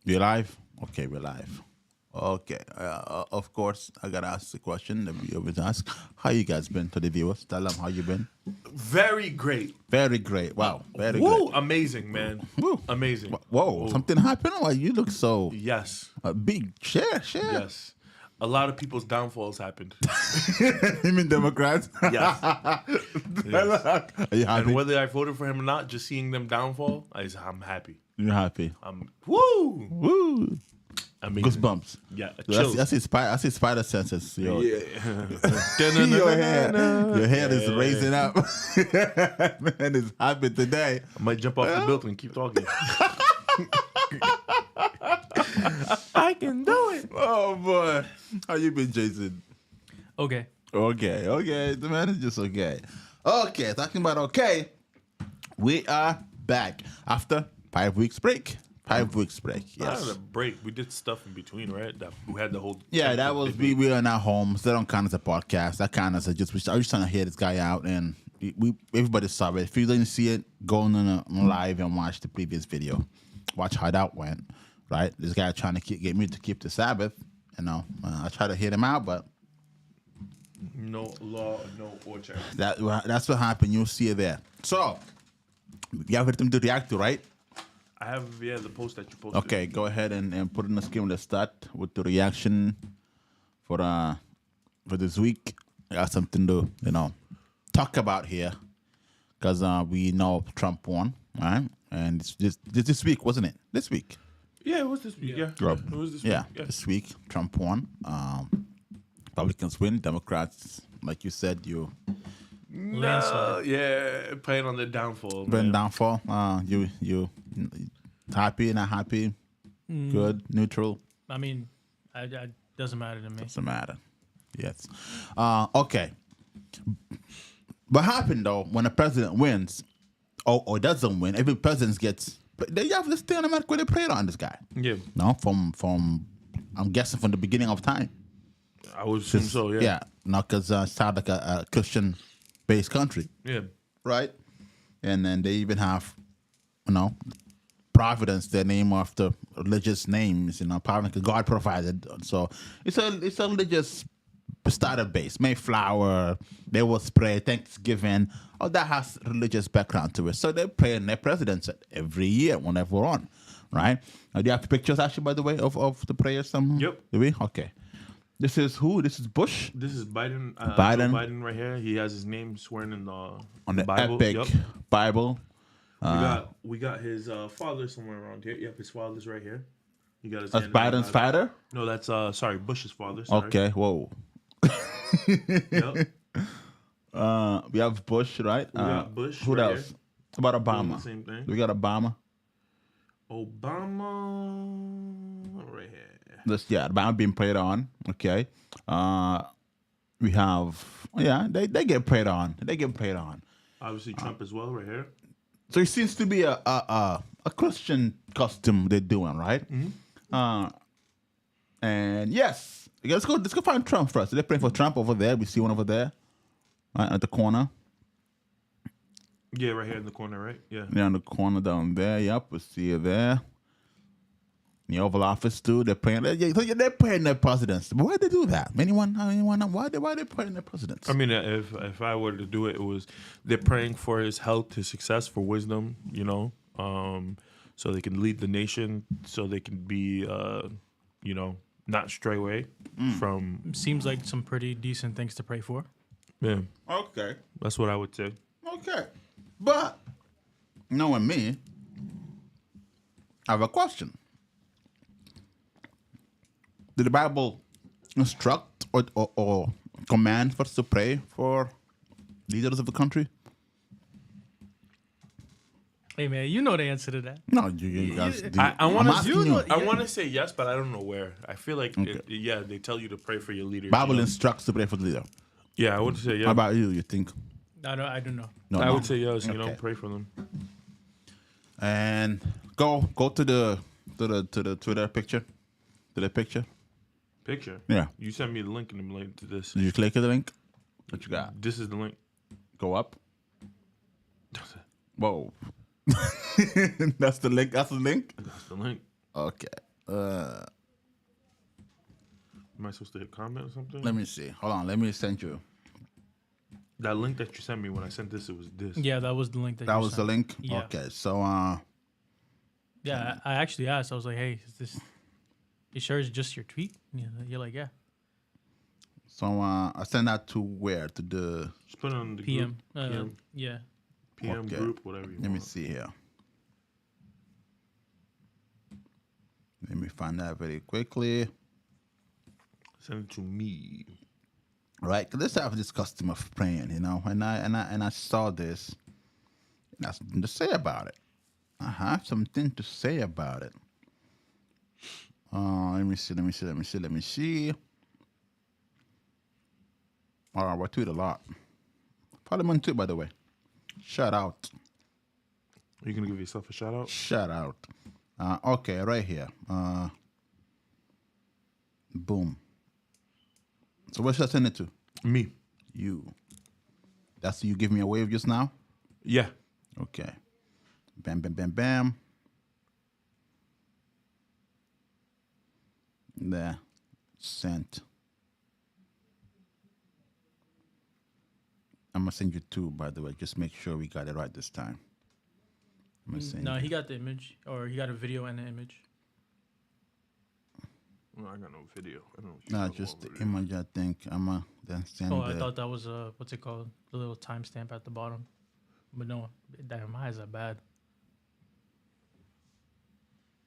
You live? Okay, we're live. Okay. Of course, I gotta ask the question that we always ask. How you guys been to the viewers? Tell them how you been. Very great. Very great. Wow. Very Woo! great. Amazing, man. Woo. Amazing. Whoa. Woo. Something happened? Why you look so Yes. big? Share. Yes. A lot of people's downfalls happened. You mean Democrats? Yes. Are you happy? And whether I voted for him or not, just seeing them downfall, I'm happy. You're happy. I'm woo. Woo. Amazing. Goosebumps. Yeah. I see spider senses. Your Yeah. your head is raising up. Man is happy today. I might jump off the building and keep talking. I can do it. Oh boy, how you been, Jason? Okay. Okay. The man is just okay. Okay, talking about okay. We are back after 5 weeks break. 5 weeks break. Not Yes. a break. We did stuff in between, right? We had the whole. Yeah, that was we were in our homes. They don't count as a podcast. That kind of just I was trying to hear this guy out, and everybody saw it. If you didn't see it, go on live and watch the previous video. Watch how that went. Right, this guy trying to get me to keep the Sabbath. You know, I try to hit him out, but No law, no order. that's what happened. You'll see it there. So you have everything to react to, right? I have the post that you posted. Okay, go ahead and put in the screen. Let's start with the reaction for this week. I got something to talk about here because we know Trump won, right? And it's this week, wasn't it? This week. Yeah, it was this week. Yeah, Rob. it was this Yeah, week. Yeah. this week Trump won. Republicans win. Democrats, like you said, you Landslide. Yeah, playing on the downfall. been man. downfall. You happy, not happy, good, neutral. I mean, I doesn't matter to me. Doesn't matter. Yes. Okay. What happened though when a president wins or doesn't win? Every president gets. They have this thing in America where they prayed on this guy. Yeah, No, from I'm guessing from the beginning of time. I would assume so. Yeah, Yeah. No, because it sounds like a Christian-based country, yeah. right? And then they even have, Providence. Their name after religious names. Providence, 'cause God provided. So it's a religious starter base. Mayflower, they will pray Thanksgiving. Oh, that has religious background to it. So they pray in their presidents every year whenever we're on, right? Do you have pictures actually, by the way, of the prayers? Yep. Do we? Okay. This is who? This is Bush This is Biden. Biden. Joe Biden right here. He has his name sworn in the on the Bible. epic Yep. Bible. We got his father somewhere around here. Yep, his father's right here. You got his. That's hand on the Biden's Bible. father. No, that's sorry, Bush's father. Sorry. Okay. Whoa. Yep. We have Bush, right? We got Bush Who right else? here. How about Doing Obama? the same thing. We got Obama. Obama right here. Obama being prayed on. Okay. We have they get prayed on. They get prayed on. Obviously Trump as well right here. So it seems to be a Christian custom they're doing, right? And yes, let's go find Trump first. They're praying for Trump over there. We see one over there, right at the corner. Yeah, right here in the corner, right? Yeah. They're in the corner down there. Yep, we see it there. In the Oval Office too. They're praying. They're praying their presidents. Why they do that? Anyone? Why they praying their presidents? I mean, if I were to do it, it was they're praying for his health, his success, for wisdom, so they can lead the nation, so they can be, not stray away from. Seems like some pretty decent things to pray for. Yeah, Okay. that's what I would say. Okay. But knowing me, I have a question. Did the Bible instruct or command for us to pray for leaders of the country? Hey man, you know the answer to that. No, you guys. I want I'm asking to. you. I want to say yes, but I don't know where. I feel like they tell you to pray for your leaders. Bible instructs to pray for the leader. Yeah, I would say yeah. How about you? You think? I don't know. No, I no. would say yes. Okay. Pray for them. And go to the Twitter picture. To the picture. Picture. Yeah. You sent me the link and I'm related to this. Did you click the link? What you got? This is the link. Go up. Whoa. That's the link. That's the link. That's the link. Okay. Am I supposed to hit comment or something? Let me see. Hold on. Let me send you. That link that you sent me when I sent this, it was this. Yeah, that was the link that. That you was the sent. link. Yeah. Okay. So Yeah, I actually asked. I was like, "Hey, is this? You sure it's just your tweet?" You're like, "Yeah." I send that to where? To the. Just put it on the PM. group. PM, Yeah. PM Okay. group, whatever you Let me want. see here. Let me find that very quickly. Send it to me. Right, 'cause let's have this custom of praying, and I saw this. And I have something to say about it. I have something to say about it. Let me see. I tweet a lot. Parliament too, by the way. Shout out. Are you gonna give yourself a shout out? Shout out. Okay, right here. Boom. So where should I send it to? Me. You. That's you give me a wave just now? Yeah. Okay. Bam, bam, bam, bam. There. Sent. I'm going to send you two, by the way. Just make sure we got it right this time. I'm going to send No, you. he got the image, or he got a video and an image. No, I got no video. I don't know what No, you're talking just about the image, I think. I'm going to then send Oh, I the... thought that was what's it called? The little timestamp at the bottom. But no, damn, my eyes are bad.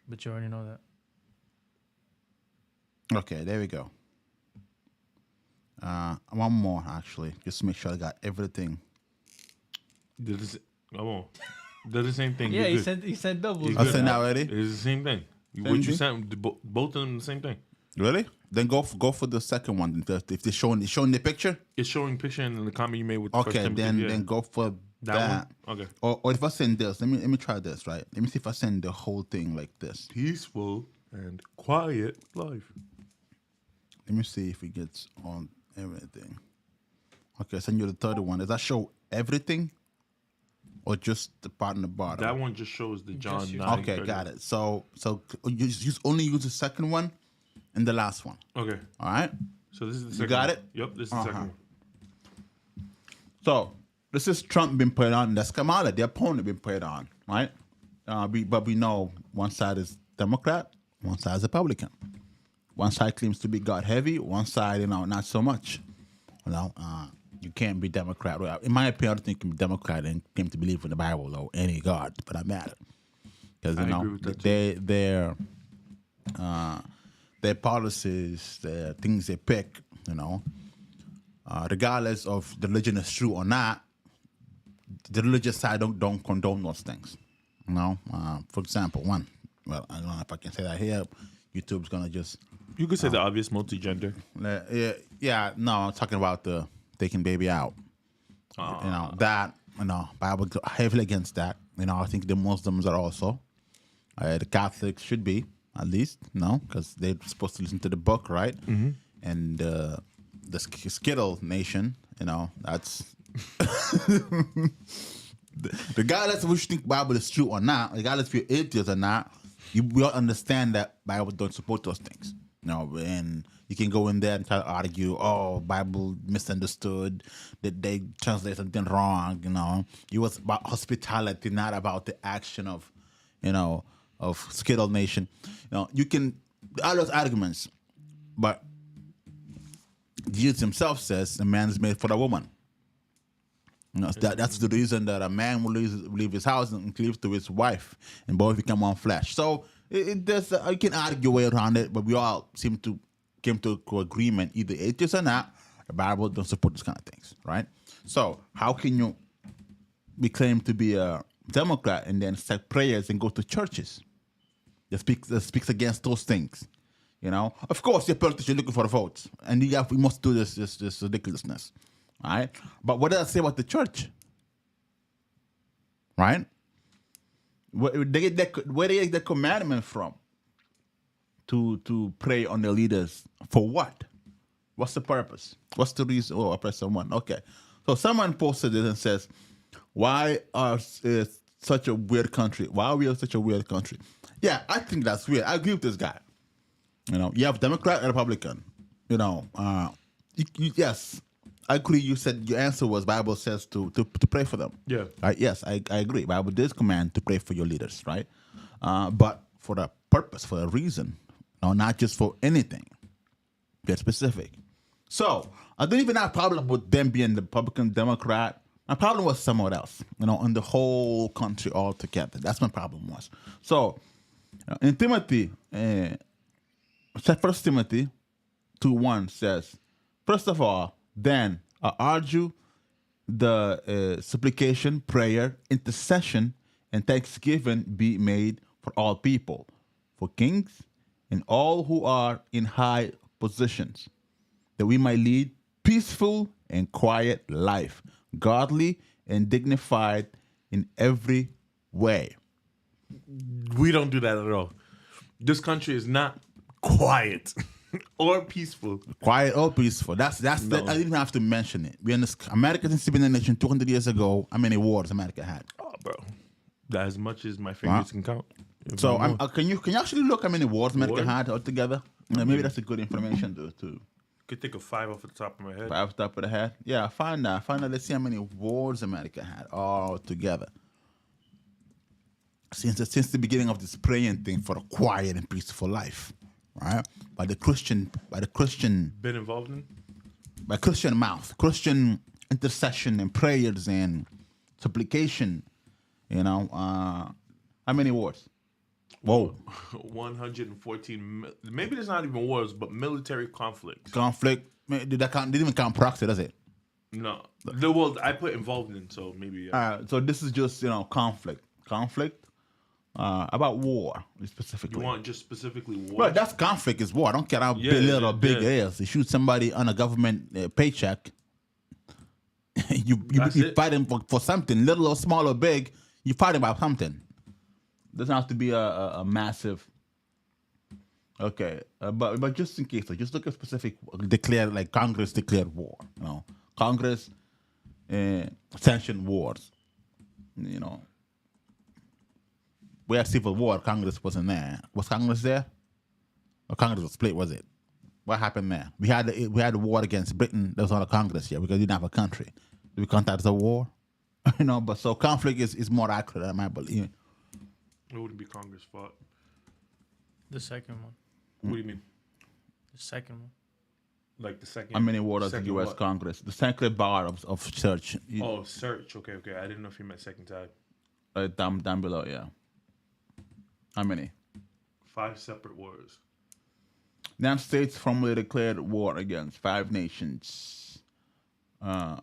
But you already know that. Okay, there we go. One more, actually. Just to make sure I got everything. Did this? Come on. Did the same thing. Yeah, You're good. he sent doubles. He's I good. sent that already? It's the same thing. Same What you thing? sent, both of them the same thing. Really? Then go for the second one. If they're showing the picture. It's showing picture in the comment you made with the first Okay, Timothy, then yeah. then go for that that. one. Okay. Or if I send this, let me try this. Right? Let me see if I send the whole thing like this. Peaceful and quiet life. Let me see if it gets on everything. Okay, send you the third one. Does that show everything, or just the part in the bottom? That one just shows the John Just 9. Okay, got it. So only use the second one and the last one. Okay. All right. So this is the You second got one. it? Yep, this is the second one. So this is Trump being put on. That's Kamala, the opponent, being put on, right? But we know one side is Democrat, one side is Republican. One side claims to be God heavy, one side, not so much. You can't be Democrat. Well, in my opinion, I don't think you can be Democrat and claim to believe in the Bible or any God, for that matter. Because I agree with that their policies, the things they pick, regardless of the religion is true or not, the religious side don't condone those things. For example, I don't know if I can say that here. YouTube's gonna just You could say the obvious multi-gender. no, I'm talking about the taking baby out. Bible heavily against that. I think the Muslims are also. The Catholics should be, at least, because they're supposed to listen to the book, right? Mm-hmm. And the Skittle Nation, that's regardless of what you think Bible is true or not, regardless if you're atheist or not, we all understand that Bible don't support those things. And you can go in there and try to argue, Bible misunderstood, that they translate something wrong, It was about hospitality, not about the action of Skittle Nation. You can, all those arguments, but Jesus himself says a man is made for a woman. That's the reason that a man will leave his house and cleave to his wife, and both become one flesh. So there's you can argue way around it, but we all seem to came to agreement, either atheist or not. The Bible don't support these kind of things, right? So how can you be claimed to be a Democrat and then say prayers and go to churches that speaks against those things? Of course, you're politician looking for votes, and we must do this ridiculousness, right? But what does that say about the church, right? Where they get the commandment from to pray on the leaders for what? What's the purpose? What's the reason? I press someone. Okay, so someone posted this and says, "Why is such a weird country? Why are we such a weird country?" Yeah, I think that's weird. I agree with this guy. You know, you have Democrat and Republican. You know, yes, I agree. You said your answer was Bible says to pray for them. Yeah. Right? Yes, I agree. Bible does command to pray for your leaders, right? But for a purpose, for a reason, no, not just for anything. Get specific. So I don't even have a problem with them being the Republican, Democrat. My problem was somewhere else, you know, in the whole country altogether. That's my problem was. So in Timothy, 1 Timothy 2:1 says, first of all, then I urge you the supplication, prayer, intercession, and thanksgiving be made for all people, for kings and all who are in high positions, that we might lead peaceful and quiet life, godly and dignified in every way. We don't do that at all. This country is not quiet or peaceful. Quiet or peaceful. That's No. I didn't even have to mention it. We understand. America since been a nation 200 years ago. How many wars America had? Oh, bro. That as much as my fingers can count. If So not more. can you actually look how many wars America Wars? had altogether? Maybe that's a good information to could think of 5 off the top of my head. off the top of the head. Yeah, find that. Let's see how many wars America had all together. Since the beginning of this praying thing for a quiet and peaceful life, right? By Christian Been involved in? mouth, Christian intercession and prayers and supplication. You know, how many wars? Whoa, 114. Maybe there's not even wars, but military conflicts. conflict. Did that count? Didn't even count proxy, does it? No. The world I put involved in, so maybe. So this is just conflict. About war specifically. You want just specifically war? Well, that's conflict is war. I don't care how Yeah, little or big yeah. it is. You shoot somebody on a government paycheck. you That's it. fighting for something, little or small or big. You fighting about something. Doesn't have to be a massive. Okay, but just in case, so just look at specific declared like Congress declared war. You know, Congress sanctioned wars. You know. We had civil war. Congress wasn't there. Was Congress there? Or Congress was split? Was it? What happened there? We had a war against Britain. There was not a Congress here because we didn't have a country. Do we count that as a war? But so conflict is more accurate, I might believe. It wouldn't be Congress' fault. The second one. What do you mean? The second one. Like the second. How many wars does the second U.S. what? Congress? The sacred bar of church. Oh, search. Okay. I didn't know if you meant second time. Down below, yeah. How many? 5 separate wars. The United States formally declared war against 5 nations.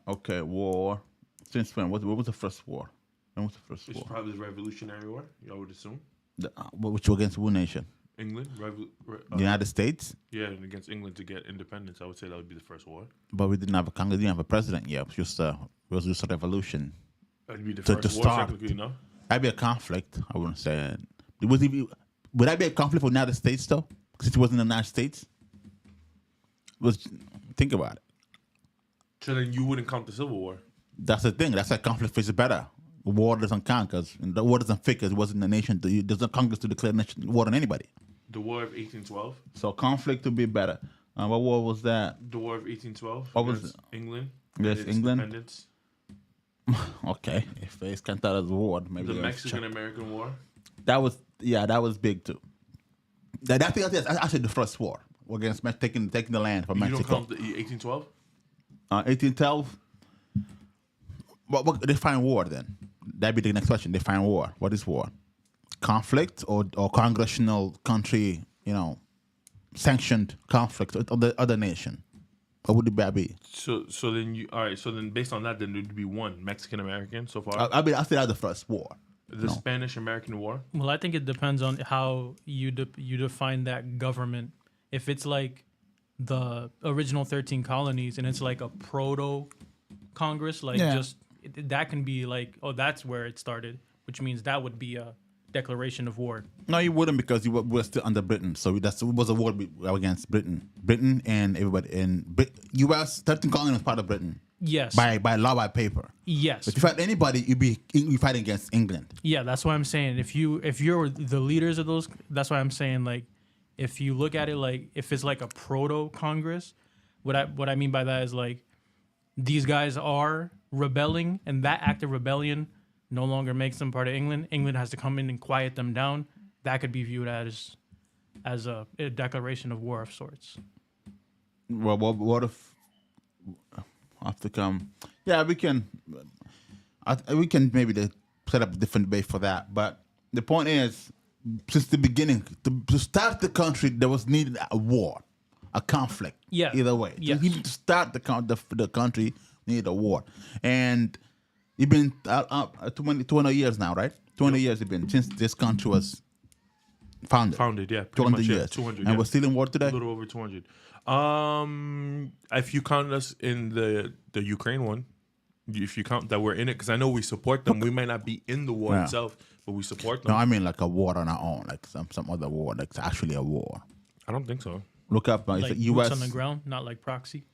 Okay, war. Since when? What was the first war? When was the first It's war? probably the Revolutionary War. I would assume. Which war against what nation? England. The United States? Yeah, and against England to get independence. I would say that would be the first war. But we didn't have a Congress, didn't have a president yet. It was just a revolution. That'd be the To first war, start. technically, no? That'd be a conflict. I wouldn't say it. Would that be a conflict for the United States though? Because it wasn't the United States. Think about it. So then you wouldn't count the Civil War. That's the thing. That's why conflict is better. War doesn't count because the war doesn't fit because it wasn't a nation. There's no Congress to declare war on anybody. The War of 1812. So conflict would be better. What war was that? The War of 1812. What was against England. Against and its England? independence. Okay, if it's counted as a war, maybe The it was Mexican-American War. that was big too. That's actually the first war against taking the land from You don't Mexico. count the 1812? 1812. What define war then? That'd be the next question. Define war. What is war? Conflict or congressional country, sanctioned conflict with other nation? What would it be? So then all right. So then based on that, then there'd be one Mexican-American so far. I say that's the first war. The Spanish-American War. Well, I think it depends on how you define that government. If it's like the original 13 colonies and it's like a proto Congress, that can be like, oh, that's where it started, which means that would be a declaration of war. No, you wouldn't because you were still under Britain. So it was a war against Britain. Britain and everybody. And U.S. 13 colonies was part of Britain. Yes. By law, by paper. Yes. But if you fight anybody, you fighting against England. Yeah, that's why I'm saying if you're the leaders of those, that's why I'm saying like if you look at it like if it's like a proto Congress, what I mean by that is like these guys are rebelling, and that act of rebellion no longer makes them part of England. England has to come in and quiet them down. That could be viewed as a declaration of war of sorts. Well, what if after come? Yeah, we can maybe set up a different debate for that. But the point is, since the beginning, to start the country, there was needed a war, a conflict. Yeah. Either way, Yes. even to start the country needed a war, and it's been 20 years now, right? 20 years it's been since this country was founded. Yeah, pretty 200 much, years. yeah, 200. And yeah. we're still in war today. A little over 200. If you count us in the Ukraine one, if you count that we're in it, because I know we support them. We might not be in the war Yeah. itself, but we support No, them. I mean like a war on our own, like some other war, like it's actually a war. I don't think so. Look up, it's Like like U.S. boots on the ground, not like proxy.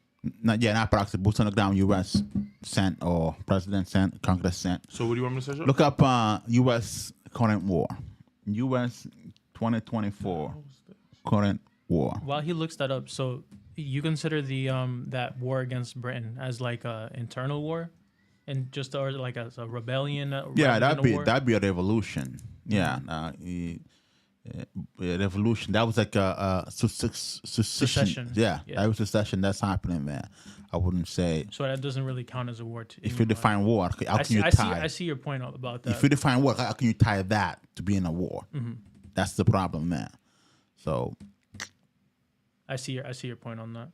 Not proxy, boots on the ground. U.S. sent or president sent, Congress sent. So what do you want me to say? Joe? Look up U.S. current war, U.S. 2024 current war. While he looks that up, so you consider the that war against Britain as like a internal war, and just or like as a rebellion? Yeah, rather than a war? that'd be a revolution. Yeah, a revolution. That was like a secession. Secession. Yeah, Yeah. that was secession. That's happening there. I wouldn't say. So that doesn't really count as a war. If you define war, how can you tie? I see your point about that. If you define war, how can you tie that to being a war? That's the problem there. So I see your point on that.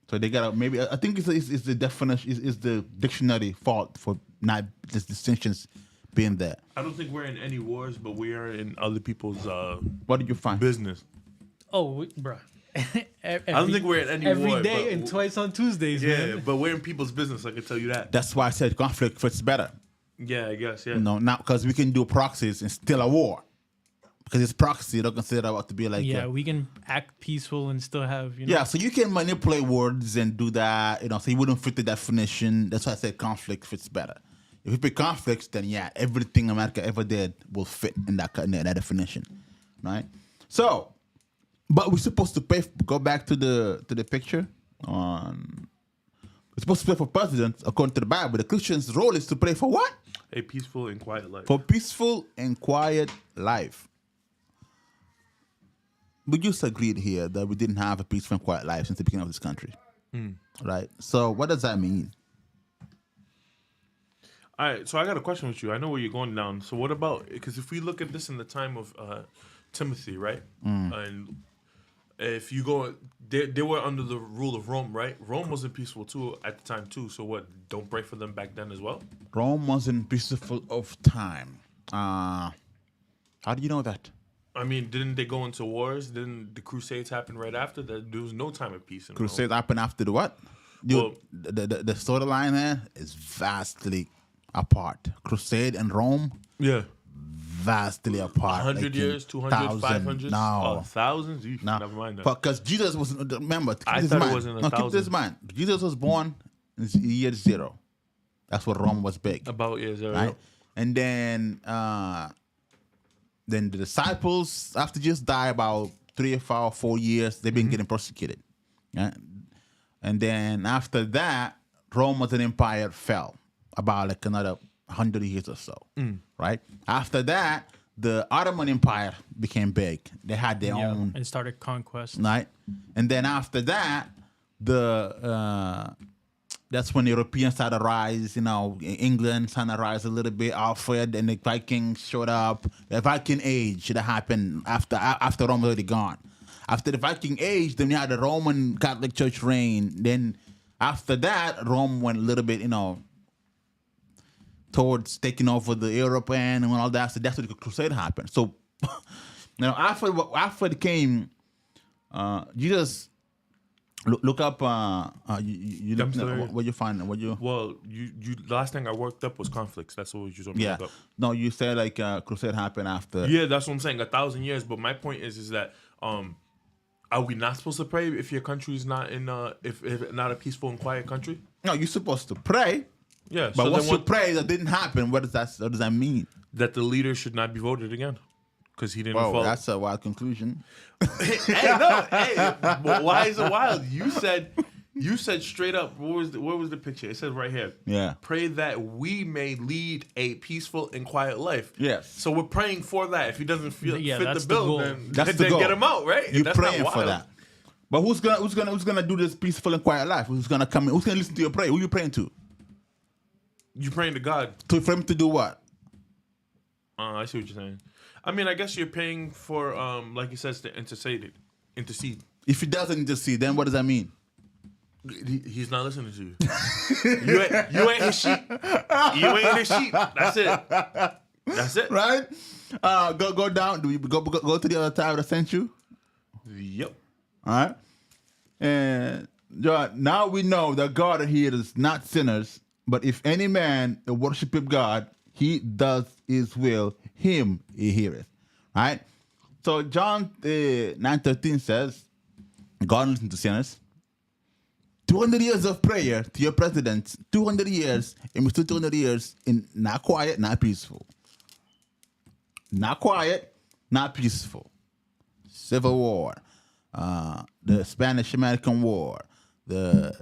they gotta maybe. I think it's the definition is the dictionary fault for not this distinctions being there. I don't think we're in any wars, but we are in other people's What did you find? business. Oh, bruh. I don't think we're in any every war. day but- and twice on Tuesdays, Yeah, man. but we're in people's business. I can tell you that. That's why I said conflict fits better. Yeah, I guess. Yeah. No, not because we can do proxies and still a war. Because it's proxy, you don't consider that to be like Yeah, we can act peaceful and still have, yeah, so you can manipulate words and do that, so you wouldn't fit the definition. That's why I said conflict fits better. If you pick conflicts, then yeah, everything America ever did will fit in that definition, right? So, but we're supposed to pay. Go back to the picture. We're supposed to pray for presidents according to the Bible. The Christian's role is to pray for what? A peaceful and quiet life. For peaceful and quiet life. We just agreed here that we didn't have a peaceful and quiet life since the beginning of this country, right? So what does that mean? All right, so I got a question with you. I know where you're going down. So what about, because if we look at this in the time of Timothy, right? And if you go, they were under the rule of Rome, right? Rome wasn't peaceful too at the time too. So what? Don't pray for them back then as well? Rome wasn't peaceful of time. How do you know that? I mean, didn't they go into wars? Didn't the Crusades happen right after that? There was no time of peace in Rome. Crusades happened after the what? Well- The storyline there is vastly apart. Crusade and Rome, Yeah. vastly apart. 100 like in years, 200, 500? No. Thousands? No. Never mind that. Because Jesus was, remember, keep I this thought in it mind. wasn't a No, keep this in thousand. mind. Jesus was born in year 0. That's what Rome was big. About, yeah, zero. Right? And then the disciples, after Jesus died about 3 or 4 years, they've been getting persecuted. Yeah? And then after that, Rome as an empire fell about like another 100 years or so. Right? After that, the Ottoman Empire became big. They had their own, and started conquest. right? And then after that, that's when Europeans started to rise, England started to rise a little bit, Alfred and the Vikings showed up. The Viking age should have happened after Rome was already gone. After the Viking age, then you had the Roman Catholic Church reign. Then after that, Rome went a little bit, towards taking over the European and all that. So that's what the Crusade happened. So, after it came, Jesus. Look up. You look, Sorry. what you find? What you? Well, you the last thing I worked up was conflicts. That's what you told me to Yeah. look up. No, you said like Crusade happened after. Yeah, that's what I'm saying. 1,000 years. But my point is that are we not supposed to pray if your country is not in if not a peaceful and quiet country? No, you're supposed to pray. Yeah. But so once then you pray, that didn't happen. What does that mean? that the leader should not be voted again. because he didn't Whoa, follow. that's a wild conclusion. Hey, no, hey, but why is it wild? You said straight up. What was the picture? It says right here. Yeah. Pray that we may lead a peaceful and quiet life. Yes. So we're praying for that. If he doesn't fit that's the the bill, goal. then, That's the then goal. get him out, right? You're That's not praying for wild. that. But who's gonna do this peaceful and quiet life? Who's gonna come in? Who's gonna listen to your prayer? Who you praying to? You praying to God. For him to do what? I see what you're saying. I mean, I guess you're paying for, like he says, to intercede. If he doesn't intercede, then what does that mean? He's not listening to you. You ain't his sheep. You ain't his sheep. That's it. That's it. Right? Go down. Do we go to the other tab that sent you? Yep. All right. And now we know that God hears not sinners, but if any man worshipeth God, he does his will, him he heareth. All right. So John 9:13 says, God listens to sinners. 200 years of prayer to your president, 200 years, and we're still 200 years in not quiet, not peaceful. Not quiet, not peaceful. Civil War, the Spanish-American War, the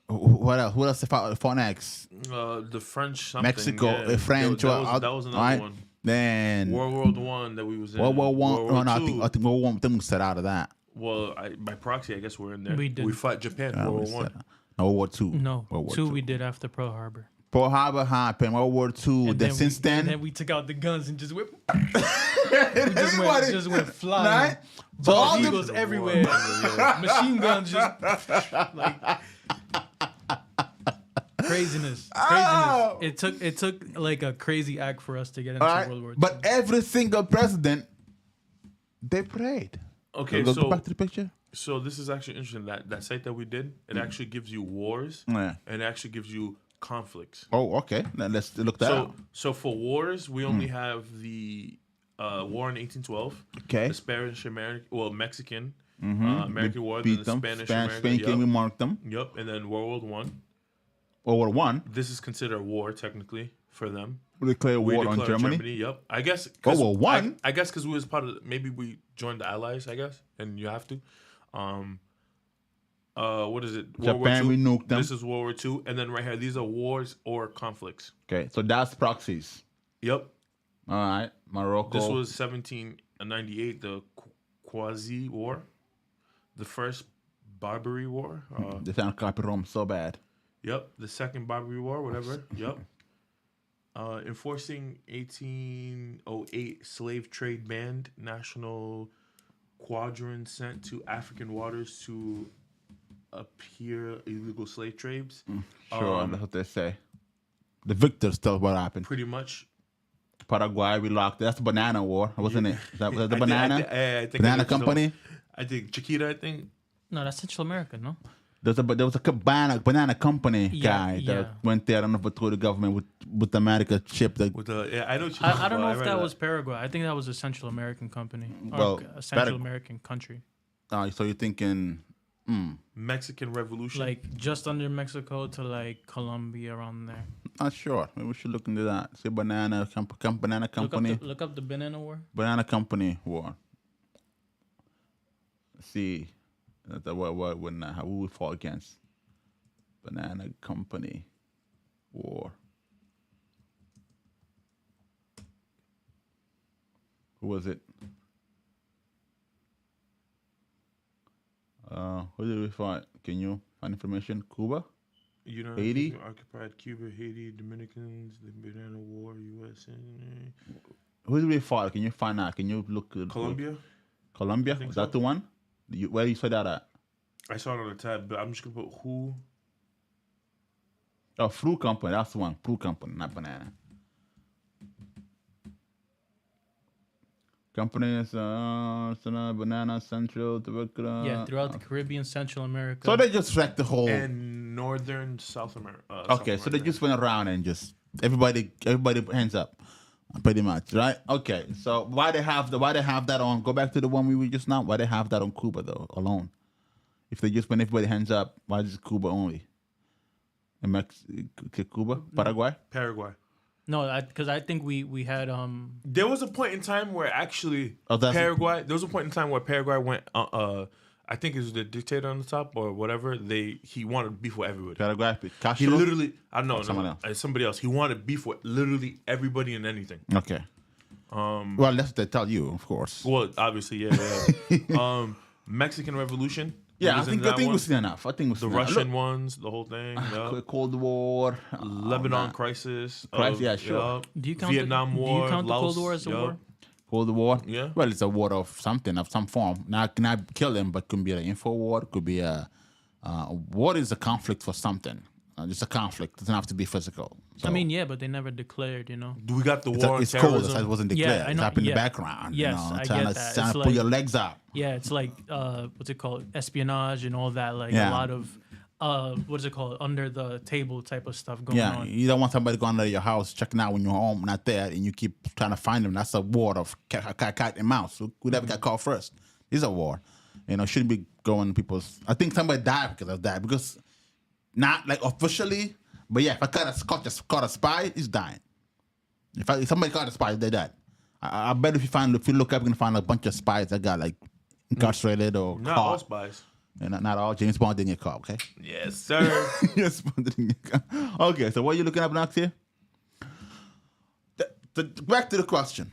what else? What else fought next? The French something. Mexico, yeah. French. That was another right? one. Then World War I that we was in. World War One. World War No, I II. think World War One. We set out of that. Well, by proxy, I guess we're in there. We did. We fought Japan. We World set War out. One. No, World War Two. No, World War two Two. we did after Pearl Harbor. Pearl Harbor happened. World War Two. And Then since then, and then we took out the guns and just whipped. everybody just went flying. Right? So Bald all the- eagles everywhere. Machine guns just like craziness. Oh! It took like a crazy act for us to get into all right? World War II. But every single president, they prayed. Okay, Go so back to the picture. so this is actually interesting. That site that we did, it actually gives you wars, Yeah. and it actually gives you conflicts. Oh, okay. Then let's look that out. So for wars, we only have the war in 1812. Okay. The Mexican American War, then Beat the them. Spanish Spain American. came, we marked them. Yep, and then World War One. World War One. This is considered a war technically for them. We declared We war on declared Germany. Yep. I guess. World War One? I guess because we was part of. Maybe we joined the Allies. I guess, and you have to. What is it? World War Japan, II. we nuked them. This is World War II, and then right here, these are wars or conflicts. Okay, so that's proxies. Yep. All right, Morocco. This was 1798, the Quasi War, the first Barbary War. They trying to copy Rome so bad. Yep, the second Barbary War, whatever. Yep. Enforcing 1808 slave trade banned, national squadron sent to African waters to appear illegal slave trades. Sure, that's what they say. The victors tell what happened. Pretty much. Paraguay, we locked. That's the banana war, wasn't it? Was that the I think- banana? I think Banana I know- company. I think Chiquita. I think. no, that's Central America, no? There was a banana company guy Yeah. that went there. I don't know if it through the government with the America ship. That With the I know. What you're I talking don't know about. if read that was Paraguay. I think that was a Central American company. Or Well, a Central Parag- American country. so you're thinking, Mexican Revolution. Like just under Mexico to like Colombia around there. not sure. Maybe we should look into that. See, banana company, Look up the Banana War. banana company war. Let's see, what would not who we fought against? Banana company war. Who was it? Who did we fight? Can you find information? Cuba? United Haiti? Kingdom occupied Cuba, Haiti, Dominicans, the Banana War, U.S. and Who did we fight? Can you find out? Can you look? Colombia. Colombia? think Was so. that the one? Where you saw that at? I saw it on the tab, but I'm just gonna put who. Oh, Fruit Company. That's the one. Fruit Company, not banana. Company is banana central tuberculosis. Yeah, throughout the Caribbean, Central America. So they just wrecked the whole. And Northern South America. Okay, so they just went around and just everybody hands up, pretty much, right? Okay, so why they have that on? Go back to the one we were just now. Why they have that on Cuba though alone? If they just when everybody hands up, why just Cuba only? And Cuba, Paraguay. Paraguay. No, because I think we had There was a point in time where actually Oh, that's- Paraguay. There was a point in time where Paraguy went. I think it was the dictator on the top or whatever. He wanted beef with everybody. Paragraph. He Castro. literally, I don't know, someone else? somebody else. He wanted beef with literally everybody and anything. Okay. Well, that's what they tell you, of course. Well, obviously, yeah. Mexican Revolution. Yeah, He I was think into that we've one. seen enough. I think we've The seen enough. Russian ones, the whole thing. Look, Yep. Cold War. Lebanon crisis. Yeah, sure. Yep. Do you count Vietnam the, War. Do you count Laos, the Cold War as a yep. war? Cold War. Yeah. Well, it's a war of something, of some form. Not killing, but could be an info war. Could be a war is a conflict for something. It's a conflict. It doesn't have to be physical. So I mean, yeah, but they never declared. We got the war on it's cold. terrorism. It wasn't Yeah, declared. I It's know, up in the yeah. background. Yes, you know, I trying get to, that. trying It's to pull like- your legs up. Yeah, it's like what's it called, espionage and all that. Like Yeah. a lot of what is it called, under the table type of stuff going Yeah, on. you don't want somebody going under your house, checking out when you're home, not there, and you keep trying to find them. That's a war of cat and mouse. Whoever got caught first is a war. You know, shouldn't be going people's. I think somebody died because of that. Because not like officially, but yeah, if I caught a spy, he's dying. If somebody caught a spy, they died. I bet if you look up, you can find a bunch of spies that got like incarcerated or Not all caught. spies. And not all. James Bond didn't get caught. Okay. Yes, sir. Yes, okay, so what are you looking up next here? Back to the question.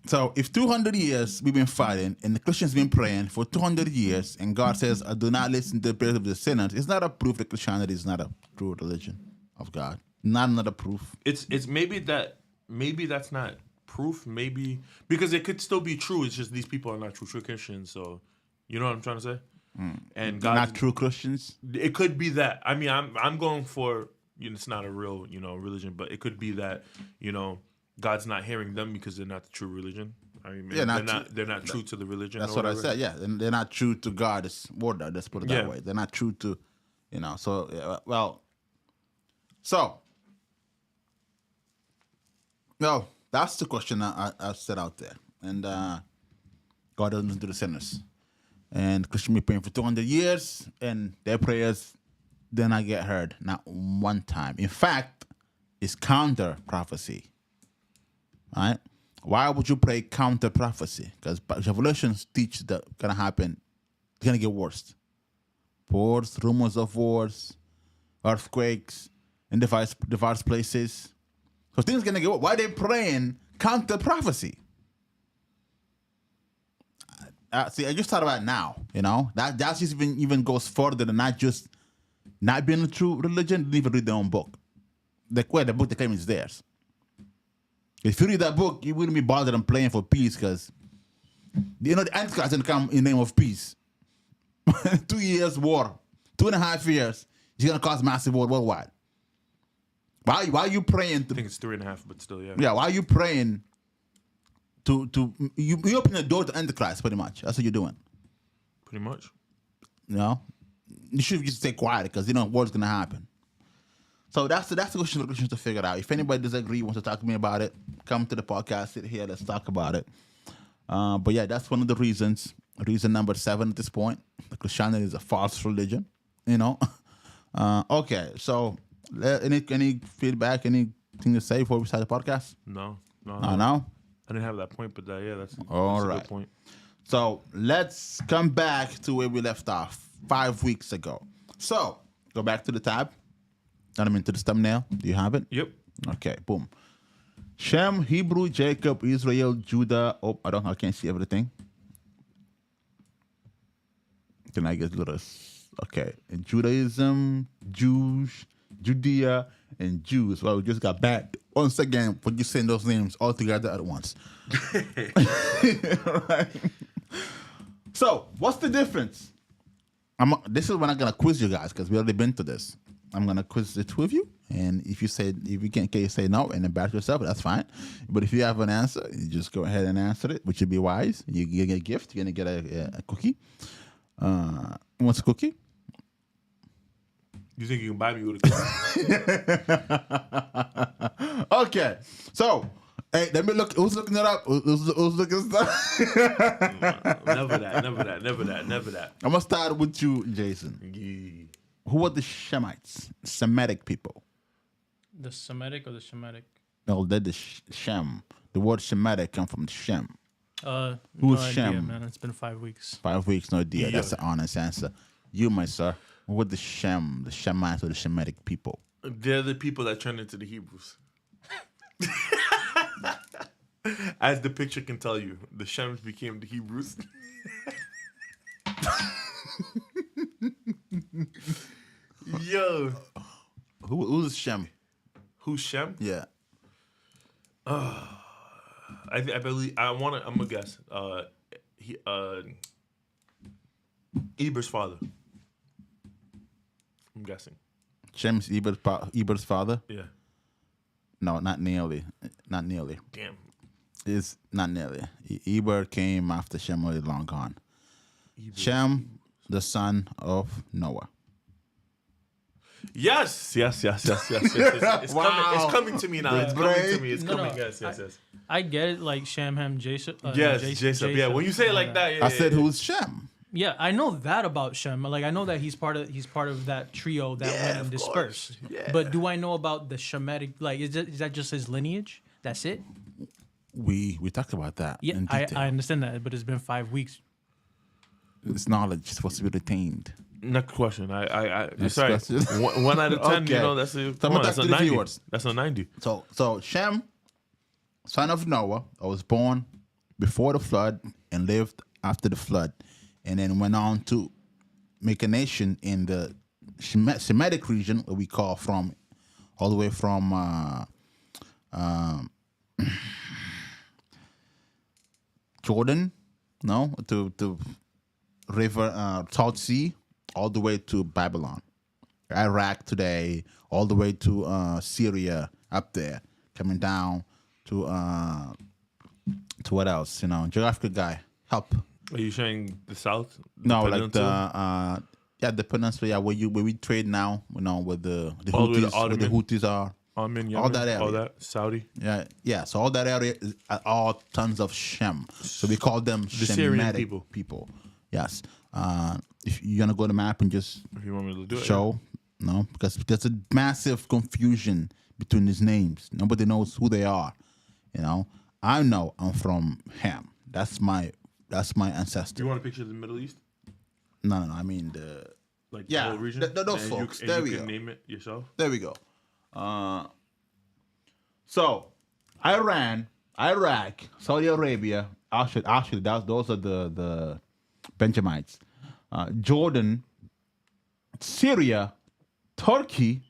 So, if 200 years we've been fighting and the Christians been praying for 200 years, and God says, "I do not listen to the prayers of the sinners," it's not a proof that Christianity is not a true religion of God. Not another proof. It's maybe that's not proof. Maybe because it could still be true. It's just these people are not true Christians. So, you know what I'm trying to say? And God, Not true Christians. it could be that. I mean, I'm going for, you know, it's not a real, you know, religion, but it could be that, you know, God's not hearing them because they're not the true religion. I mean, Yeah, they're not true to the religion. That's or what I whatever. said. Yeah, and they're not true to God's word. Let's put it that Yeah. way. They're not true to, you know. So well, that's the question I set out there. And God doesn't listen to the sinners. And Christians been praying for 200 years, and their prayers did not get heard, not one time. In fact, it's counter prophecy. Right? Why would you pray counter prophecy? Because revelations teach that gonna happen. It's gonna get worse. Wars, rumors of wars, earthquakes, in diverse places. So things gonna get worse. Why are they praying counter prophecy? See, I just thought about it now. You know that just even goes further than not just not being a true religion. Didn't even read their own book. Where the book they claim is theirs. If you read that book, you wouldn't be bothered on praying for peace because, you know, the Antichrist didn't come in the name of peace. 2 years war, 2.5 years, it's going to cause massive war worldwide. Why are you praying? I think it's 3.5, but still, yeah. Yeah, why are you praying you open the door to Antichrist, pretty much. That's what you're doing. Pretty much. You know? You should just stay quiet because, you know, what's going to happen. So that's the question for Christians to figure out. If anybody disagrees, wants to talk to me about it, come to the podcast, sit here, let's talk about it. But yeah, that's one of the reasons. Reason number 7 at this point. Christianity is a false religion. You know? Okay, so any feedback, anything to say before we start the podcast? No. No? I didn't have that point, but that's All a right. good point. So let's come back to where we left off 5 weeks ago. So go back to the tab. And I'm into this thumbnail. Do you have it? Yep. Okay, boom. Shem, Hebrew, Jacob, Israel, Judah. Oh, I can't see everything. Can I get a little? Okay, and Judaism, Jews, Judea, and Jews. Well, we just got back once again for you saying those names all together at once. Right. So, what's the difference? This is when I'm gonna quiz you guys because we already been to this. I'm gonna quiz the two of you, and if you can't say no and embarrass yourself, that's fine. But if you have an answer, you just go ahead and answer it, which would be wise. You get a gift. You're gonna get a cookie. What's a cookie? You think you can buy me with a cookie? Okay, so hey, let me look. Who's looking it up? Who's looking stuff? Never that. I'm gonna start with you, Jason. Yeah. Who are the Shemites? Semitic people. The Semitic or the Shemitic? No, they're the Shem. The word Shemitic come from Shem. No Who's idea, Shem? man. It's been 5 weeks. 5 weeks, no idea. Yeah. That's the honest answer. You, my sir, what the Shem, the Shemites or the Shemitic people? They're the people that turned into the Hebrews. As the picture can tell you, the Shems became the Hebrews. Yo, Who's Shem? who's Shem? Yeah. I believe I'm gonna guess. Eber's father. I'm guessing. Shem's Eber's father? Yeah. No, not nearly. Not nearly. Damn. It's not nearly. Eber came after Shem, already long gone. Shem, the son of Noah. Yes. It's Wow. it's coming to me now. It's coming to me. It's No, coming. no, Yes. I get it, like Shem, Ham, Jason. Yes, Jason. Yeah, when you say it like that, yeah, I said, yeah. who's Shem? Yeah, I know that about Shem. Like I know that he's part of that trio that Yeah, went and of dispersed. course. Yeah. But do I know about the Shemitic? Like, is that just his lineage? That's it. We talked about that Yeah, in I detail. understand that, but it's been 5 weeks. It's knowledge supposed to be retained. Next question. I Next sorry. question. One out of 10. Okay. You know that's a, So come I'm on, gonna that's talk a to the 90. viewers. That's a 90. So Shem, son of Noah, was born before the flood and lived after the flood, and then went on to make a nation in the Semitic region, where we call from, all the way from Jordan, no, to river South Sea, all the way to Babylon, Iraq today, all the way to Syria up there, coming down to what else? You know, geographical guy, help. Are you saying the South? No, like Peninsula? the peninsula, yeah, where we trade now, you know, where the All the way to Houthis, where the Ottoman? Houthis are. Yemen, all that area. all that Saudi. Yeah. So all that area is all tons of Shem. So we call them The Syrian Shemitic people. Yes. If you're gonna go to the map and just If you want me to do it, show, no, because there's a massive confusion between these names. Nobody knows who they are. You know, I know I'm from Ham. That's my Do ancestor. you want a picture of the Middle East, No, I mean the. like Yeah, the whole region? those And folks. You, There and we you can go. name it yourself. There we go. So Iran, Iraq, Saudi Arabia, actually those are the Benjamites. Jordan, Syria, Turkey.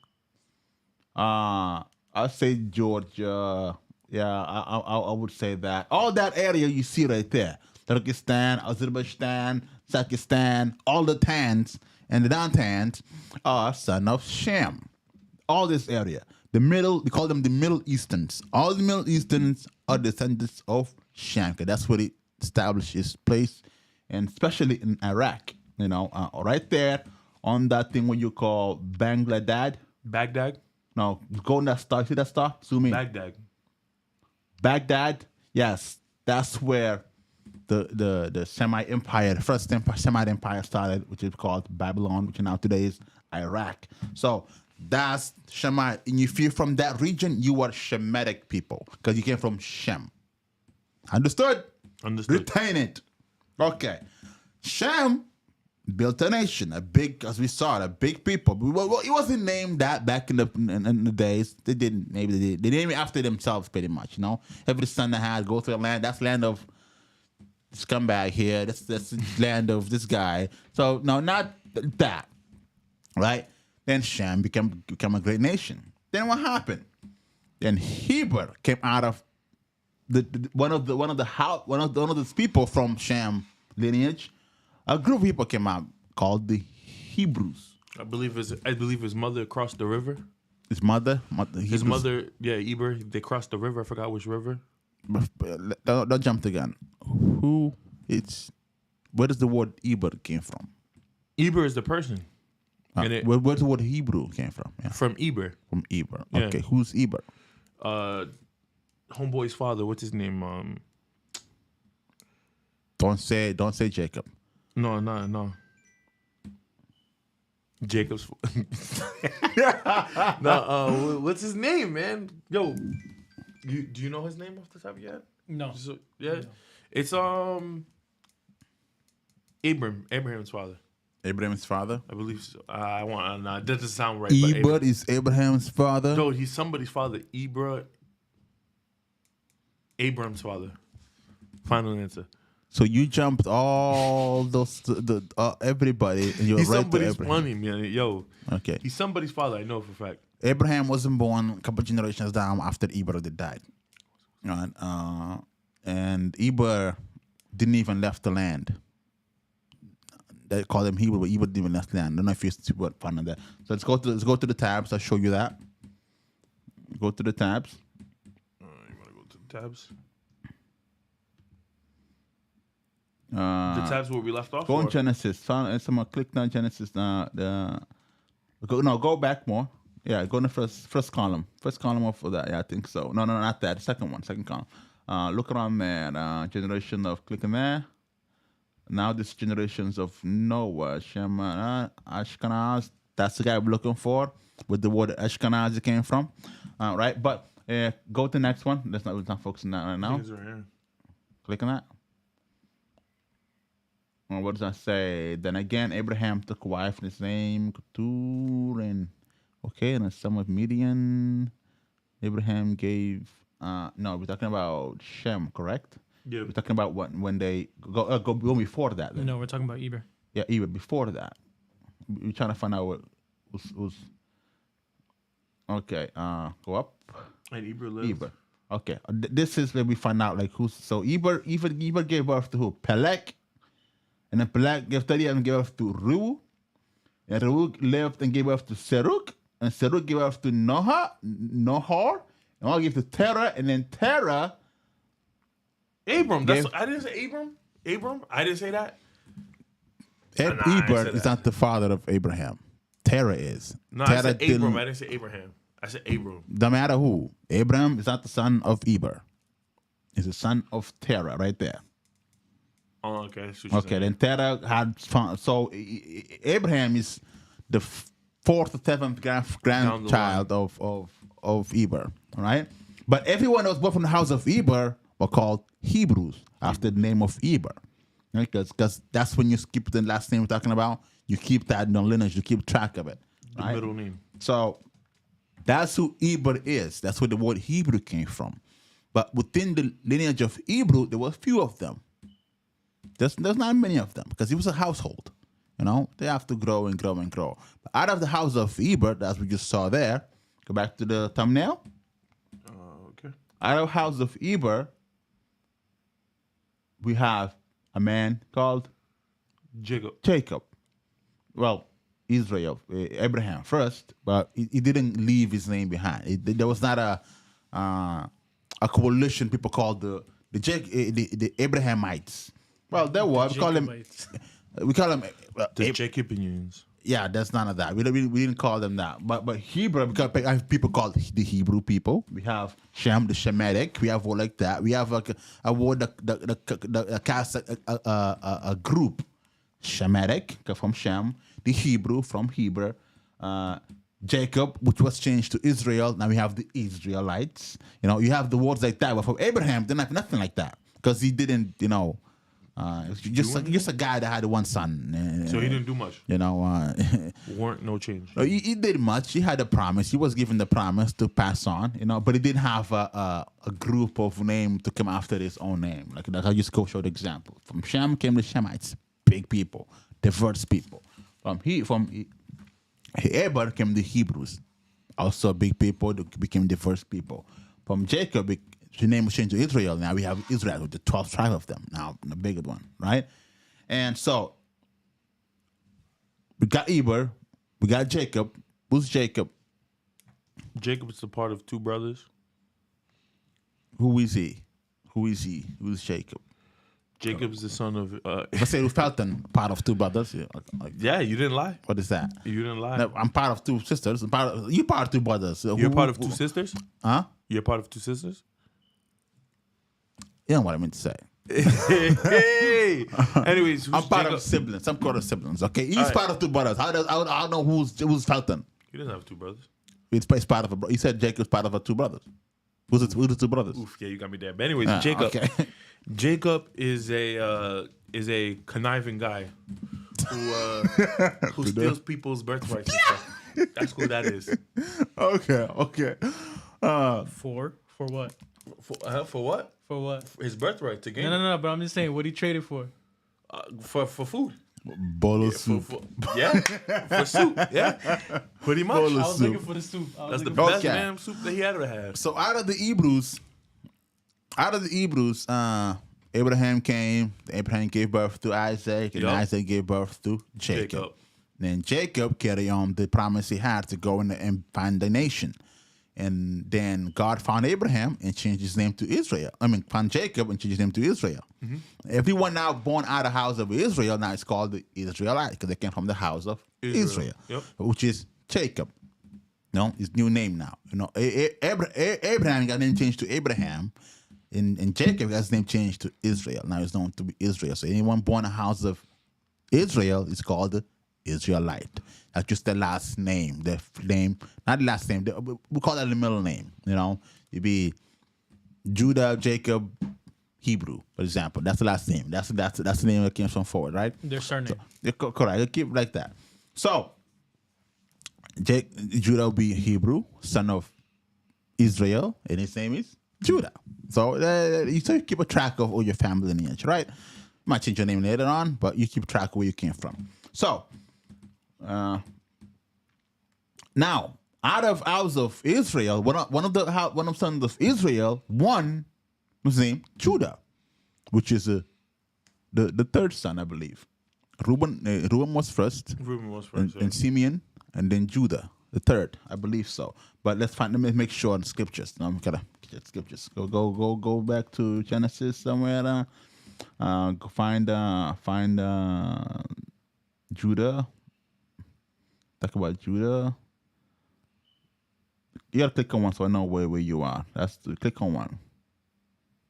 I say Georgia. Yeah, I would say that. All that area you see right there. Turkestan, Azerbaijan, Pakistan, all the Tans and the non-Tans are son of Shem. All this area. The middle, we call them the Middle Easterns. All the Middle Easterns are descendants of Shem. 'Cause that's where it established its place, and especially in Iraq. You know, right there on that thing what you call Bangladesh. Baghdad. No, go on that star. See that star? Zoom in. Baghdad. Baghdad. Yes, that's where the Semite Empire, the first Semite Empire started, which is called Babylon, which now today is Iraq. So that's Shemite. And if you're from that region, you are Shemitic people because you came from Shem. Understood? Understood. Retain it. Okay. Shem built a nation, a big, as we saw, a big people. Well, it wasn't named that back in the days. They didn't. Maybe they did. They named it after themselves, pretty much. You know, every son they had go through a land. That's land of scumbag here. That's the land of this guy. So no, not that. Right? Then Shem became a great nation. Then what happened? Then Heber came out of one of the people from Shem lineage. A group of people came out called the Hebrews. I believe his mother crossed the river. His mother, His mother, yeah, Eber. They crossed the river. I forgot which river. Don't jump the gun. Where does the word Eber came from? Eber is the person. And it, Where's the word Hebrew came from? Yeah, from Eber. from Eber. Yeah. Okay, who's Eber? Homeboy's father. What's his name? Don't say Jacob. No. Jacob's. No, what's his name, man? Yo, do you know his name off the top of your head? No. So, yeah, it's Abraham's father. Abraham's father. I believe so. I want. That doesn't sound right. Eber But is Abraham's father. no, he's somebody's father. Abraham's father. Final answer. So you jumped all those everybody, and you're He's right to somebody's Abraham. money, man. Yo, Okay. he's somebody's father. I know for a fact. Abraham wasn't born a couple generations down after Eber had died. Right? And Eber didn't even left the land. They call him Hebrew, but Eber didn't even left the land. I don't know if you what fun on that. So let's go to the tabs. I'll show you that. Go to the tabs. You want to go to the tabs? The tabs where we left off. Go on or- Genesis. Someone click on Genesis. Go back more. Yeah, go in the first column. First column of that. Yeah, I think so. No, not that. Second column. Look around there. Generation of clicking there. Now this generations of Noah, Shem, Ashkenaz. That's the guy we're looking for with the word Ashkenaz it came from. Right, but go to the next one. We're not focusing on that right I now. think it's right here. Click on that. What does that say? Then again, Abraham took a wife and his name Keturah, and and a son of Midian. Abraham gave. No, we're talking about Shem, correct? Yeah. We're talking about when they go before that. Then. No, we're talking about Eber. Yeah, even before that. We're trying to find out what was. Okay, go up. And Eber lived. Eber. Okay, this is where we find out like who's so Eber gave birth to who? Peleg. And then Peleg gave and gave birth to Reu. And Reu lived and gave birth to Serug. And Serug gave birth to Nahor. And all gave to Terah. And then Terah. Abram. Gave- I didn't say Abram. Abram. I didn't say that. Eber I said is that. not the father of Abraham. Terah is. No, Terah I said didn't- Abram. I didn't say Abraham. I said Abram. No matter who. Abraham is not the son of Eber. He's the son of Terah right there. Oh, okay. That's what you're Okay, saying. then Terah had so Abraham is the fourth or seventh grandchild of Eber, all right? But everyone that was born from the house of Eber were called Hebrews after the name of Eber, right? Because that's when you skip the last name we're talking about. You keep that in the lineage, you keep track of it, The right? middle name. So that's who Eber is. That's where the word Hebrew came from. But within the lineage of Hebrew, there were few of them. There's not many of them because it was a household. You know, they have to grow and grow and grow. But out of the house of Eber, as we just saw there, go back to the thumbnail. Okay. Out of the house of Eber, we have a man called Jacob. Well, Israel, Abraham first, but he didn't leave his name behind. There was not a coalition people called the Abrahamites. Well, there was. Jacobites. We call them. The Jacobians. Yeah, that's none of that. We didn't call them that. But Hebrew, because I have people called the Hebrew people. We have Shem, the Shemitic. We have word like that. We have a word that casts a group. Shemitic from Shem, the Hebrew from Hebrew, Jacob, which was changed to Israel. Now we have the Israelites. You know, you have the words like that. But for Abraham, they didn't have nothing like that because he didn't. You know, just a guy that had one son. So he didn't do much. You know, Weren't no change. he did much. He had a promise. He was given the promise to pass on. You know, but he didn't have a group of name to come after his own name. Like I'll just go show the example. From Shem came the Shemites, big people, diverse people. From Eber came the Hebrews, also big people. They became diverse people. From Jacob, the name was changed to Israel. Now we have Israel with the 12 tribes of them. Now the bigger one, right? And so we got Eber, we got Jacob. Who's Jacob? Jacob is the part of two brothers. Who is he? Who's Jacob? Jacob's the son of. If I say Felton, part of two brothers. Yeah, Yeah, you didn't lie. what is that? You didn't lie. No, I'm part of two sisters. You part of two brothers. You're part of two sisters? Huh? You're part of two sisters? You know what I meant to say. Hey. Anyways, who's I'm part Jacob? of siblings. I'm called siblings. Okay, he's Alright. part of two brothers. I don't know who's Felton. He doesn't have two brothers. It's part of a. He said Jacob's part of two brothers. Who's the two brothers? Oof, yeah, you got me there. But anyways, Ah, Jacob. Okay. Jacob is a conniving guy who steals people's birthrights and stuff. That's who that is. Okay. For what? For what? For what? His birthright to gain No. But I'm just saying, what he traded for? for food. Bowl of soup. For soup. Yeah, pretty much. Bowl I of was soup. looking for the soup. That's the Okay. best damn soup that he had ever had. So out of the Hebrews, Abraham came. Abraham gave birth to Isaac, and Yup. Isaac gave birth to Jacob. Jacob. Then Jacob carried on the promise he had to go and find the nation. And then God found Abraham and changed his name to Israel. Found Jacob and changed his name to Israel. Mm-hmm. Everyone now born out of the house of Israel now is called the Israelite because they came from the house of Israel, Yep. which is Jacob. No, his new name now. Abraham got name changed to Abraham, and Jacob got his name changed to Israel. Now he's known to be Israel. So anyone born in the house of Israel is called the Israelite. That's just the last name. The name, not the last name. We call that the middle name. It'd be Judah, Jacob, Hebrew, for example. That's the last name. That's the name that came from forward, right? Their surname. Correct. You keep it like that. So, Judah will be Hebrew, son of Israel, and his name is Judah. So you keep a track of all your family lineage, right? Might change your name later on, but you keep track of where you came from. So, now out of house of Israel, one of sons of Israel, one was named Judah, which is the third son, I believe. Reuben was first, Reuben was and, first. and Simeon, and then Judah, the third, I believe so. But let me make sure in scriptures. No, I'm gonna get scriptures. Go back to Genesis somewhere. Go find Judah. Talk about Judah. You gotta click on one so I know where you are. Click on one.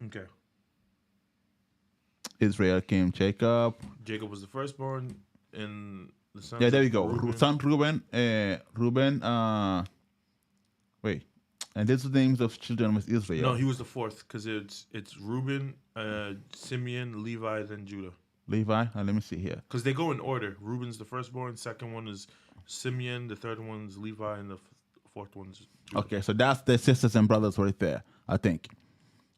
Okay. Israel came Jacob. Jacob was the firstborn, and the son. Yeah, there we go. Reuben. Son Reuben. Wait, and these are the names of children with Israel. No, he was the fourth because it's Reuben, Simeon, Levi, then Judah. Levi. Let me see here. Because they go in order. Reuben's the firstborn. Second one is Simeon. The third one's Levi, and the fourth one's Judah. Okay, so that's the sisters and brothers right there, I think.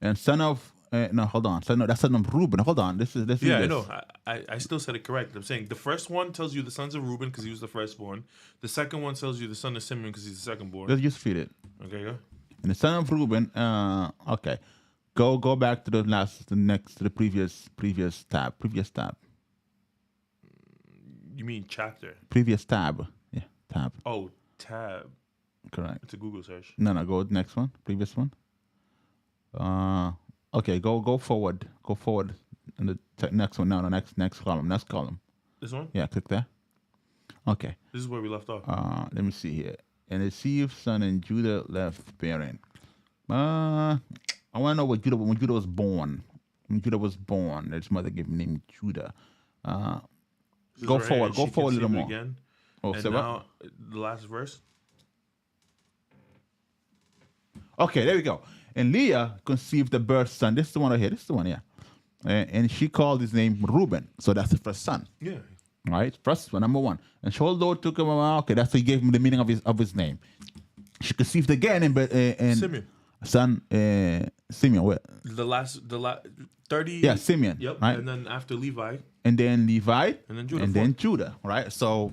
And son of no, hold on. That's son of Reuben. Hold on. This is Yeah, I this. know. I still said it correct. I'm saying the first one tells you the sons of Reuben because he was the firstborn. The second one tells you the son of Simeon because he's the secondborn. Let's just read it. Okay, go. And the son of Reuben. Okay, go back to the previous tab. You mean chapter? Previous tab. Yeah, tab. Oh, tab. Correct. It's a Google search. No, go to the next one. Previous one. Okay, go forward. Go forward. And the next one. No, next column. Next column. This one? Yeah, click there. Okay. This is where we left off. Let me see here. And the seed of son and Judah left bearing. I want to know when Judah was born. When Judah was born, his mother gave him the name Judah. This is Go right forward. here. Go She forward a little conceived more. Again. Oh, And say what? now, the last verse. Okay, there we go. And Leah conceived the birth son. This is the one right here. This is the one, yeah. And she called his name Reuben. So that's the first son. Yeah. Right? First one, number one. And Sholdo took him around. Okay, that's what he gave him the meaning of his name. She conceived again and Simeon. son Simeon. What? The last 30. Yeah, Simeon. Yep. Right? And then after Levi. And then Levi. And then Judah, And then Judah. Right? So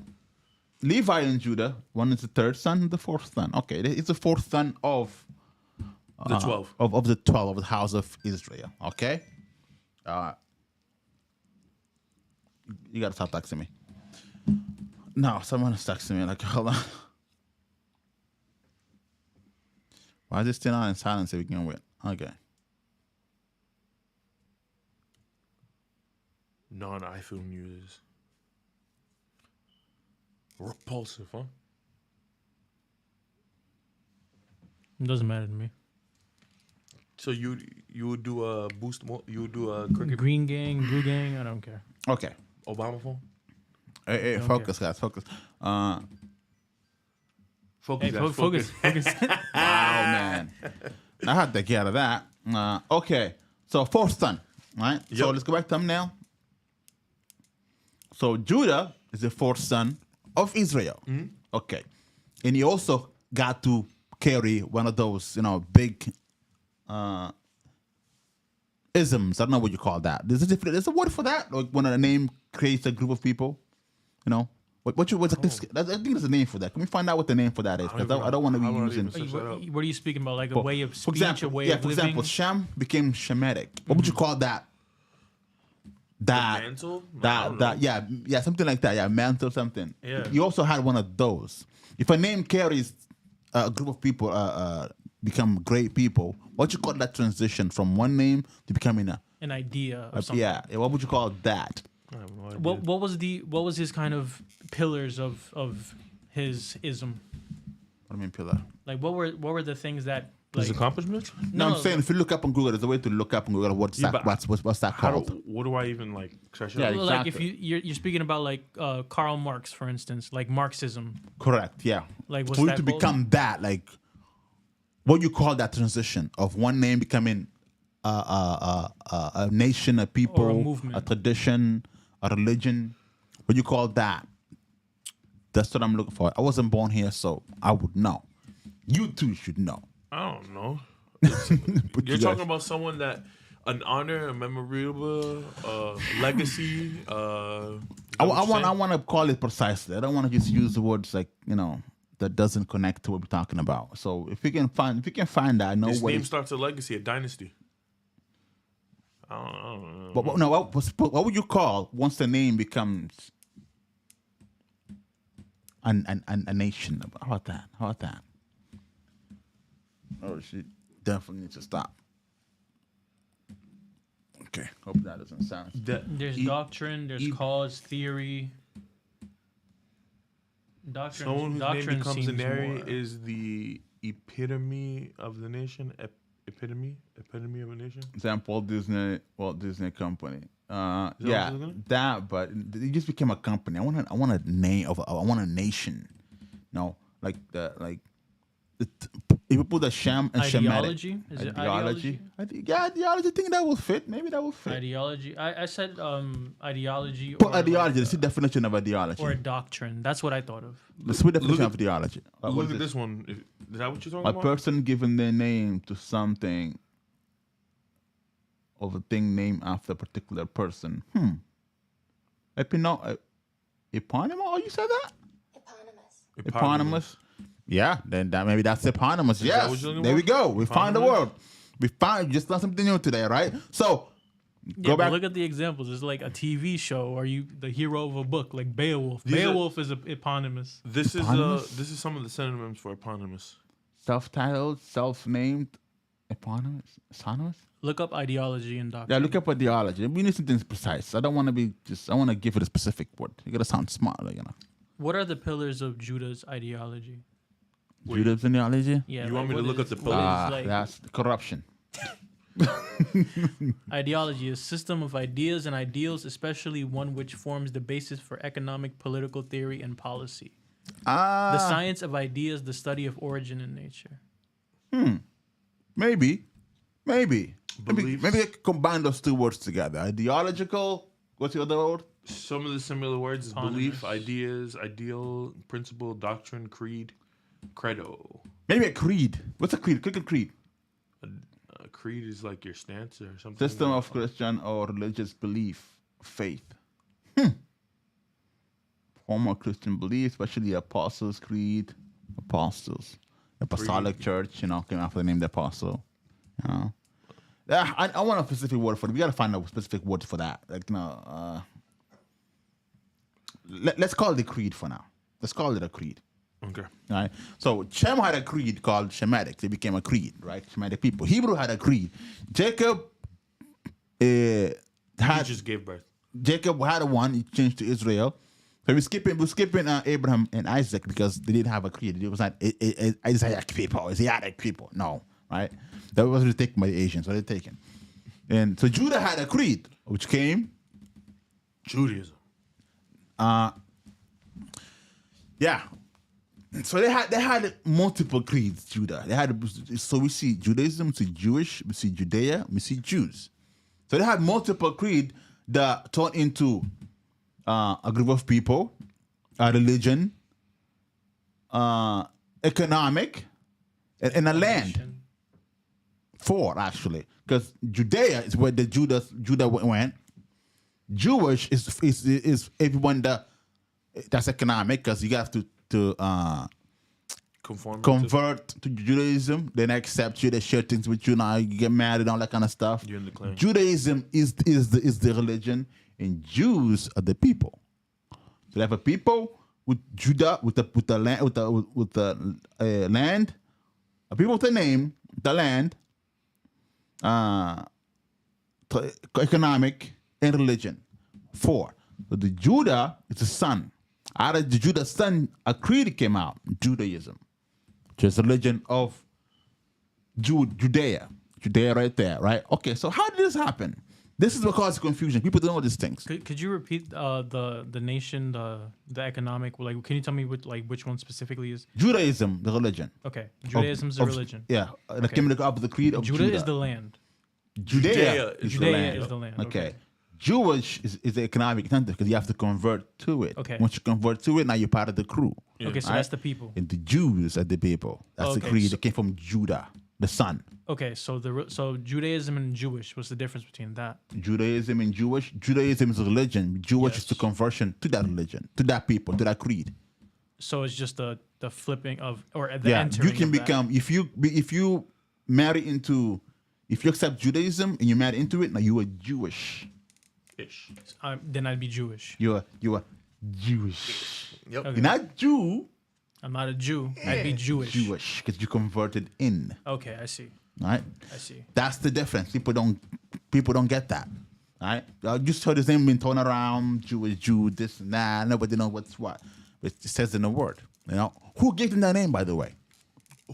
Levi and Judah, one is the third son, the fourth son. Okay, it's the fourth son of The 12. of the 12 of the house of Israel. Okay? You gotta stop texting me. No, someone is texting me. Like, hold on. Why is it still on in silence if we can wait? Okay. Non-iPhone users. Repulsive, huh? It doesn't matter to me. So you would do a you would do a cricket Green Gang, Blue Gang. I don't care. Okay. Obama phone. Hey, focus, guys. Focus. Focus, Hey, guys, focus. Wow, man. I had to get out of that. Okay. So, fourth son, right? So, Yep. let's go back to thumbnail. So, Judah is the fourth son of Israel. Okay. And he also got to carry one of those, big isms. I don't know what you call that. There's a word for that? Like when a name creates a group of people, What's this? I think there's a name for that. Can we find out what the name for that is? Because I don't want to be using. What are you speaking about? Like a way of For speech, example, a way of for living? example, Shem became Shemitic. What would you call that? That mantle? I don't know. yeah, something like that. Yeah, mantle, something. Yeah. You also had one of those. If a name carries a group of people, become great people, what you call that transition from one name to becoming An idea of something. yeah? What would you call that? I have no idea. What was his kind of pillars of his ism? What do you mean pillar? Like what were the things that His like, accomplishments? No, I'm saying if you look up on Google, there's a way to look up on Google what's Yeah, that but what's that called. What do I even like? Search it Yeah, up? well, like if exactly. you're speaking about like Karl Marx, for instance, like Marxism. Correct. Yeah. Like, what's for you that to called? become that, like, what you call that transition of one name becoming a nation, a people, Or a movement. a tradition, a religion. What you call that? That's what I'm looking for. I wasn't born here, so I would know. You too should know. I don't know. But You're you talking guys- about someone that an honor, a memorable, legacy. I want to call it precisely. I don't want to just use the words like that doesn't connect to what we're talking about. So if you can find that, I know This what name it's. starts a legacy, a dynasty. I don't know. But no, what would you call once the name becomes a nation? How about that? Oh, she definitely needs to stop. Okay, hope that doesn't sound. There's doctrine. There's cause, theory. Doctrine. Someone whose name doctrine becomes seems an area more- is the epitome of the nation. Epitome of a nation. Example, Walt Disney Company. what Yeah, you're looking at? that. But it just became a company. I want a name of. I want a nation. No, like if you put a Shem and Ideology? Shemitic. Is it ideology? Ideology. I think that will fit. Maybe that will fit. Ideology. I said ideology. Put or ideology. like, That's the definition of ideology. or a doctrine. That's what I thought of. The sweet definition Look of ideology. What Look is at this? this one. Is that what you're talking A about? person giving their name to something of a thing named after a particular person. Eponymous? Oh, you said that? Eponymous. Yeah, then maybe that's eponymous. that Yes, what you're looking there we for? go. We found the Eponymous? word. We just learned something new today, right? So Yeah, go but back. look at the examples. It's like a TV show, or you the hero of a book, like Beowulf. These are- Beowulf is eponymous. This Eponymous? is some of the synonyms for eponymous. Self-titled, self-named, eponymous, synonymous. Look up ideology and doctrine. Yeah, look up ideology. We need something precise. I don't want to be I want to give it a specific word. You gotta sound smart, What are the pillars of Judah's ideology? Judah's ideology. Yeah, You want me to what look is- up the what pillars? is, like, That's corruption. ideology is a system of ideas and ideals, especially one which forms the basis for economic, political theory, and policy. The science of ideas, the study of origin in nature. Maybe. Maybe Beliefs. I could combine those two words together. Ideological. What's the other word? Some of the similar words is Eponymous. belief, ideas, ideal, principle, doctrine, creed, credo. Maybe a creed. What's a creed? Click a creed. Creed is like your stance or something. System of Christian or religious belief, faith. Form of Christian belief, especially Apostles' Creed, Apostles, Apostolic Church. Came after the name the Apostle. Yeah, I want a specific word for it. We gotta find a specific word for that. Let's call it a creed for now. Let's call it a creed. Okay. Right. So Shem had a creed called Shemitic. They became a creed, right? Shemitic people. Hebrew had a creed. Jacob He had just gave birth. one. He changed to Israel. So we're skipping Abraham and Isaac because they didn't have a creed. It was not Isaac people, Asiatic people. No, right? That wasn't taken by the Asians, so they're taken. And so Judah had a creed, which came, Judaism. yeah. So they had multiple creeds. Judah. So we see Judaism, we see Jewish, we see Judea, we see Jews. So they had multiple creed that turned into a group of people, a religion, economic, and a land. 4 actually, because Judea is where Judah went. Jewish is everyone that's economic, because you have to convert to Judaism, then accept you, they share things with you, now you get married, all that kind of stuff. You're in the clan. Judaism is the religion, and Jews are the people. So they have a people with Judah, with the land, a people with a name, the land, economic, and religion. 4. So the Judah is a son. Out of the Judah son, a creed came out, Judaism, which is the religion of Judea. Judea right there, right? Okay, so how did this happen? This is what causes confusion. People don't know these things. Could you repeat the nation, the economic? Like, can you tell me which one specifically is? Judaism, the religion. Okay, Judaism is a religion. Yeah, the came of the creed of Judah Judah. is the land. Judea is Judea the land. is the land. Okay. Jewish is the economic center, because you have to convert to it. Okay. Once you convert to it, now you're part of the crew. Okay, so Right? that's the people. And the Jews are the people. That's the Okay, creed so- that came from Judah, the son. Okay, so Judaism and Jewish. What's the difference between that? Judaism and Jewish. Judaism is a religion. Jewish is the Yes. conversion to that religion, to that people, to that creed. So it's just the flipping of, or the Yeah, entering. you can of that. become if you marry into, if you accept Judaism and you marry into it, now you are Jewish. Ish. Then I'd be Jewish. You are Jewish. Yep. Okay. You're not Jew. I'm not a Jew. I'd be Jewish. Jewish, because you converted in. Okay, I see. Right. I see. That's the difference. People don't get that. Right? I just heard his name being thrown around, Jew, this and that. Nobody knows what's what. It says in the word. You know, who gave them that name, by the way?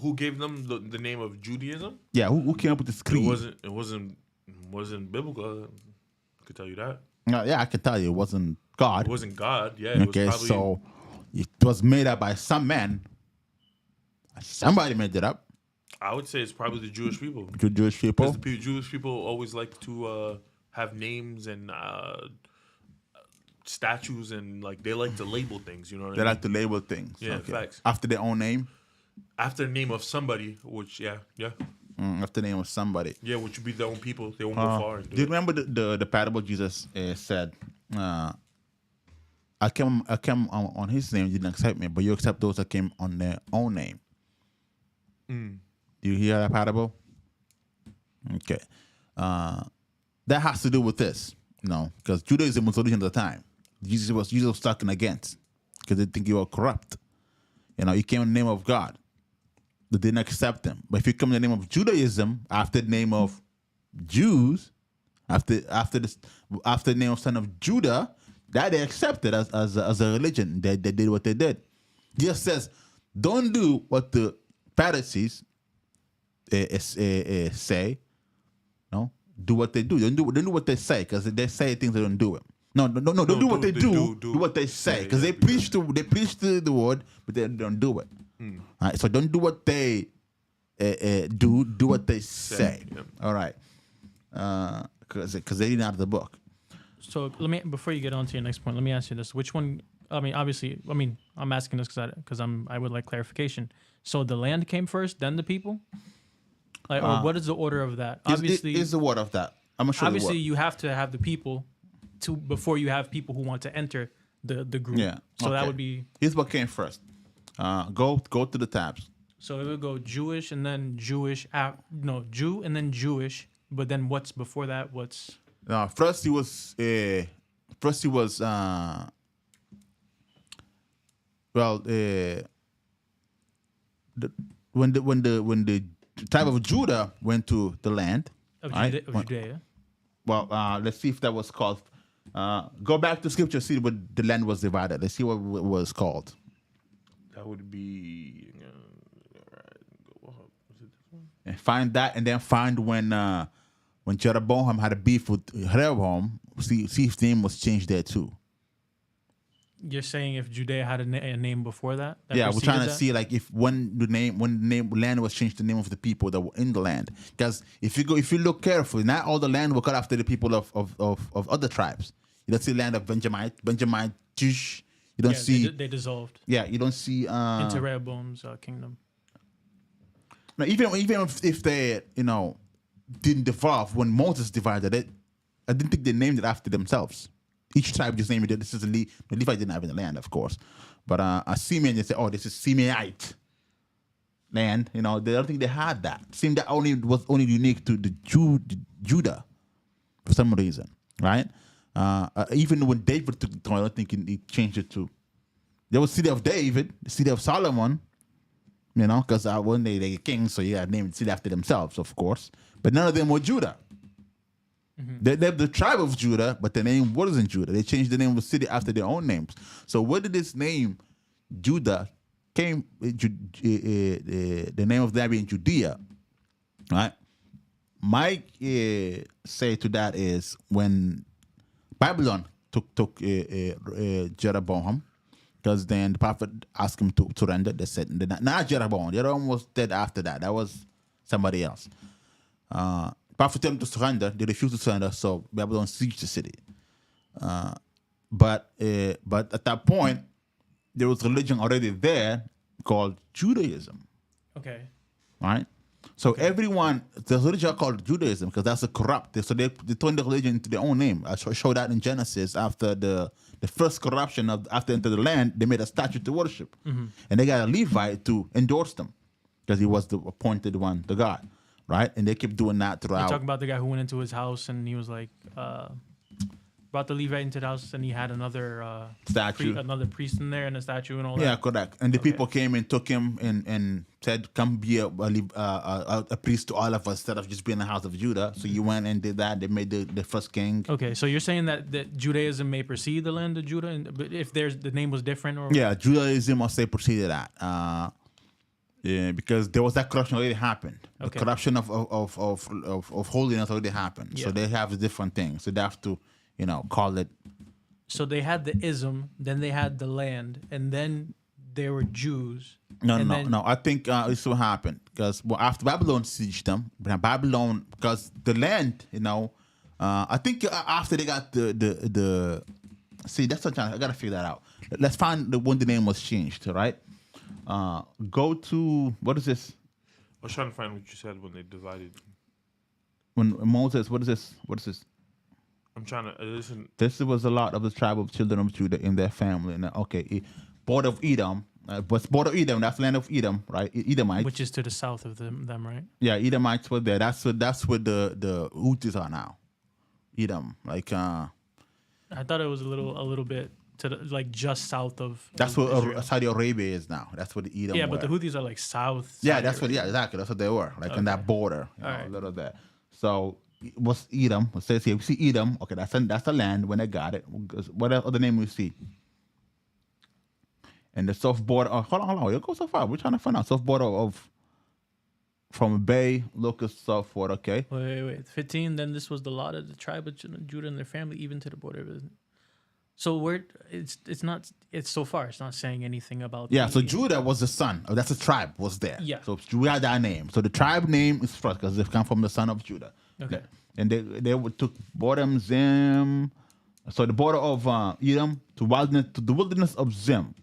Who gave them the name of Judaism? Yeah, who came up with this creed? It wasn't biblical. I could tell you that. Yeah, I can tell you, it wasn't God. It wasn't God. Yeah, it Okay, was probably so it was made up by some man. Somebody made it up. I would say it's probably the Jewish people. Jewish people. Because the Jewish people always like to have names and statues, and like they like to label things. You know what They I mean? like to label things. Yeah, facts. After their own name. After the name of somebody, which After the name of somebody. which would be their own people. They won't go far. And Do you do it. remember the parable Jesus said? I came on his name, you didn't accept me, but you accept those that came on their own name. Do you hear that parable? Okay. That has to do with this, because Judaism was religion at the time. Jesus was talking against, because they think you are corrupt. He came in the name of God. They didn't accept him. But if you come in the name of Judaism, after the name of Jews, after the name of son of Judah, that they accepted as a religion. They did what they did. Jesus says, don't do what the Pharisees say. No, do what they do. Don't do what they say, because they say things, they don't do it. No. Don't do what they do. Do what they say, because they preach the word, but they don't do it. All right, so don't do what they do. Do what they say. Yep. All right, because they didn't out the book. So before you get on to your next point, let me ask you this: which one? Obviously, I'm asking this because I would like clarification. So the land came first, then the people, or what is the order of that? Obviously, is the word of that. I'm sure. Obviously, you have to have the people before you have people who want to enter the group. Yeah. So that okay. would be. Here's what came first. Go to the tabs. So it would go Jewish and then Jewish. Jew and then Jewish. But then what's before that? What's First he was. When the tribe of Judah went to the land of right? Judea? Well, let's see if that was called. Go back to scripture, see what the land was divided. Let's see what it was called. That would be. Was it this one? find that, and then find when Jeroboam had a beef with Rehoboam, see if his name was changed there too. You're saying if Judea had a name before that? Yeah, we're trying to that? see like if when the land was changed, the name of the people that were in the land. Because if you look carefully, not all the land were cut after the people of other tribes. You don't see land of Benjamite, Jush. You don't see they dissolved. Yeah, you don't see Into Rehoboam's kingdom. now, even if they didn't devolve when Moses divided it, I didn't think they named it after themselves. Each tribe just named it. This is the Levites didn't have in the land, of course, but a Simeon, they say, oh, this is Simeonite land. They don't think they had that. Seemed that was only unique to the Judah for some reason, right? Even when David took the throne, I think he changed it too. There was city of David, the city of Solomon, because when they kings, so you got to name the city after themselves, of course. But none of them were Judah. They have the tribe of Judah, but the name wasn't Judah. They changed the name of the city after their own names. So where did this name Judah came? The name of that being Judea, right? My say to that is when Babylon took Jeroboam, because then the prophet asked him to surrender. They said, not Jeroboam. Jeroboam was dead after that. That was somebody else. Prophet told them to surrender. They refused to surrender, so Babylon sieged the city. But at that point, there was religion already there called Judaism. Okay. Right? So everyone, there's a religion called Judaism because that's a corrupt. So they turned the religion into their own name. I show that in Genesis after the first corruption after into the land, they made a statue to worship. And they got a Levite to endorse them because he was the appointed one, the God. Right? And they kept doing that throughout. You're talking about the guy who went into his house and he was like, brought the Levite into the house and he had another statue. Another priest in there and a statue and all that. Yeah, correct. And the people came and took him and said, come be a priest to all of us instead of just being in the house of Judah. So you went and did that. They made the first king. Okay, so you're saying that Judaism may precede the land of Judah, but if the name was different? Or Yeah, Judaism must say preceded that. Yeah, because there was that corruption already happened. Okay. The corruption of holiness already happened. Yeah. So they have different things. So they have to, call it. So they had the ism, then they had the land, and then they were Jews. No. I think this what happened because after Babylon sieged them, because the land, I think after they got the see, that's what I gotta figure that out. Let's find when the name was changed, right? Go to what is this? I was trying to find what you said when they divided. When Moses, what is this? What is this? I'm trying to listen. This was a lot of the tribe of children of Judah in their family. And border of Edom, border of Edom, that's the land of Edom, right? Edomites, Which is to the south of them, right? Yeah, Edomites were there. That's where the Houthis are now. Edom, like I thought it was a little bit to just south of. that's of what Israel. Saudi Arabia is now. That's what the Edom. Yeah, were. but the Houthis are like south. Yeah, Saudi that's what. Arabia. Yeah, exactly. That's what they were. Like in that border, Alright. a little there. So what's Edom? It says here we see Edom. Okay, that's the land when they got it. What other name we see? And the south border. Oh, hold on. You go so far. We're trying to find out south border of from Bay, Locust, southward. Okay. Wait. 15. Then this was the lot of the tribe of Judah and their family, even to the border of. So where it's so far it's not saying anything about. Yeah. So Judah was the son. That's a tribe was there. Yeah. So Judah had that name. So the tribe name is first because they come from the son of Judah. Okay. And they took Bodem, Zim. So the border of Edom to the wilderness of Zim.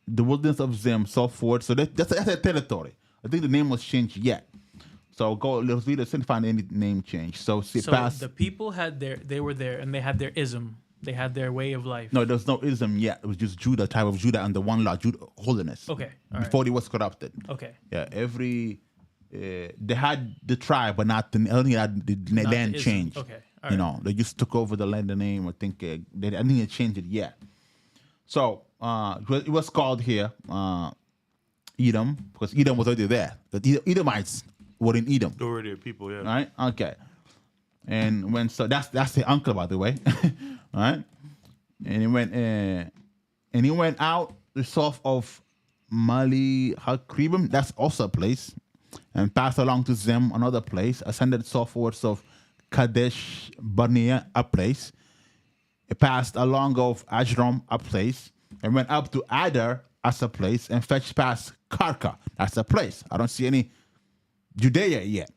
The wilderness of Zim, southward. So that's a territory. I think the name was changed yet. So let's read it and find any name change. So past. The people they were there and they had their ism. They had their way of life. No, there's no ism yet. It was just Judah, tribe of Judah, under one law, holiness. Okay. All right. Before he was corrupted. Okay. Yeah, they had the tribe, but not the only had the Not land the ism. changed. Okay. All right. They just took over the land, the name. I think I didn't change it yet. So it was called here Edom because Edom was already there. The Edomites were in Edom. There were people, yeah. Right? Okay. And that's the uncle, by the way. Right? And he went out the south of Mali Hakribim. That's also a place. and passed along to Zim, another place, ascended southwards of Kadesh Barnea, a place. It passed along of Ajram, a place, and went up to Adar as a place, and fetched past Karka, that's a place. I don't see any Judea yet.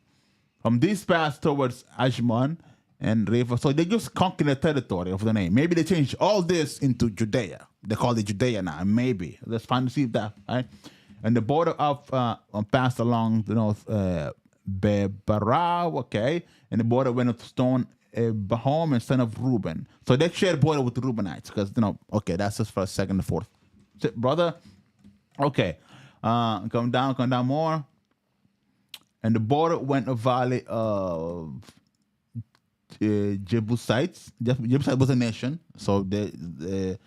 From this pass towards Ajman and Reva, so they just conquered the territory of the name. Maybe they changed all this into Judea. They call it Judea now. Maybe let's find see if that right. And the border of passed along the north Bebarah, okay, and the border went up to stone Bahom and son of Reuben. So they shared border with the Reubenites because okay, that's just for a second and fourth, brother. Okay, come down more. And the border went a valley of Jebusites. Jebusite was a nation, so and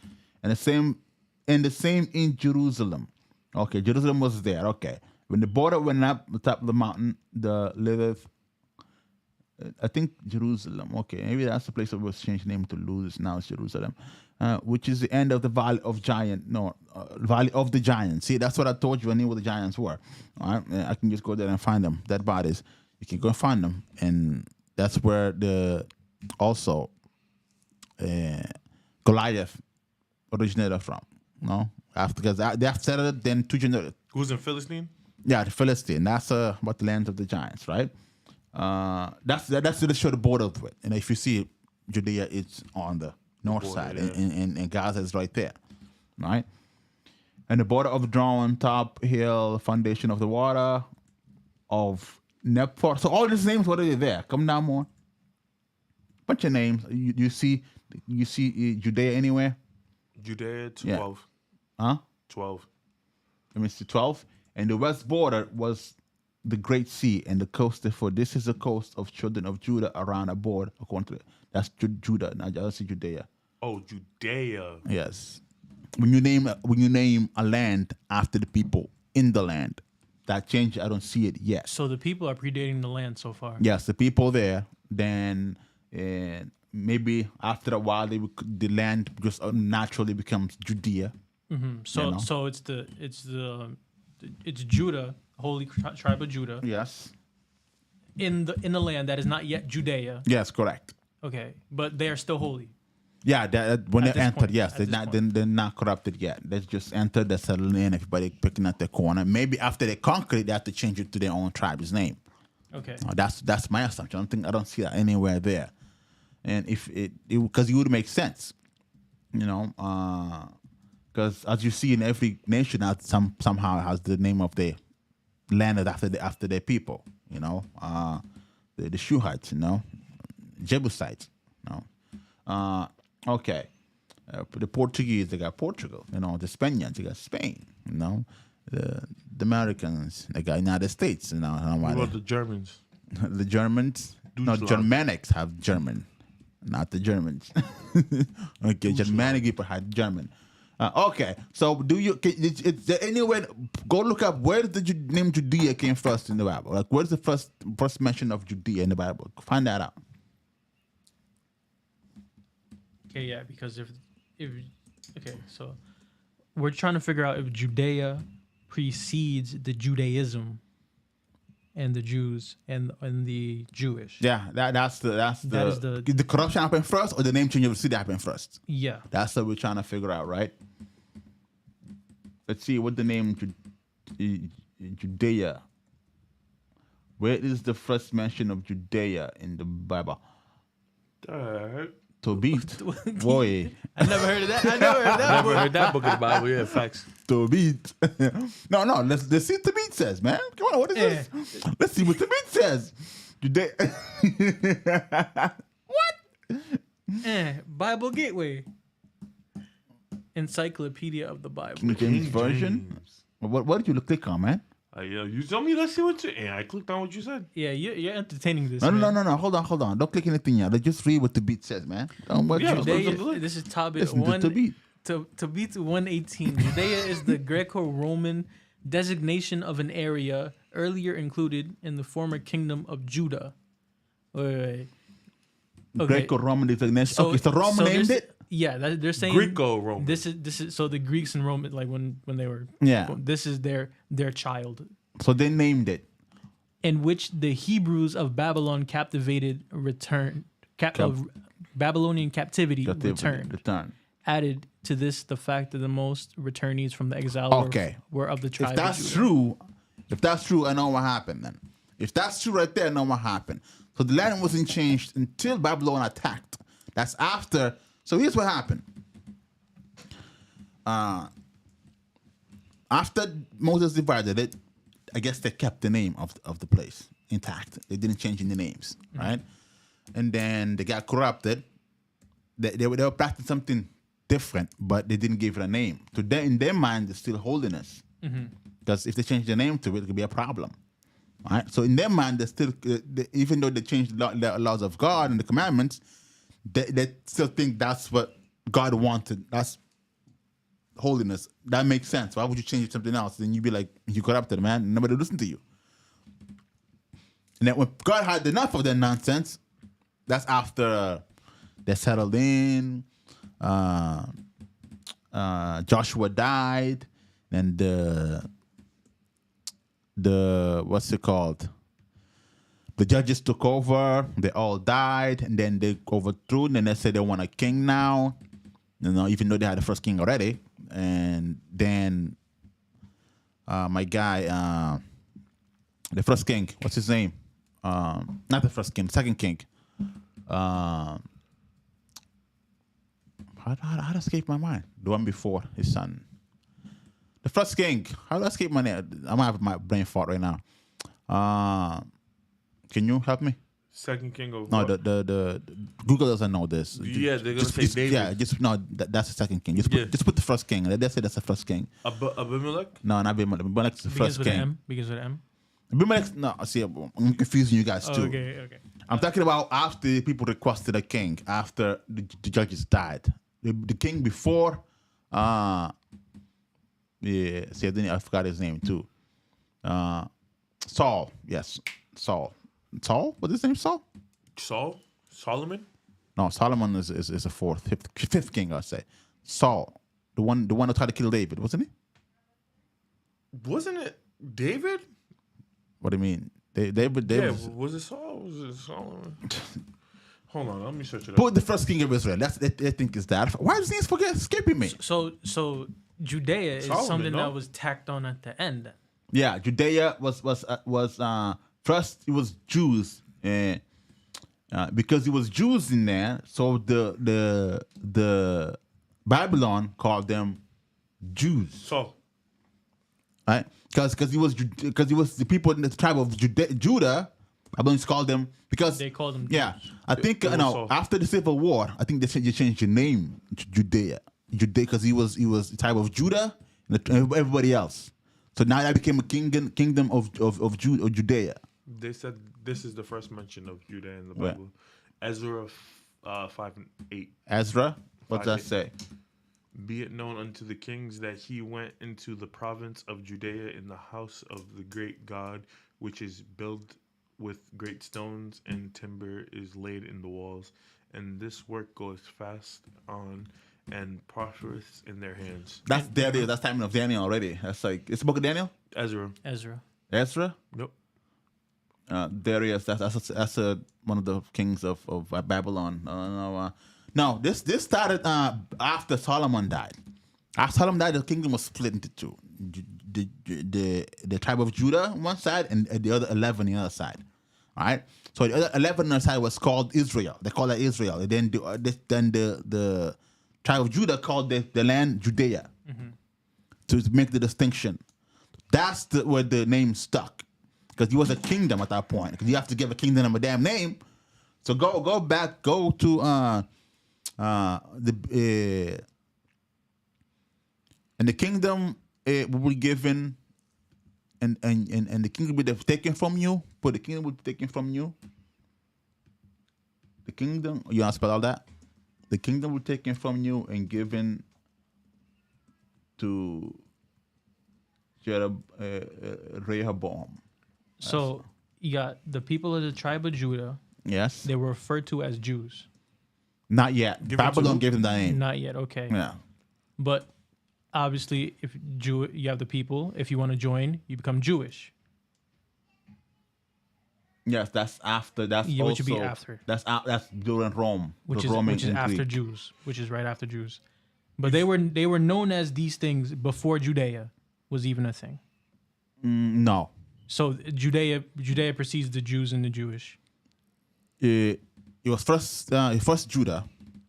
the same in Jerusalem. Okay, Jerusalem was there. Okay, when the border went up the top of the mountain, the liveth. I think Jerusalem. Okay, maybe that's the place that was changed name to Luz. Now it's Jerusalem, which is the end of the valley of giant. No, valley of the giants. See, that's what I told you. I knew what the giants were. All right, I can just go there and find them. Dead bodies. You can go and find them, and that's where also Goliath originated from. No, because they have settled it, then two generations. Who's in Philistine? Yeah, the Philistine. That's what the land of the giants, right? That's to show the border of it. And if you see Judea, it's on the north border, side, yeah. and Gaza is right there, right? And the border of drawn top hill, foundation of the water of Nepor. So all these names, what are they there? Come down more. Bunch of names. You see Judea anywhere? Judea 12. Yeah. Huh? 12. Let me see, 12. And the west border was the Great Sea and the coast. Therefore, this is the coast of children of Judah around a board. According to it. That's Judah. Now, I don't see Judea. Oh, Judea. Yes. When you name a land after the people in the land, that change, I don't see it yet. So the people are predating the land so far. Yes, the people there. Then maybe after a while, the land just naturally becomes Judea. Mm-hmm. So You know? so it's Judah, holy tribe of Judah, Yes. in the land that is not yet Judea. Yes, correct. Okay, but they are still holy. Yeah, when At they this entered, point, yes, at they're this not point. they're not corrupted yet. They just entered, they settled in, everybody picking up their corner. Maybe after they conquer it, they have to change it to their own tribe's name. Okay. That's my assumption. I don't see that anywhere there. And if because it would make sense, because as you see in every nation, somehow has the name of their land after their people. The Shuhites, Jebusites, okay. The Portuguese, they got Portugal. The Spaniards, they got Spain. The Americans, they got United States. What about the Germans? The Germans, no, Deutschland. Germanics have German, not the Germans. Okay, Germanic people had German. Okay, so is there anywhere, go look up where the name Judea came first in the Bible. Like, where's the first mention of Judea in the Bible? Find that out. Okay, yeah, because so we're trying to figure out if Judea precedes the Judaism and the Jews and the Jewish. Yeah, that's the corruption happened first, or the name change of the city happened first. Yeah. That's what we're trying to figure out, right? Let's see what the name Judea. Where is the first mention of Judea in the Bible? Tobit. Boy. I never heard of that. I never heard that. Never heard that book of the Bible. Yeah, facts. Tobit. No, let's see what Tobit says, man. Come on, what is this? Let's see what Tobit says. Judea. What? Bible Gateway. Encyclopedia of the Bible. King James Version? What did you click on, man? You told me, let's see what you... And I clicked on what you said. Yeah, you're entertaining this. No. Hold on. Don't click anything yet. Let's just read what the beat says, man. This is Tobit Listen to 1. Tobit. Tobit 118. Judea is the Greco-Roman designation of an area earlier included in the former kingdom of Judah. Wait. Okay. Greco-Roman designation. So Rome named it? Yeah, they're saying Greco-Roman. This is so the Greeks and Romans, like when they were, Yeah. this is their child. So they named it. in which the Hebrews of Babylon Babylonian captivity returned. Added to this the fact that the most returnees from the exile were of the tribe If that's of Judah. true, I know what happened then. If that's true right there, I know what happened. So the land wasn't changed until Babylon attacked. That's after. So here's what happened. After Moses divided it, I guess they kept the name of the place intact. They didn't change any names, right? And then they got corrupted. They were practicing something different, but they didn't give it a name. To them, in their mind, it's still holiness. Because if they change the name to it, it could be a problem. Right? So in their mind, they still, even though they changed the laws of God and the commandments, they still think that's what God wanted. That's holiness. That makes sense. Why would you change it to something else? Then you'd be like, you corrupted, man. Nobody listen to you. And then when God had enough of that nonsense, that's after they settled in. Joshua died, and the what's it called? The judges took over. They all died, and then they overthrew. And then they said they want a king now. You know, even though they had the first king already. And then my guy, the first king, what's his name? Not the first king, second king. How to escape my mind? The one before his son. The first king. How do I escape my name? I'm gonna have my brain fart right now. Can you help me? Second king of No, what? the Google doesn't know this. Yeah, they're gonna say David. Yeah, that's the second king. Just put the first king. They say that's the first king. Abimelech? No, not Abimelech. Abimelech's the Begins first with an king. M. Begins with an M. Abimelech. No, see, I'm confusing you guys too. Okay. I'm talking about after people requested a king, after the judges died. The king before, I forgot his name too. Saul, yes, Saul. Saul? What's his name? Saul? Solomon? No, Solomon is a fifth king, I'd say. Saul, the one who tried to kill David, wasn't he? Wasn't it David? What do you mean? David. Yeah, was it Saul? Was it Solomon? Hold on, let me search it up. Put the first king of Israel. They think is that. Why does these escaping me? So Judea is Solomon, something no? that was tacked on at the end. Yeah, Judea was first it was Jews, because it was Jews in there. So the Babylon called them Jews, Saul. right? Because he was the people in the tribe of Judah. Babylonians called them because They called them Yeah, I think it was Saul. after the Civil War, I think they changed the name to Judea because he was the tribe of Judah and everybody else. So now that became a kingdom of Judea. They said this is the first mention of Judah in the Where? Bible. Ezra 5 and 8. Ezra, what does that 5:8. say? Be it known unto the kings that he went into the province of Judea in the house of the great God, which is built with great stones, and timber is laid in the walls. And this work goes fast on and prosperous in their hands. That's Daniel. That's timing of Daniel already. That's like it's the book of Daniel. Ezra. Ezra. Nope. Darius. That's one of the kings of Babylon. No, this started after Solomon died. After Solomon died, the kingdom was split into two. The tribe of Judah on one side and the other 11 on the other side. All right. So the other 11 on the other side was called Israel. They called that Israel. And then the tribe of Judah called the land Judea to make the distinction. That's where the name stuck because he was a kingdom at that point. Because you have to give a kingdom a damn name. So go back, go to and the kingdom will be given, and the kingdom will be taken from you. But the kingdom will be taken from you. The kingdom, you want to spell all that? The kingdom will be taken from you and given to Rehoboam. So you got the people of the tribe of Judah. Yes. They were referred to as Jews. Not yet. Give it to Babylon who? gave them that name. Not yet. Okay. Yeah. But obviously, if you have the people, if you want to join, you become Jewish. Yes, that's after. That's Yeah, also which would be after. That's during Rome, which the is Roman which is and after Greek. Jews, which is right after Jews. But they were known as these things before Judea was even a thing. No, So Judea precedes the Jews and the Jewish. it was first Judah.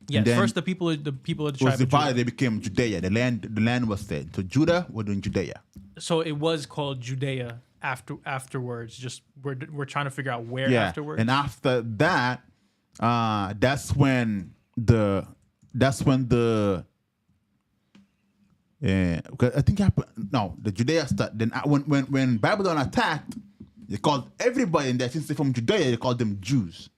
Yes, and then first the people of the was tribe of divided. Judah. They became Judea. The land was there. So Judah was in Judea. So it was called Judea afterwards. Just we're trying to figure out where Yeah, afterwards. and after that, that's when the I think it happened. No, the Judea start. Then when Babylon attacked, they called everybody in there since they're from Judea. They called them Jews.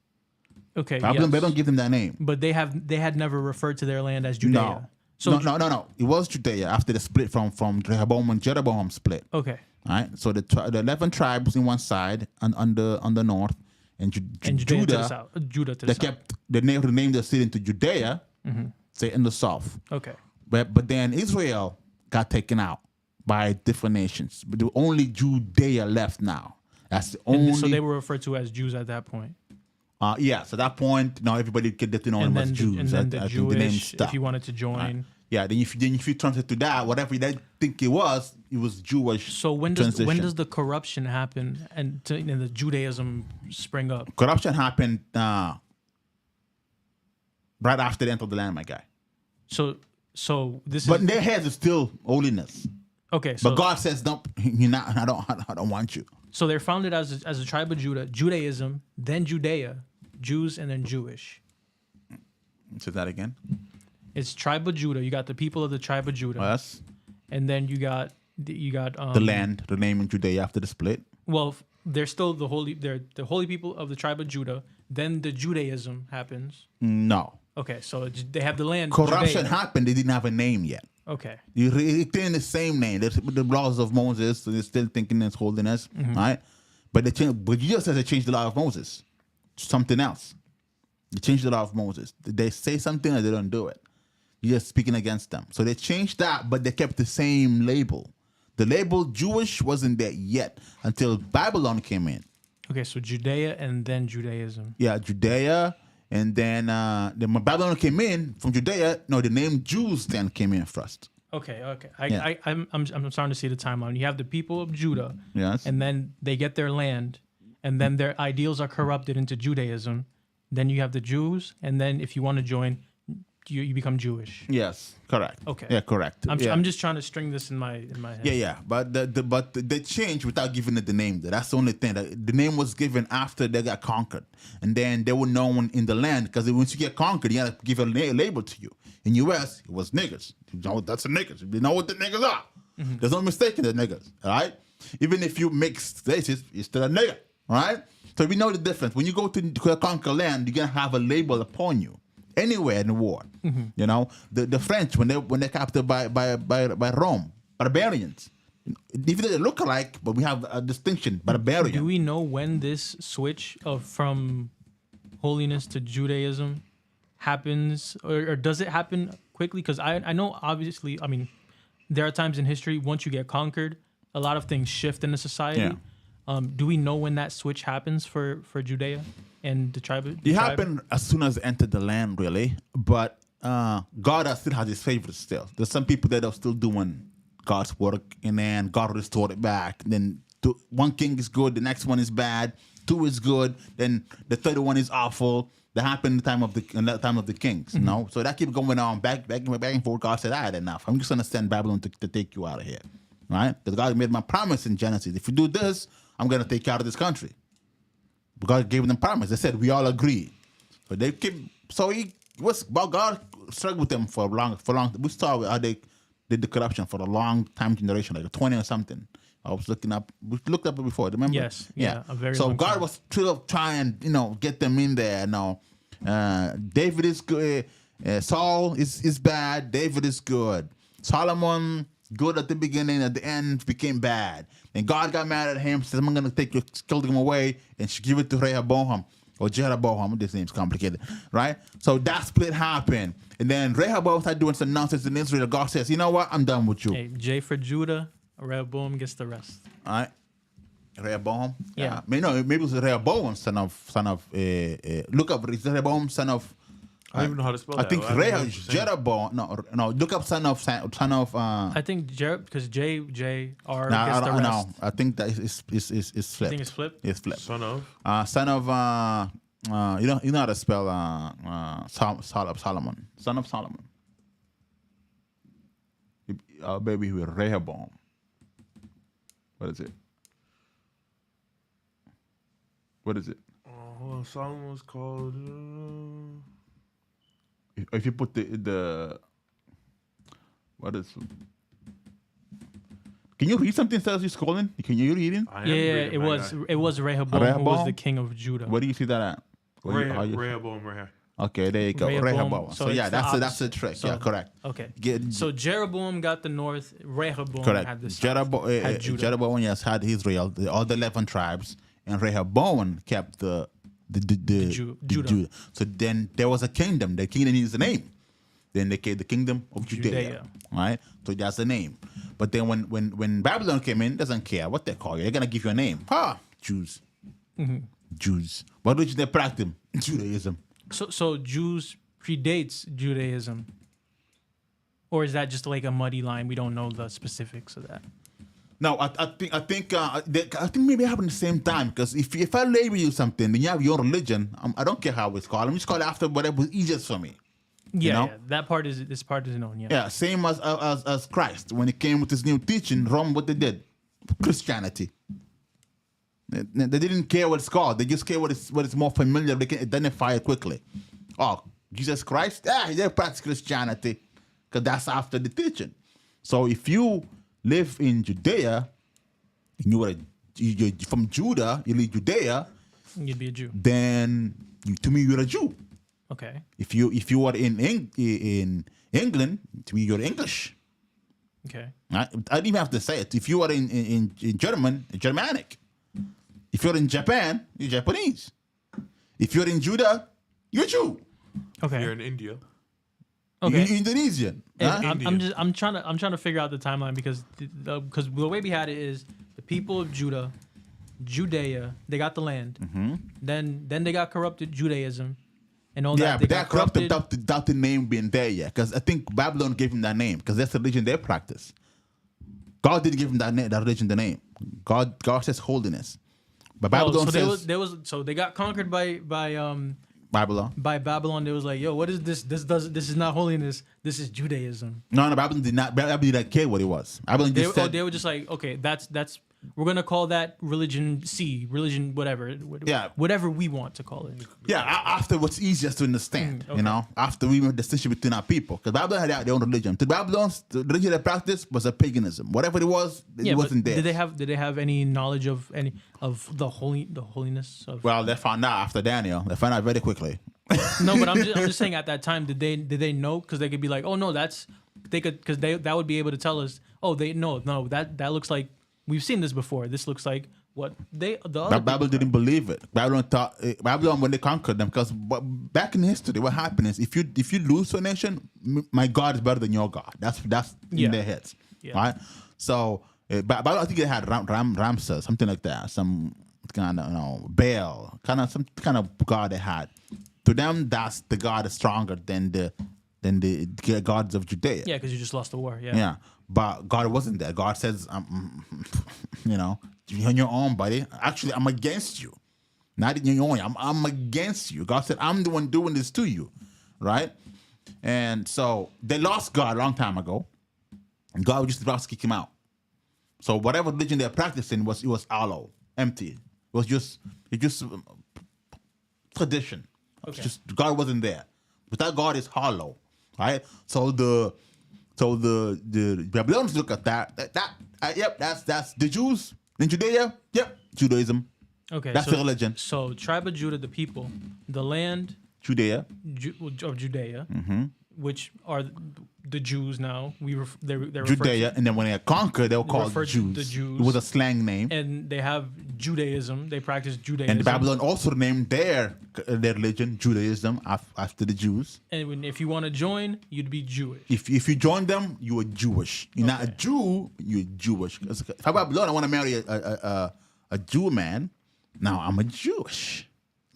Okay, Babylon, yes. they don't give them that name. But they had never referred to their land as Judea. No. So No. It was Judea after the split from Rehoboam and Jeroboam split. okay, All right. So the 11 tribes in one side and on the north, and, and Judea to the Judah, south. Judah to the they south. kept they named the city into Judea, say in the south. Okay. But then Israel got taken out by different nations. But the only Judea left now. That's the only. And so they were referred to as Jews at that point. Yeah. So at that point, now everybody could get to know them And as then Jews. and then I the think the name Jewish, stuck. if you wanted to join. Yeah, then if you translate to that, whatever they think it was Jewish. So when transition. does the corruption happen and the Judaism spring up? Corruption happened right after the end of the land, my guy. So this But is their heads is still holiness. okay. So But God says, "No, you're not. I don't want you." so they're founded as a tribe of Judah, Judaism, then Judea, Jews, and then Jewish. Say that again. It's tribe of Judah. You got the people of the tribe of Judah, Yes, and then you got the land, the name in Judea after the split. Well, they're still they're the holy people of the tribe of Judah. Then the Judaism happens. No, Okay, so they have the land. corruption Judea. happened. They didn't have a name yet. Okay, It's in the same name. The laws of Moses. So they're still thinking it's holiness, right? But they changed. But Jesus says they changed the law of Moses. Something else. They changed the law of Moses. They say something and they don't do it. You're just speaking against them. So they changed that, but they kept the same label. The label Jewish wasn't there yet until Babylon came in. okay. So Judea and then Judaism. Yeah, Judea, and then when Babylon came in from Judea, no, the name Jews then came in first. Okay. Yeah. I'm starting to see the timeline. You have the people of Judah, Yes. and then they get their land, and then their ideals are corrupted into Judaism. Then you have the Jews, and then if you want to join, you become Jewish. Yes, correct. Okay. Yeah, correct. Yeah. I'm just trying to string this in my head. Yeah. But they changed without giving it the name. That's the only thing. The name was given after they got conquered, and then they were known in the land because once you get conquered, you got to give a label to you. In U.S., it was niggers. You know that's the niggers. You know what the niggers are. There's no mistake in the niggers. All right. Even if you mix races, you're still a nigger. All right. So we know the difference. When you go to conquer land, you're gonna have a label upon you. Anywhere in the war, you know, the French when they're captured by Rome, barbarians. Even though they look alike, but we have a distinction. Barbarian. Do we know when this switch from holiness to Judaism happens, or does it happen quickly? Because I know, obviously, I mean, there are times in history once you get conquered, a lot of things shift in the society. Yeah. Do we know when that switch happens for Judea and the tribe? It happened as soon as they entered the land, really. But God still has His favorites. Still, there's some people that are still doing God's work, and then God restored it back. Then one king is good, the next one is bad. 2 is good, then the third one is awful. That happened in the time of the kings, you know. So that keeps going on back and forth. God said, "I had enough. I'm just gonna send Babylon to take you out of here." Right? Because God made my promise in Genesis. If you do this, I'm going to take you out of this country. God gave them promise. They said, we all agree. But they keep, so God struggled with them for long. We saw how they did the corruption for a long time generation, like 20 or something. I was we looked up it before, remember? Yes. Yeah. A very So long God time. was still trying, get them in there. Now, David is good. Saul is bad. David is good. Solomon, good at the beginning, at the end became bad. And God got mad at him, said, I'm going to kill him away and give it to Rehoboam or Jeroboam. This name's complicated, right? So that split happened. And then Rehoboam started doing some nonsense in Israel. God says, you know what? I'm done with you. Hey, J for Judah, Rehoboam gets the rest. All right? Rehoboam. Yeah. Maybe it was Rehoboam, son of. Look up. It's Rehoboam, son of. I don't even know how to spell I that. think I don't know what you're saying. Jeroboam. No. Look up son of. I think because J R No, gets the rest. no. I think that is I flipped. think it's flipped. It's flipped. Son of. Son of. You know how to spell Solomon. Son of Solomon. Baby with Rehoboam. What is it? What is it? Hold on. Solomon was called. If you put the what is? Can you read something that you're scrolling? Can you read it? I am Yeah, reading, it my was guy. it was Rehoboam, who was Rehoboam? the king of Judah. Where do you see that at? Rehoboam right here. Okay, there you go. Rehoboam. Rehoboam. So So yeah, it's the that's the opposite. trick. So- Yeah, correct. Okay. Get, So Jeroboam got the north. Rehoboam correct. had the south. Jeroboam, Jeroboam, yes, had Israel, all the 11 tribes, and Rehoboam kept the Judah. So then there was a kingdom. The kingdom is the name. Then they came the kingdom of Judea. Judea. Right? So that's the name. But then when Babylon came in, doesn't care what they call you. They're gonna give you a name. Jews. Mm-hmm. Jews. What religion they practice? Judaism. So Jews predates Judaism, or is that just like a muddy line? We don't know the specifics of that. No, I think maybe it happened at the same time, because if I label you something, then you have your religion. I don't care how it's called. I'm just call it after whatever was easiest for me. Yeah, know? yeah. This part is known. Yeah. Yeah, same as Christ when he came with his new teaching. Rome, what they did, Christianity. They didn't care what it's called. They just care what is more familiar. They can identify it quickly. Oh, Jesus Christ? Yeah, they practice Christianity because that's after the teaching. So if you live in Judea, and you're from Judah, you live Judea, You'd be a Jew. then to me you're a Jew. Okay. If you are in England, to me you're English. Okay. I don't even have to say it. If you are in Germanic. If you're in Japan, you're Japanese. If you're in Judah, you're Jew. Okay. You're in India. Okay. You're Indonesian. And Huh? I'm trying to figure out the timeline because the way we had it is the people of Judah, Judea, they got the land. Mm-hmm. Then they got corrupted Judaism, and all Yeah, that. but They that got corrupted without the name being there yet. Because I think Babylon gave him that name because that's the religion they practice. God didn't give him that religion the name. God says holiness. But Babylon says so they got conquered by Babylon. Babylon. They was like, yo, what is this? This is not holiness. This is Judaism. No, Babylon did not. Babylon did not care what it was. Babylon just said, They were just like, okay, that's we're gonna call that religion C, religion whatever. Yeah. Whatever we want to call it. yeah. After what's easiest to understand, okay. you know, after we made the distinction between our people, because Babylon had their own religion. To Babylon's the religion they practiced was a paganism. Whatever it was, it wasn't there. Did they have any knowledge of the holiness of? Well, they found out after Daniel. They found out very quickly. No, but I'm just saying at that time, did they know? Because they could be like, oh no, that would be able to tell us. Oh, that looks like we've seen this before. This looks like what the other Babylon didn't believe it. Babylon when they conquered them, because back in history, what happened is if you lose to a nation, my God is better than your God. That's Yeah. in their heads, Yeah. right? So Babylon, I think they had Ramses, something like that, some kind of Baal, some kind of god they had. To them, that's the God is stronger than the gods of Judea. Yeah, because you just lost the war. Yeah. Yeah, but God wasn't there. God says, you're on your own, buddy. Actually, I'm against you. Not in your own. I'm against you. God said, I'm the one doing this to you, right? And so they lost God a long time ago, and God was just about to kick him out. So whatever religion they're practicing it was hollow, empty. It was just tradition. Okay. Just God wasn't there. Without God is hollow, right? So the Babylonians look at that. Yep, that's the Jews in Judea. Yep, Judaism. Okay. That's the religion. So tribe of Judah, the people, the land Judea. of Judea, Mm-hmm. which are the Jews now. They're Judea, and then when they conquered, they were called referred to Jews. the Jews. It was a slang name. and they have Judaism. They practice Judaism. And Babylon also named their religion Judaism after the Jews. And if you want to join, you'd be Jewish. If you join them, you are Jewish. You're not a Jew, you're Jewish. If I'm Babylon, I want to marry a Jew man. Now I'm a Jewish.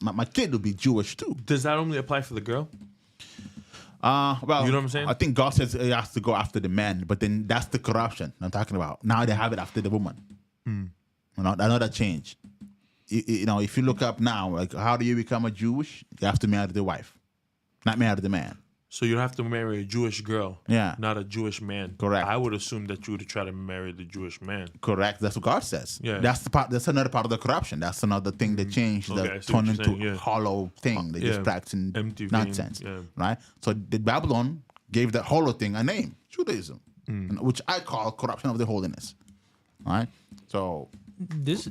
My kid will be Jewish too. Does that only apply for the girl? Well, You know what I'm saying? I think God says he has to go after the man, but then that's the corruption I'm talking about. Now they have it after the woman. Another change. If you look up now, like how do you become a Jewish? You have to marry the wife, not marry the man. So you have to marry a Jewish girl, Yeah. not a Jewish man. Correct. I would assume that you would try to marry the Jewish man. Correct. That's what God says. Yeah. That's the part. That's another part of the corruption. That's another thing that changed, Okay, I that see what turned you're into saying, yeah. hollow thing. They Yeah. just practicing Empty vein, nonsense. yeah. Right. So the Babylon gave that hollow thing a name, Judaism, which I call corruption of the holiness. Right. So This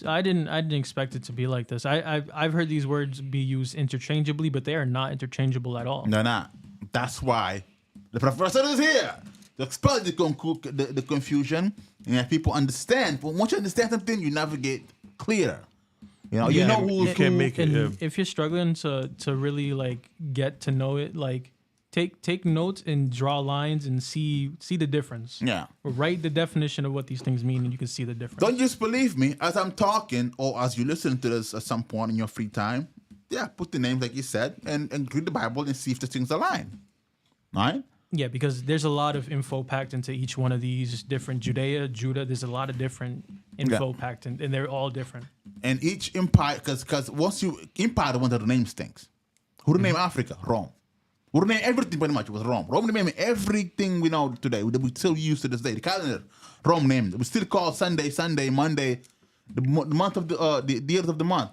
I didn't expect it to be like this. I've heard these words be used interchangeably, but they are not interchangeable at all. they're not. That's why the professor is here to expel the confusion and have people understand. But once you understand something, you navigate clear. You know, Yeah. you know who's You can't who. make it. And Yeah. if you're struggling to really like get to know it, like take notes and draw lines and see the difference. Yeah. Or write the definition of what these things mean, and you can see the difference. Don't just believe me as I'm talking or as you listen to this at some point in your free time. Yeah, put the names like you said and read the Bible and see if the things align. Right? Yeah, because there's a lot of info packed into each one of these different Judah. There's a lot of different info packed in, and they're all different. And each empire, because once you empire, the one that names things. Who named Africa? Rome. Who named everything pretty much? It was Rome. Rome named everything we know today. We still use to this day. The calendar, Rome named it. We still call Sunday, Monday, the month of the years of the month.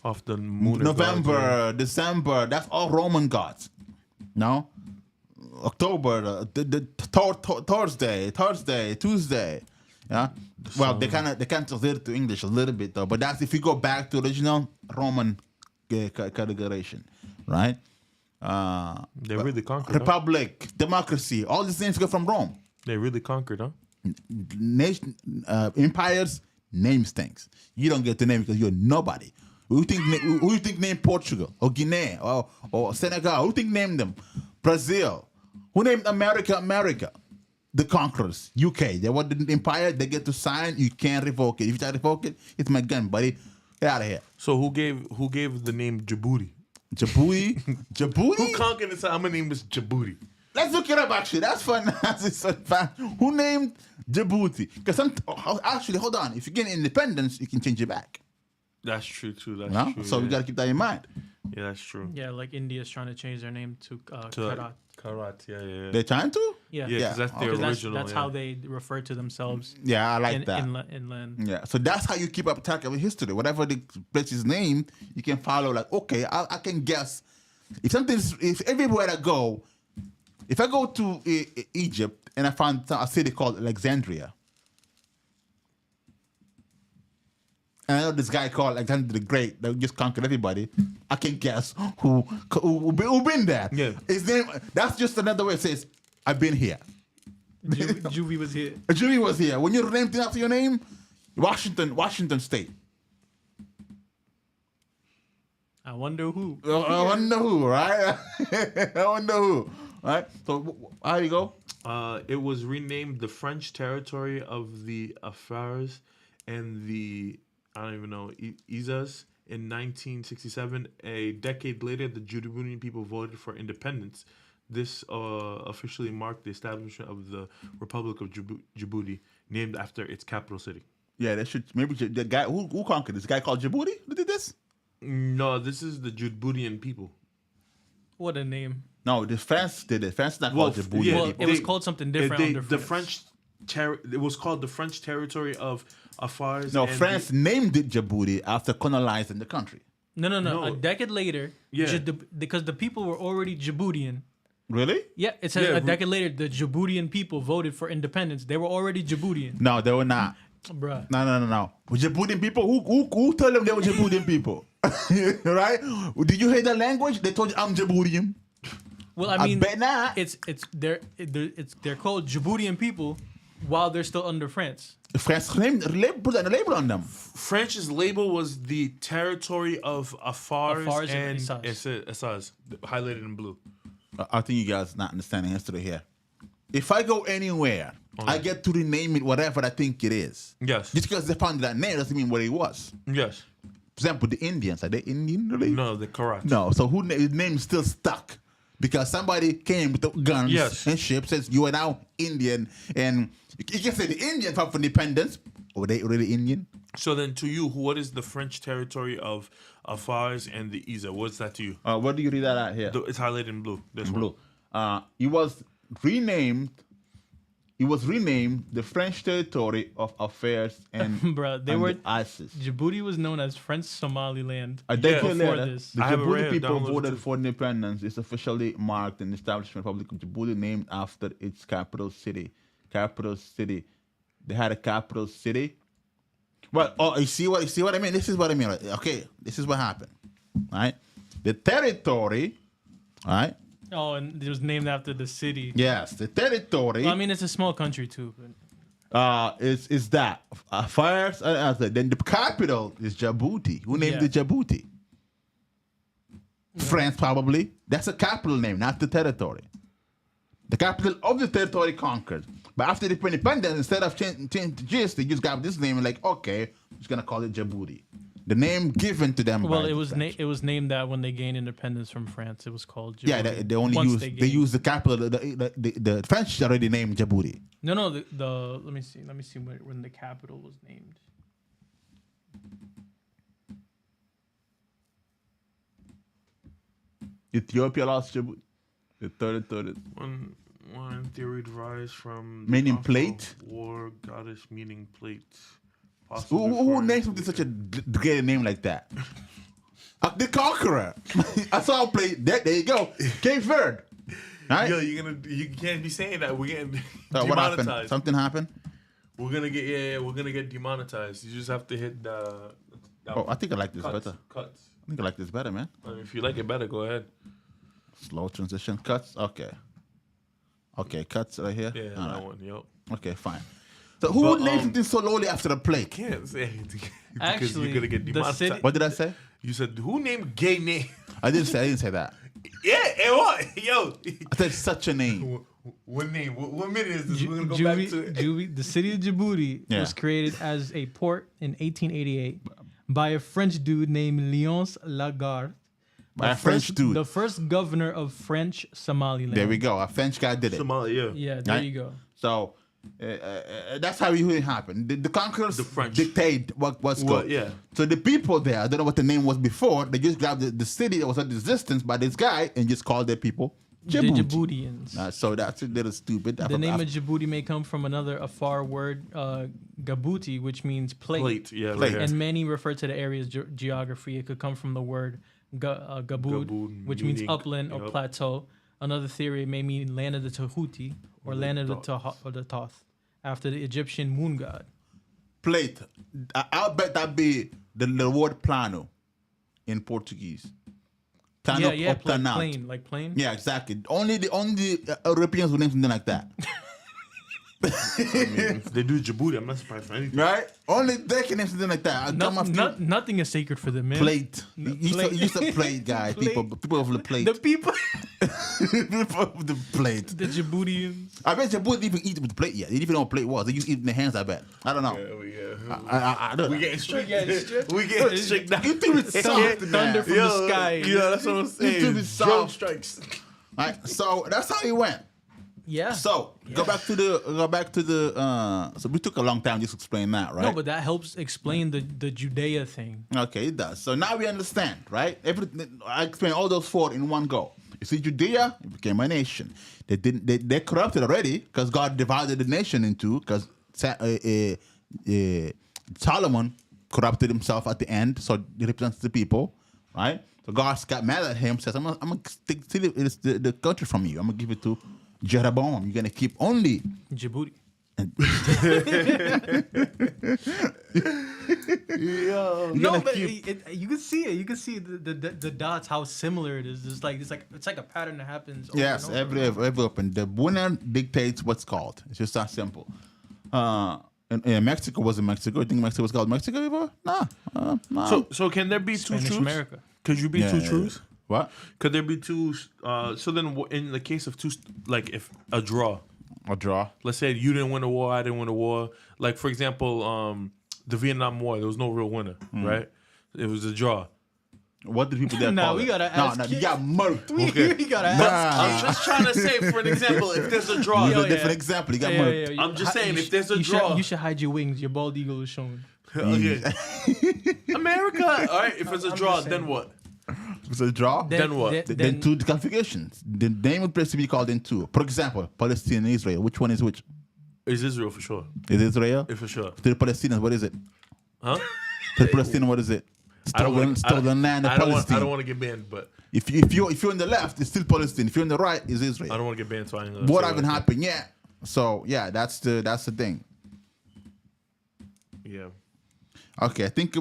Off the moon. November, December, that's all Roman gods. No? October, Thursday, Tuesday. Yeah. Well, they kind of translate it to English a little bit though, but that's if you go back to original Roman configuration, right? They really conquered. Huh? Republic, democracy, all these things go from Rome. They really conquered, huh? Empires names things. You don't get to name because you're nobody. Who you think named Portugal or Guinea or Senegal? Who think named them? Brazil. Who named America? The conquerors. UK. They were the empire. They get to sign. You can't revoke it. If you try to revoke it, it's my gun, buddy. Get out of here. So who gave the name Djibouti? Djibouti. Who conquered this? I'm gonna name this Djibouti. Let's look it up. Actually, that's fun. That's fun. Who named Djibouti? Because actually, hold on. If you get independence, you can change it back. That's true too. That's No? true. So we yeah. gotta keep that in mind. Yeah, that's true. Yeah, like India's trying to change their name to To Karat. Karat. Yeah. They're trying to. Yeah, Yeah, because that's their 'Cause original. that's yeah. how they refer to themselves Yeah, I like that. inland. Yeah, so that's how you keep up track of history. Whatever the place is named, you can follow. Like, okay, I can guess if everywhere I go, if I go to Egypt and I find a city called Alexandria, and I know this guy called Alexander the Great that just conquered everybody, I can guess who been there. Yeah. His name. That's just another way it says I've been here. Juvie was here. Julie was here. When you're named after your name, Washington State. I wonder who. I wonder who, right? I wonder who, right? So how you go? It was renamed the French territory of the Afars and the I don't even know Izas in 1967. A decade later, the Djiboutian people voted for independence. This officially marked the establishment of the Republic of Djibouti, named after its capital city. Yeah, they should. Maybe the guy who conquered this guy called Djibouti. Who did this? No, this is the Djiboutian people. What a name. No, the France did it. France is not called Djibouti. yeah, Well, people. it was called something different under The France. it was called the French territory of Afars. No, and France named it Djibouti after colonizing the country. No. No. A decade later, Yeah. because the people were already Djiboutian. Really? Yeah, it says Yeah, a decade later, the Djiboutian people voted for independence. They were already Djiboutian. No, they were not. Bruh. No. Djiboutian people. Who told them they were Djiboutian people? Right? Did you hear the language? They told you I'm Djiboutian. Well, I I mean, bet not. they're called Djiboutian people while they're still under France. France put a label on them. French's label was the territory of Afars Afars and and Essaz, highlighted in blue. I think you guys not understanding history here. If I go anywhere I get to rename it whatever I think it is. Yes. Just because they found that name doesn't mean what it was. Yes. For example, the Indians, are they Indian really? No, the Karat. No. So his name is still stuck because somebody came with the guns Yes. and ships, says you are now Indian, and you can say the Indian fought for independence. Were they really Indian? So then, to you, what is the French territory of Fars and the Isa? What's that to you? What do you read that out here? It's highlighted in blue. This Blue. It was renamed. It was renamed the French territory of affairs and Bruh, they and were the ISIS. Djibouti was known as French Somaliland. A decade before later, this. the I have it right Djibouti here, people downloaded voted too. for independence. It's officially marked an establishment Republic of Djibouti named after its capital city. Capital city. They had a capital city. Well, you see what I mean? This is what I mean. Okay, this is what happened. All right, the territory. All right. Oh, and it was named after the city. Yes, the territory. Well, I mean, it's a small country too. But Is that affairs? Then the capital is Djibouti. Who named Yeah. it Djibouti? France, probably. That's a capital name, not the territory. The capital of the territory conquered. But after the independence, instead of changing to GS, they just got this name and like, okay, I'm just gonna call it Djibouti. The name given to them. well, by it the was French. it was named that when they gained independence from France. It was called Djibouti. Yeah, they only Once use they they gained- use the capital. The French already named Djibouti. No, the let me see when the capital was named. Ethiopia lost Djibouti. The third. One theory derives from Meaning Afro plate? War goddess meaning plate. Who, Possibly who foreign names to something the- such a great name like that? The Conqueror. I saw him play. There you go. Cape Verde. Right? Yo, you can't be saying that. We're getting What happened? demonetized. Something happened? We're gonna get demonetized. You just have to hit the. Oh, I think I like this cuts. better. Cuts. I think I like this better, man. I mean, if you like it better, go ahead. Slow transition. Cuts. Okay. Okay, cuts right here. Yeah, All that right. one. Yo, Okay, fine. So who But, named something slowly after the plate? can't say it because Actually, you're gonna get the demonetized. city- What did I say? You said who named gay name? I didn't say that. Yeah, and what? Yo, I said such a name. what name? What minute is this? We're gonna go Djibouti- back to it. Djibouti- the city of Djibouti Yeah. was created as a port in 1888 by a French dude named Léonce Lagarde. By the a French first- dude. The first governor of French Somaliland. There we go. A French guy did it. Somalia. Yeah, there Right? you go. So that's how it happened. The conquerors The French. dictate what's What, going. yeah. So the people there, I don't know what the name was before. They just grabbed the city that was in existence by this guy and just called their people Djibouti. The Djiboutians. So that's a little stupid. The name of Djibouti may come from a far word, Gabuti, which means plate. Plate. Yeah, Plate. right here. And many refer to the area's geography. It could come from the word Gabud, Gabud, which means meaning- upland or yup. plateau. Another theory may mean land of the Tahuti or land of the Toth, after the Egyptian moon god. plate. I'll bet that be the word plano in Portuguese. Plano Yeah, or planado. plain, like plain. Yeah, exactly. Only Europeans would name something like that. I mean, if they do Djibouti, I'm not surprised for anything. Right? Only they can name something like that. I come after Nothing is sacred for them, man. plate. plate. You said plate, guys. Plate. People of the plate. The people, People of the plate. the Djiboutians. I bet Djibouti didn't even eat with the plate yet. They didn't even know what plate was. They used to eat in their hands, I bet. I don't know. I don't know. We getting strict. getting strict. We getting strict now. YouTube is soft, man. Thunder from the sky. Yeah, that's what I'm saying. YouTube is Drone soft. strikes. Right? So that's how it went. Yeah. So go back to the so we took a long time just to explain that, right? No, but that helps explain the Judea thing. Okay, it does. So now we understand, right? I explained all those four in one go. You see, Judea became a nation. They corrupted already because God divided the nation into because Solomon corrupted himself at the end, so he represents the people, right? So God got mad at him, says, "I'm gonna take the country from you. I'm gonna give it to Jeroboam. You're gonna keep only." Djibouti. Yo. No, gonna but keep- you can see it. You can see the dots, how similar it is. It's like a pattern that happens. Over Yes, and over. every open. The winner dictates what's called. It's just that simple. And Mexico wasn't Mexico. You think Mexico was called Mexico before? Nah. So can there be two Spanish truths? America. Could you be two truths? What? Could there be two? So then, in the case of two, like if a draw, A draw. Let's say you didn't win a war, I didn't win a war. Like, for example, the Vietnam War, there was no real winner, right? It was a draw. What did people there Nah, call we it? gotta ask No, you kids. got murked. We gotta Nah. ask. I'm just trying to say, for an example, if there's a draw, It's Yo, a different example. You got murked. I'm just saying, You if there's a you draw, you should hide your wings. Your bald eagle is showing. okay. America. All right, if it's a I'm draw, just then saying. what? It's a draw. Then what? Then two configurations. The name of the place to be called in two. For example, Palestine and Israel. Which one is which? Is Israel for sure? Is Israel? For sure. To the Palestinians, what is it? Huh? To the Palestinians, what is it? Stolen land of Palestine. I don't want to get banned, but If you're in the left, it's still Palestine. If you're in the right, it's Israel. I don't want to get banned, so I ain't gonna What say haven't that. happened yet? So yeah, that's the thing. Yeah. Okay, I think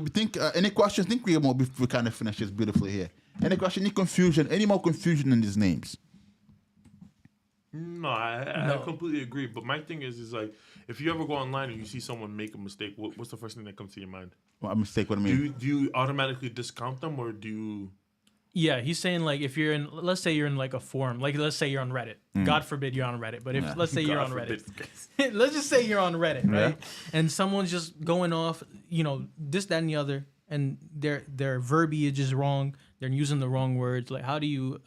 any questions? I think we kind of finish this beautifully here. Any question? Any confusion? Any more confusion in these names? No, I No. completely agree. But my thing is like, if you ever go online and you see someone make a mistake, what's the first thing that comes to your mind? What a mistake. What I mean? Do you automatically discount them, or do you? Yeah, he's saying like if you're in, let's say you're in like a forum, like let's say you're on Reddit. God forbid you're on Reddit, but if let's say you're on God Reddit, forbid. let's just say you're on Reddit, right? Yeah. And someone's just going off, this, that, and the other, and their verbiage is wrong. They're using the wrong words. Like, how do you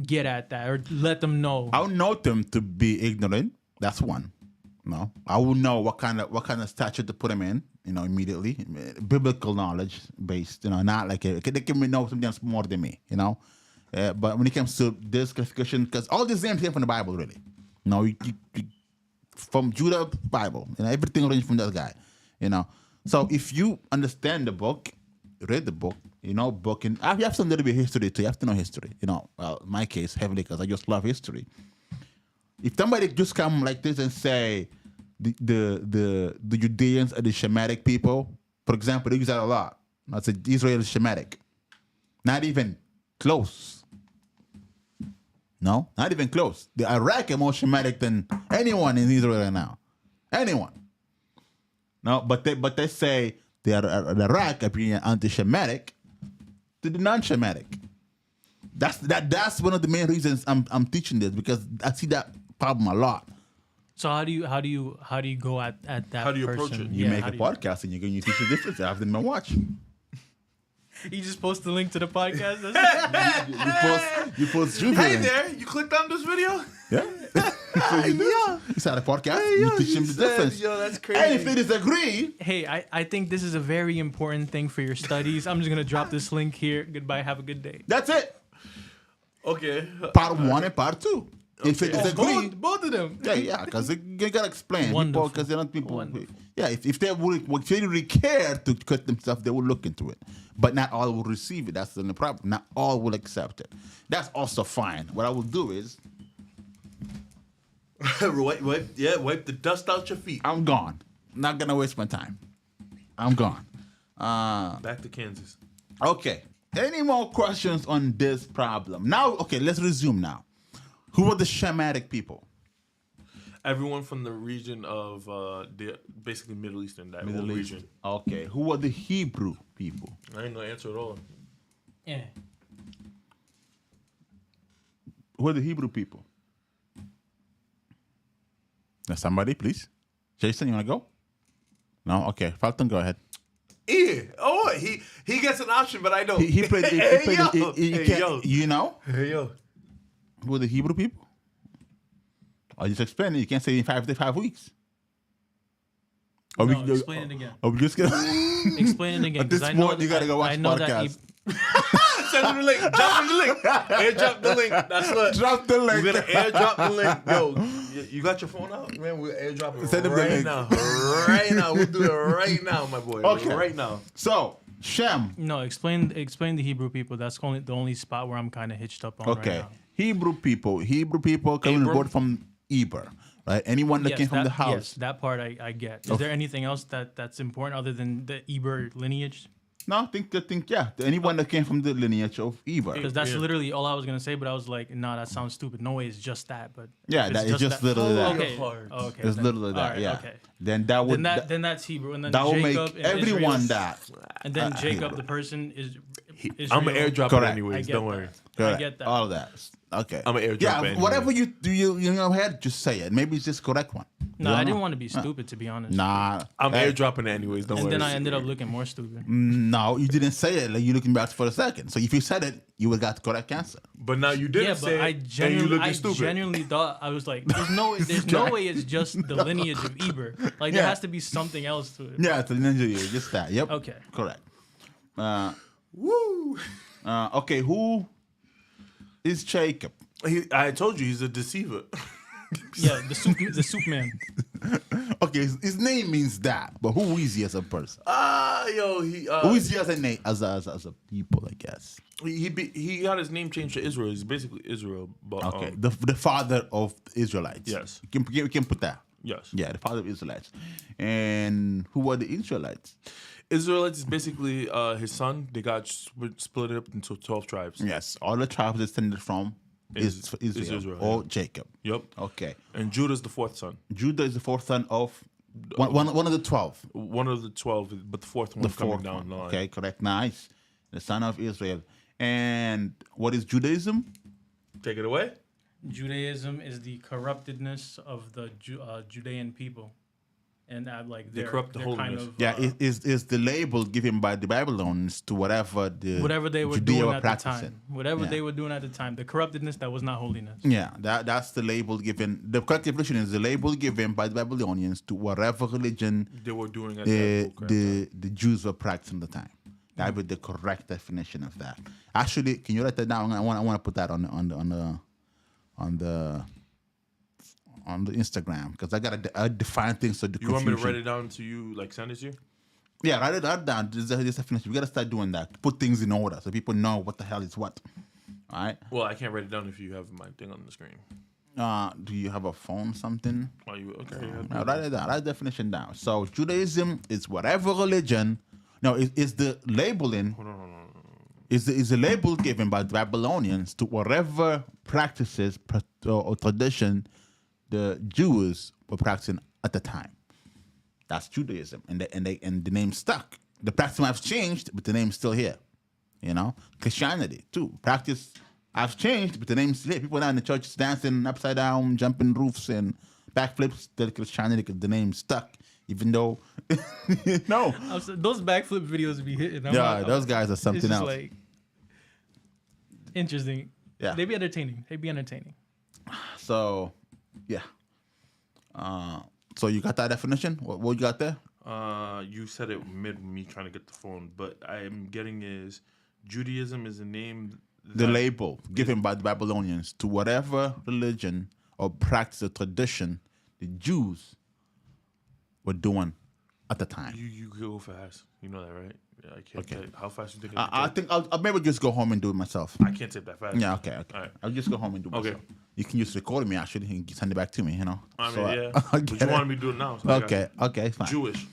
get at that or let them know? I would know them to be ignorant. That's one. No, I would know what kind of statute to put them in. Immediately, biblical knowledge based. Not like they can know something else more than me. But when it comes to this classification, because all these names came from the Bible, really. You from Judah Bible, everything originated from that guy. So if you understand the book, read the book, book, and you have some little bit of history too. You have to know history. Well, in my case, heavily, because I just love history. If somebody just come like this and say the Judeans are the Shemitic people, for example, they use that a lot. I said Israel is Shemitic. Not even close. No, not even close. The Iraq are more Shemitic than anyone in Israel right now. Anyone. No, but they say the Iraq are being anti-Shemitic to the non-Shemitic. That's one of the main reasons I'm teaching this, because I see that problem a lot. So how do you go at that? How do you person? approach it? You Yeah, make how a do podcast and you teach the difference. I have them watch. You just post the link to the podcast. You post Hey Jubilant. there, you clicked on this video? Yeah. So you do. Yeah. You start a podcast. Hey, you yo, teach them you the said, difference. yo, that's crazy. And if they disagree, Hey, I think this is a very important thing for your studies. I'm just gonna drop this link here. Goodbye. Have a good day. that's it. Okay. Part 1 and part 2. If they disagree, Both of them. yeah, because you gotta explain. Wonderful. Because they're not people. Wonderful. Yeah, if they really care to cut themselves, they will look into it. But not all will receive it. That's the only problem. Not all will accept it. That's also fine. What I will do is wipe the dust out your feet. I'm gone. Not gonna waste my time. I'm gone. Back to Kansas. Okay. Any more questions on this problem? Now, okay, let's resume now. Who are the Shemitic people? Everyone from the region of the basically Middle Eastern, that whole region. Okay. Who are the Hebrew people? I ain't gonna answer at all. Yeah. Who are the Hebrew people? Now somebody, please. Jason, you wanna go? No? Okay. Falcon, go ahead. Yeah. Oh, he gets an option, but I don't. He played. Hey, yo. Hey, yo. You know Hey, yo. who are the Hebrew people? I just explained it. You can't say in 5 weeks. Are No, explain it again. Are we just gonna? Explain it again. At this 'cause I know point, you gotta go watch I know podcast. Send him the link. Drop him the link. Airdrop the link. That's what. Drop the link. We're gonna airdrop the link. Yo, you got your phone out? Man, we'll airdrop it Send him the right link. now. Right now. We'll do it right now, my boy. Okay. Right now. So Shem. No, explain the Hebrew people. That's the only spot where I'm kind of hitched up on Okay. right now. Hebrew people coming on Abram? board from Eber, right? Anyone that came from the house. Yes, that part I get. Is there anything else that's important other than the Eber lineage? No, I think yeah. Anyone that came from the lineage of Eber. Because that's Yeah. literally all I was gonna say, but I was like, nah, that sounds stupid. No way, it's just that. But Yeah, if that is just literally that. Okay, Hard. okay. It's then- literally that. alright, Yeah. Okay. Then that would Then that's Hebrew, and then that will Jacob make and everyone Israel, that. and then Jacob, Hebrew. the person is I'm an Israel. airdrop it Correct. I anyways. get Don't that. worry. Correct. I get that. All of that. Okay. I'm an airdrop Yeah, anyway. whatever you do, you in your head, just say it. Maybe it's just correct one. No, You I don't didn't know. want to be stupid, to be honest. Nah. I'm Hey, airdropping it anyways. Don't And worry. then I ended up looking more stupid. No, you didn't say it. Like you looking back for a second. So if you said it, you would got the correct answer. But now you didn't Yeah, say but I it, and you genuinely, looking I stupid. genuinely thought I was like, there's no way it's just the lineage of Eber. Like there Yeah. has to be something else to it. Yeah, it's a ninja year. Just that. Yep. Okay. Correct. Woo! Okay, who is Jacob? I told you he's a deceiver. Yeah, the soup man. Okay, his name means that, but who is he as a person? He Who is he as a name as a people? I guess. he got his name changed to Israel. He's basically Israel, but Okay, the father of Israelites. Yes. We can put that. yes, Yeah, the father of Israelites. And who were the Israelites? Israelites is basically his son. They got split up into 12 tribes. Yes, all the tribes descended from Is Israel, Israel, or yeah. Jacob. Yep. Okay, And Judah's the fourth son. Judah is the fourth son of one of the 12. One of the 12, but the fourth one The coming fourth down one. the line. Okay, correct. Nice. The son of Israel. And what is Judaism? Take it away. Judaism is the corruptedness of the Judean people, and like They they're, corrupt the they're kind holiness. of Yeah, it is the label given by the Babylonians to whatever whatever they were Judea doing were at the practicing. time. Whatever Yeah. they were doing at the time, the corruptedness that was not holiness. Yeah, that's the label given. The correct definition is the label given by the Babylonians to whatever religion They were doing at the that the Jews were practicing at the time. That would be the correct definition of that. Actually, can you write that down? I want to put that on the Instagram because I gotta define things so the You want me to confusion. write it down to you, like send it to you? Yeah, write it down. This definition. We gotta start doing that. Put things in order so people know what the hell is what. All right. Well, I can't write it down if you have my thing on the screen. Do you have a phone? Something? Are you okay? Now, write it down. Write the definition down. So Judaism is whatever religion. No, is the labeling. Is the label given by the Babylonians to whatever practices or tradition the Jews were practicing at the time. That's Judaism, and the name stuck. The practice might have changed, but the name's still here. You know, Christianity too. Practice have changed, but the name's still here. People now in the churches dancing upside down, jumping roofs, and backflips. Still Christianity, because the name stuck, even though no. Those backflip videos be hitting. Those guys are something it's just else. like interesting. Yeah. They be entertaining. They be entertaining. So, yeah. So you got that definition? What you got there? You said it mid me trying to get the phone, but I'm getting is Judaism is a name. The label given by the Babylonians to whatever religion or practice or tradition the Jews were doing at the time. You go fast. You know that, right? Yeah, I can't. Okay. How fast you think? I think I'll maybe just go home and do it myself. I can't type that fast. Yeah, okay. All right. I'll just go home and do it Okay. myself. You can just record me actually and send it back to me, you know. I mean, So yeah. I'll But get you it. want me to do it now? So I got Okay, okay, fine. Jewish.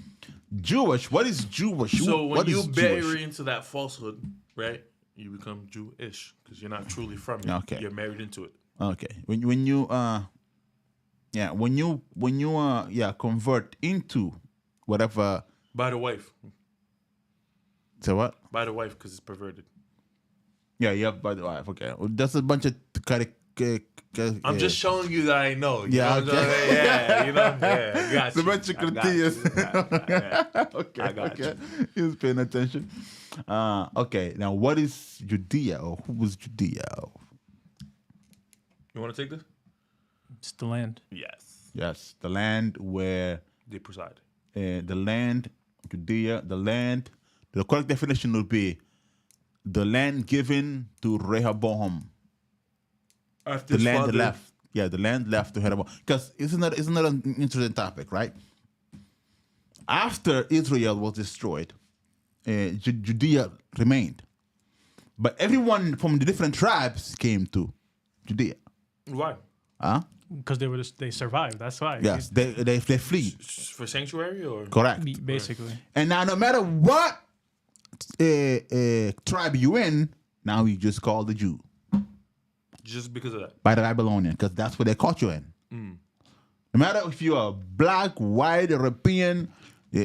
Jewish. What is Jewish? So when What you is bury Jewish? into that falsehood, right, you become Jewish because you're not truly from it. Okay. You're married into it. Okay. When you convert into whatever. By the wife. So what? By the wife because it's perverted. Yeah, by the wife. Okay. Well, that's a bunch of I'm just showing you that I know. You Yeah, know what I'm okay. saying? Yeah, you know. Yeah, I got It's a you. bunch of I got critiques. you. Yeah. Okay. I got okay. He's paying attention. Okay. Now, what is Judea, or who was Judea? You want to take this? It's the land. Yes. Yes, the land where They preside. the land, Judea, the land. The correct definition would be the land given to Rehoboam. After The his land father- left. Yeah, the land left to Rehoboam. Because isn't that an interesting topic, right? After Israel was destroyed, Judea remained. But everyone from the different tribes came to Judea. Why? Huh? Because they survived. That's why. Yes, they flee. For sanctuary or? Correct. Basically. And now, no matter what tribe you in, now you just call the Jew Just because of that. by the Babylonian, because that's what they caught you in. No matter if you're black, white, European,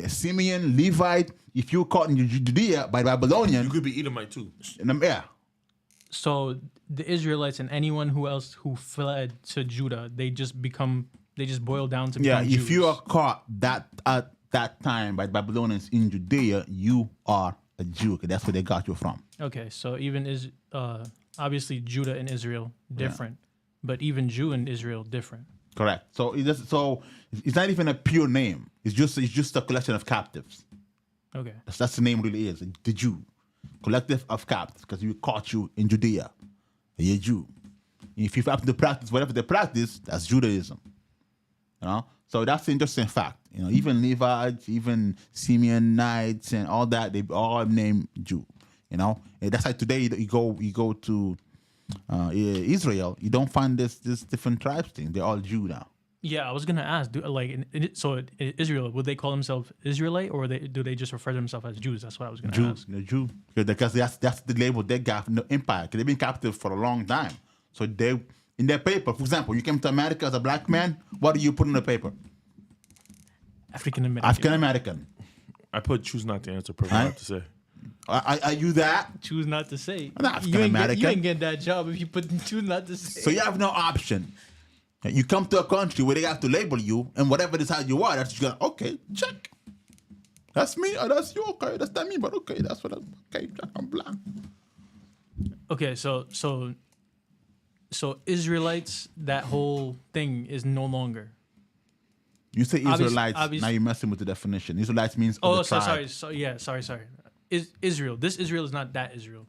Simeon, Levite. If you were caught in Judea by Babylonian, You could be Edomite too. yeah, So the Israelites and anyone who else who fled to Judah, they just boil down to yeah. become If Jews. you are caught at that time by Babylonians in Judea, you are a Jew. 'Cause that's where they got you from. Okay, so even is obviously Judah and Israel different, but even Jew and Israel different. Correct. So it's not even a pure name. It's just a collection of captives. Okay. That's the name really is, the Jew. Collective of captives, because we caught you in Judea. You're a Jew. If you happen to practice whatever they practice, that's Judaism. You know? So that's the interesting fact. You know, even Levites, even Simeonites and all that, they all named Jew. You know? And that's like today you go to Israel, you don't find this different tribes thing. They're all Jew now. Yeah, I was gonna ask. In Israel, would they call themselves Israelite, or do they just refer to themselves as Jews? That's what I was gonna ask. The Jew, because that's the label they got from the empire. Because they've been captive for a long time. So they in their paper, for example, you came to America as a black man. What do you put in the paper? African American. African American. I put choose not to answer. Prefer not to say. Are you that? Choose not to say. I'm not You African-American. ain't get that job if you put choose not to say. So you have no option. You come to a country where they have to label you, and whatever this how you are, that's you go, okay, check. That's me, or that's you, okay, that's not me, but okay, that's what okay, check, I'm black. Okay, so Israelites, that whole thing is no longer. You say Israelites, obvious- now you're messing with the definition. Israelites means Oh, of the so tribe. sorry. Is Israel? This Israel is not that Israel.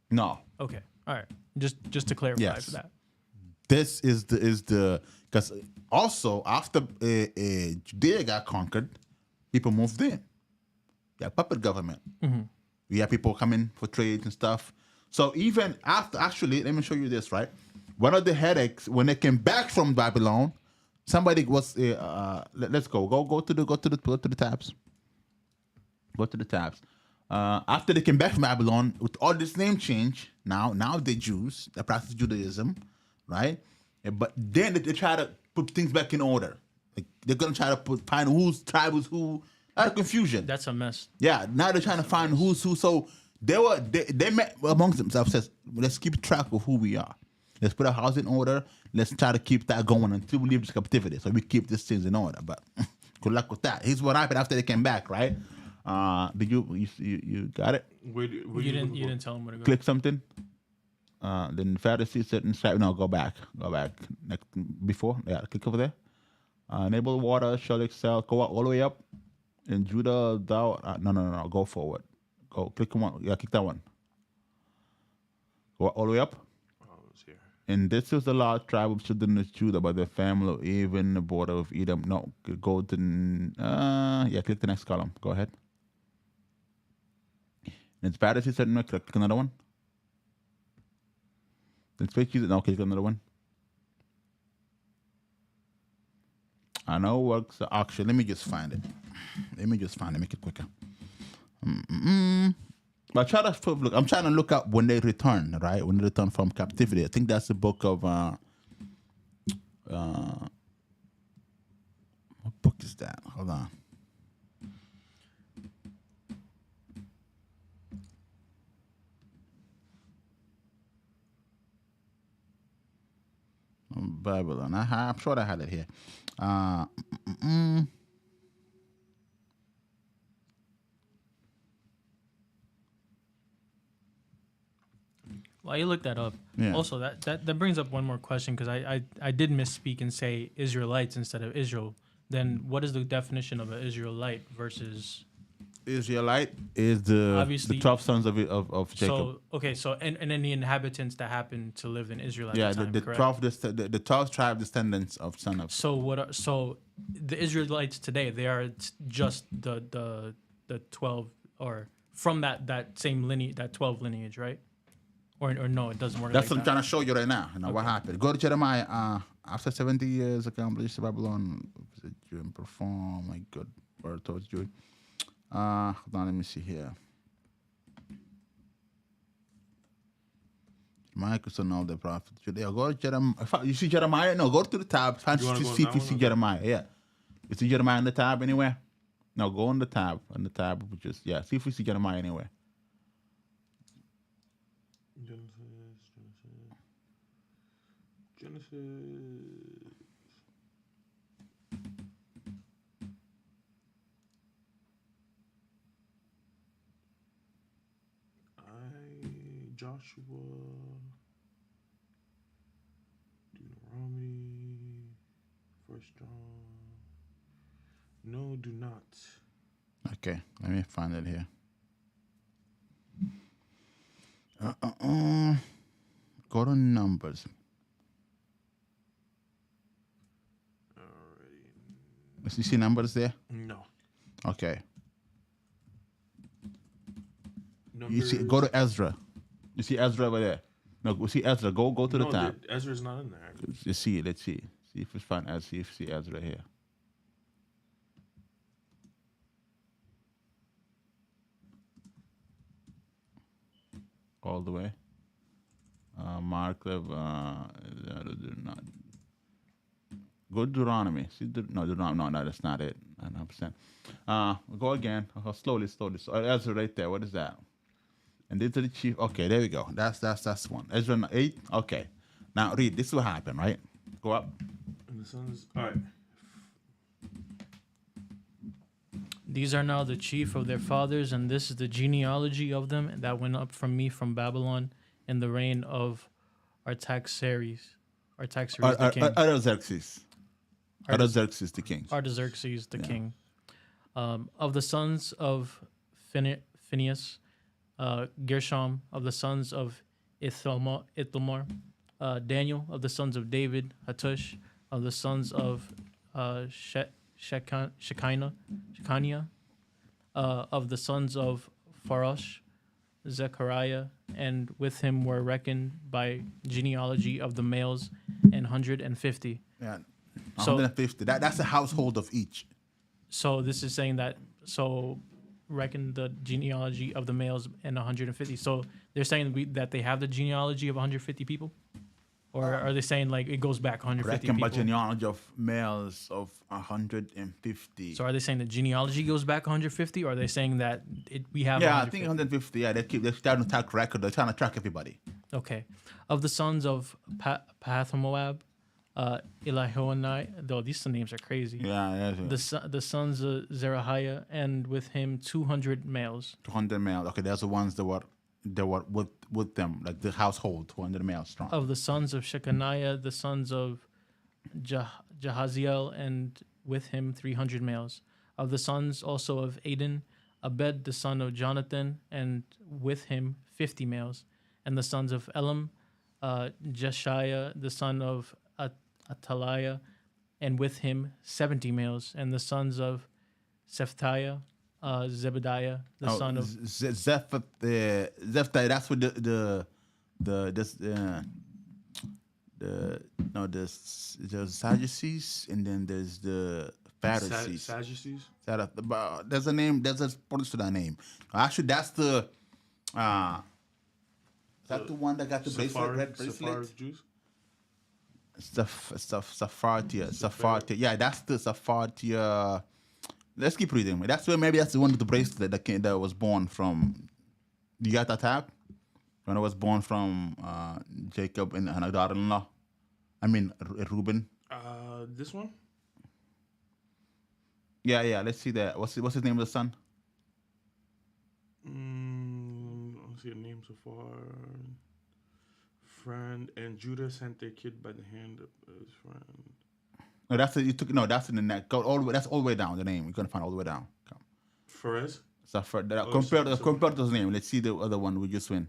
No. Okay, all right. Just to clarify Yes. for that. This is the because also after Judea got conquered, people moved in. Yeah, puppet government. We have people coming for trades and stuff. So even after, actually, let me show you this. Right, one of the headaches when they came back from Babylon, somebody was. Let's go to the tabs. Go to the tabs. After they came back from Babylon, with all this name change, now they're Jews. They practice Judaism. Right, but then they try to put things back in order. Like they're gonna try to find whose tribe was who. A lot of confusion. That's a mess. Yeah, now they're trying to find who's who. So they met amongst themselves. Says, let's keep track of who we are. Let's put our house in order. Let's try to keep that going until we leave this captivity. So we keep these things in order. But good luck with that. Here's what happened after they came back. Right? Did you got it? Where You didn't tell him where to go. Click something. Then the Pharisees said, no, go back. Next, before, yeah, click over there. Enable water shall excel. Go all the way up. In Judah, thou, no, go forward. Go, click one. Yeah, click that one. Go all the way up. Oh, it's here. And this is the large tribe of children of Judah by the family of even the border of Edom. No, go to, click the next column. Go ahead. And it's Pharisees said, no, click another one. Then speak Jesus. No, click another one. I know it works. Actually, let me just find it. Make it quicker. But try to look. I'm trying to look up when they return, right? When they return from captivity. I think that's the book of. What book is that? Hold on. Babylon. I'm sure I had it here. While you look that up, Yeah. also that brings up one more question because I did misspeak and say Israelites instead of Israel. Then what is the definition of an Israelite versus? Israelite is the Obviously- 12 sons of Jacob. So okay, so and then the inhabitants that happen to live in Israel at Yeah, the time, the correct? 12 tribe descendants of son of. So the Israelites today, they are just the 12 or from that same lineage, that 12 lineage, right? Or no, it doesn't work. That's like what I'm that. trying to show you right now. You know what happened. Go to Jeremiah. After 70 years accomplished Babylon, you and perform my good word towards you. Hold on, let me see here. Microsoft and all the prophets. Go to Jeremiah. You see Jeremiah? No, go to the tab. Find You wanna to go see on if that you see one? Jeremiah. Yeah. You see Jeremiah in the tab anywhere? No, go on the tab. On the tab, just yeah. See if we see Jeremiah anywhere. Genesis. Joshua, Deuteronomy, First John. No, do not. Okay, let me find it here. Go to Numbers. Alrighty. You see Numbers there? No. Okay. Numbers. You see, go to Ezra. You see Ezra over there? No, we see Ezra. Go to the tab. Ezra's not in there. You see it. Let's see. See if we find Ezra. See if we see Ezra here. All the way. Mark of not. Go to Deuteronomy. See, no, that's not it. 100%. Go again. Slowly. So Ezra right there. What is that? And this is the chief. Okay, there we go. That's one. Ezra 8. Okay. Now read. This will happen, right? Go up. And the sons. All right. These are now the chief of their fathers, and this is the genealogy of them that went up from me from Babylon in the reign of Artaxerxes. Artaxerxes the king. Artaxerxes. Artaxerxes the king. Artaxerxes the king. Of the sons of Phinehas, Gershom. Of the sons of Ithamar, Daniel. Of the sons of David, Hattush. Of the sons of Shekinah, of the sons of Pharosh, Zechariah, and with him were reckoned by genealogy of the males 150. Yeah, So- 150. That's the household of each. So this is saying that, so reckon the genealogy of the males 150. So they're saying that they have the genealogy of 150 people? Or are they saying like it goes back 150 Reckon by people? genealogy of males of 150. So are they saying the genealogy goes back 150, or are they saying that we have? Yeah, I think 150. Yeah, they're trying to track record. They're trying to track everybody. Okay. Of the sons of Pahath-Moab, Elihonai, though these names are crazy. Yeah, The sons of Zerahiah, and with him 200 males. 200 males. Okay, there's the ones that were with them, like the household, 200 males strong. Of the sons of Shechaniah, the sons of Jahaziel, and with him 300 males. Of the sons also of Aden, Abed, the son of Jonathan, and with him 50 males. And the sons of Elam, Jeshiah, the son of Ataliah, and with him 70 males. And the sons of Shephatiah, Zebediah, the son of Zephaniah. That's what the Sadducees, and then there's the Pharisees. Sadducees. There's a name. There's a point to that name. Actually, that's the. Is that the one that got the bracelet, red bracelet? Jews. Sephardia. Yeah, that's the Sephardia. Let's keep reading. That's where maybe that's the one with the bracelet that was born from. You got that tab? When I was born from Jacob and her daughter-in-law. I mean Reuben. This one. Yeah. Let's see that. What's his name of the son? Let's see the name so far. Friend, and Judah sent their kid by the hand of his friend. No, that's it. You took no. That's in the neck. Go all the way. That's all the way down. The name. You're gonna find all the way down. Come. Perez. So compared to his name. Let's see the other one we just win.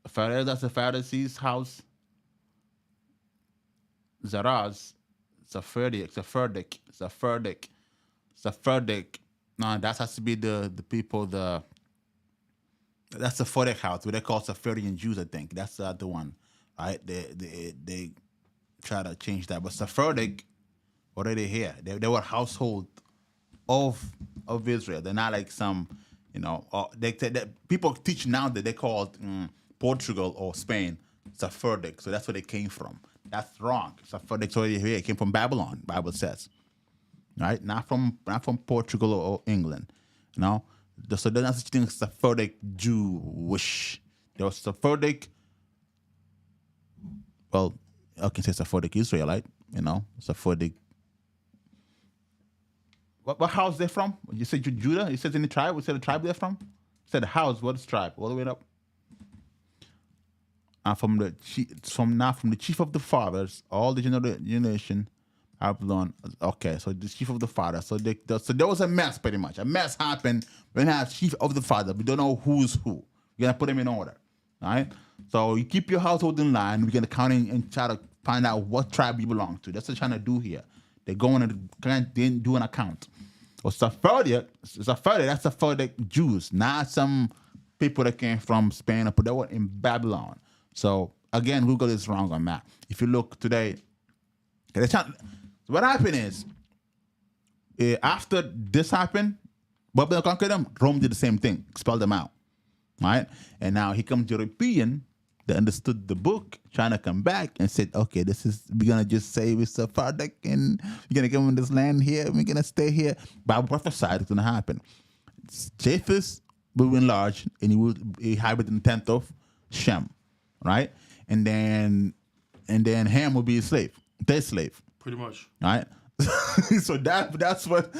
Phares, that's the Pharisees' house. Zaraz, Sephardic. No, that has to be the people. That's the Sephardic house. What they call Sephardian Jews, I think. That's the other one, right? They try to change that, but Sephardic already here. They were household of Israel. They're not like some, people teach now that they call it Portugal or Spain Sephardic. So that's where they came from. That's wrong. Sephardic's already here. It came from Babylon, Bible says. right? Not from Portugal or England, you know. So there's not such thing as Sephardic Jewish. There was Sephardic. Well, I can say Sephardic Israelite, you know, Sephardic. What house they're from? You said Judah. You said any tribe. What said the tribe they're from? You said the house. What is tribe? All the way up. And from the chief of the fathers, all the generation, Babylon. Okay, so the chief of the father. So there was a mess, pretty much. A mess happened when I have chief of the father. We don't know who's who. We're gonna put them in order, all right? So you keep your household in line. We're gonna count in and try to find out what tribe you belong to. That's what they're trying to do here. They're going to do an account. Well, Sephardic, that's Sephardic Jews, not some people that came from Spain, but they were in Babylon. So again, Google is wrong on that. If you look today, what happened is after this happened, Babylon conquered them. Rome did the same thing, expelled them out, right? And now here comes European that understood the book, trying to come back and said, okay, we're gonna just say we're Sephardic and we're gonna give them this land here. We're gonna stay here. Bible prophesied it's gonna happen. Japheth will enlarge and he hybrid in the 10th of Shem. Right, and then Ham will be their slave. Pretty much. Right, so that's what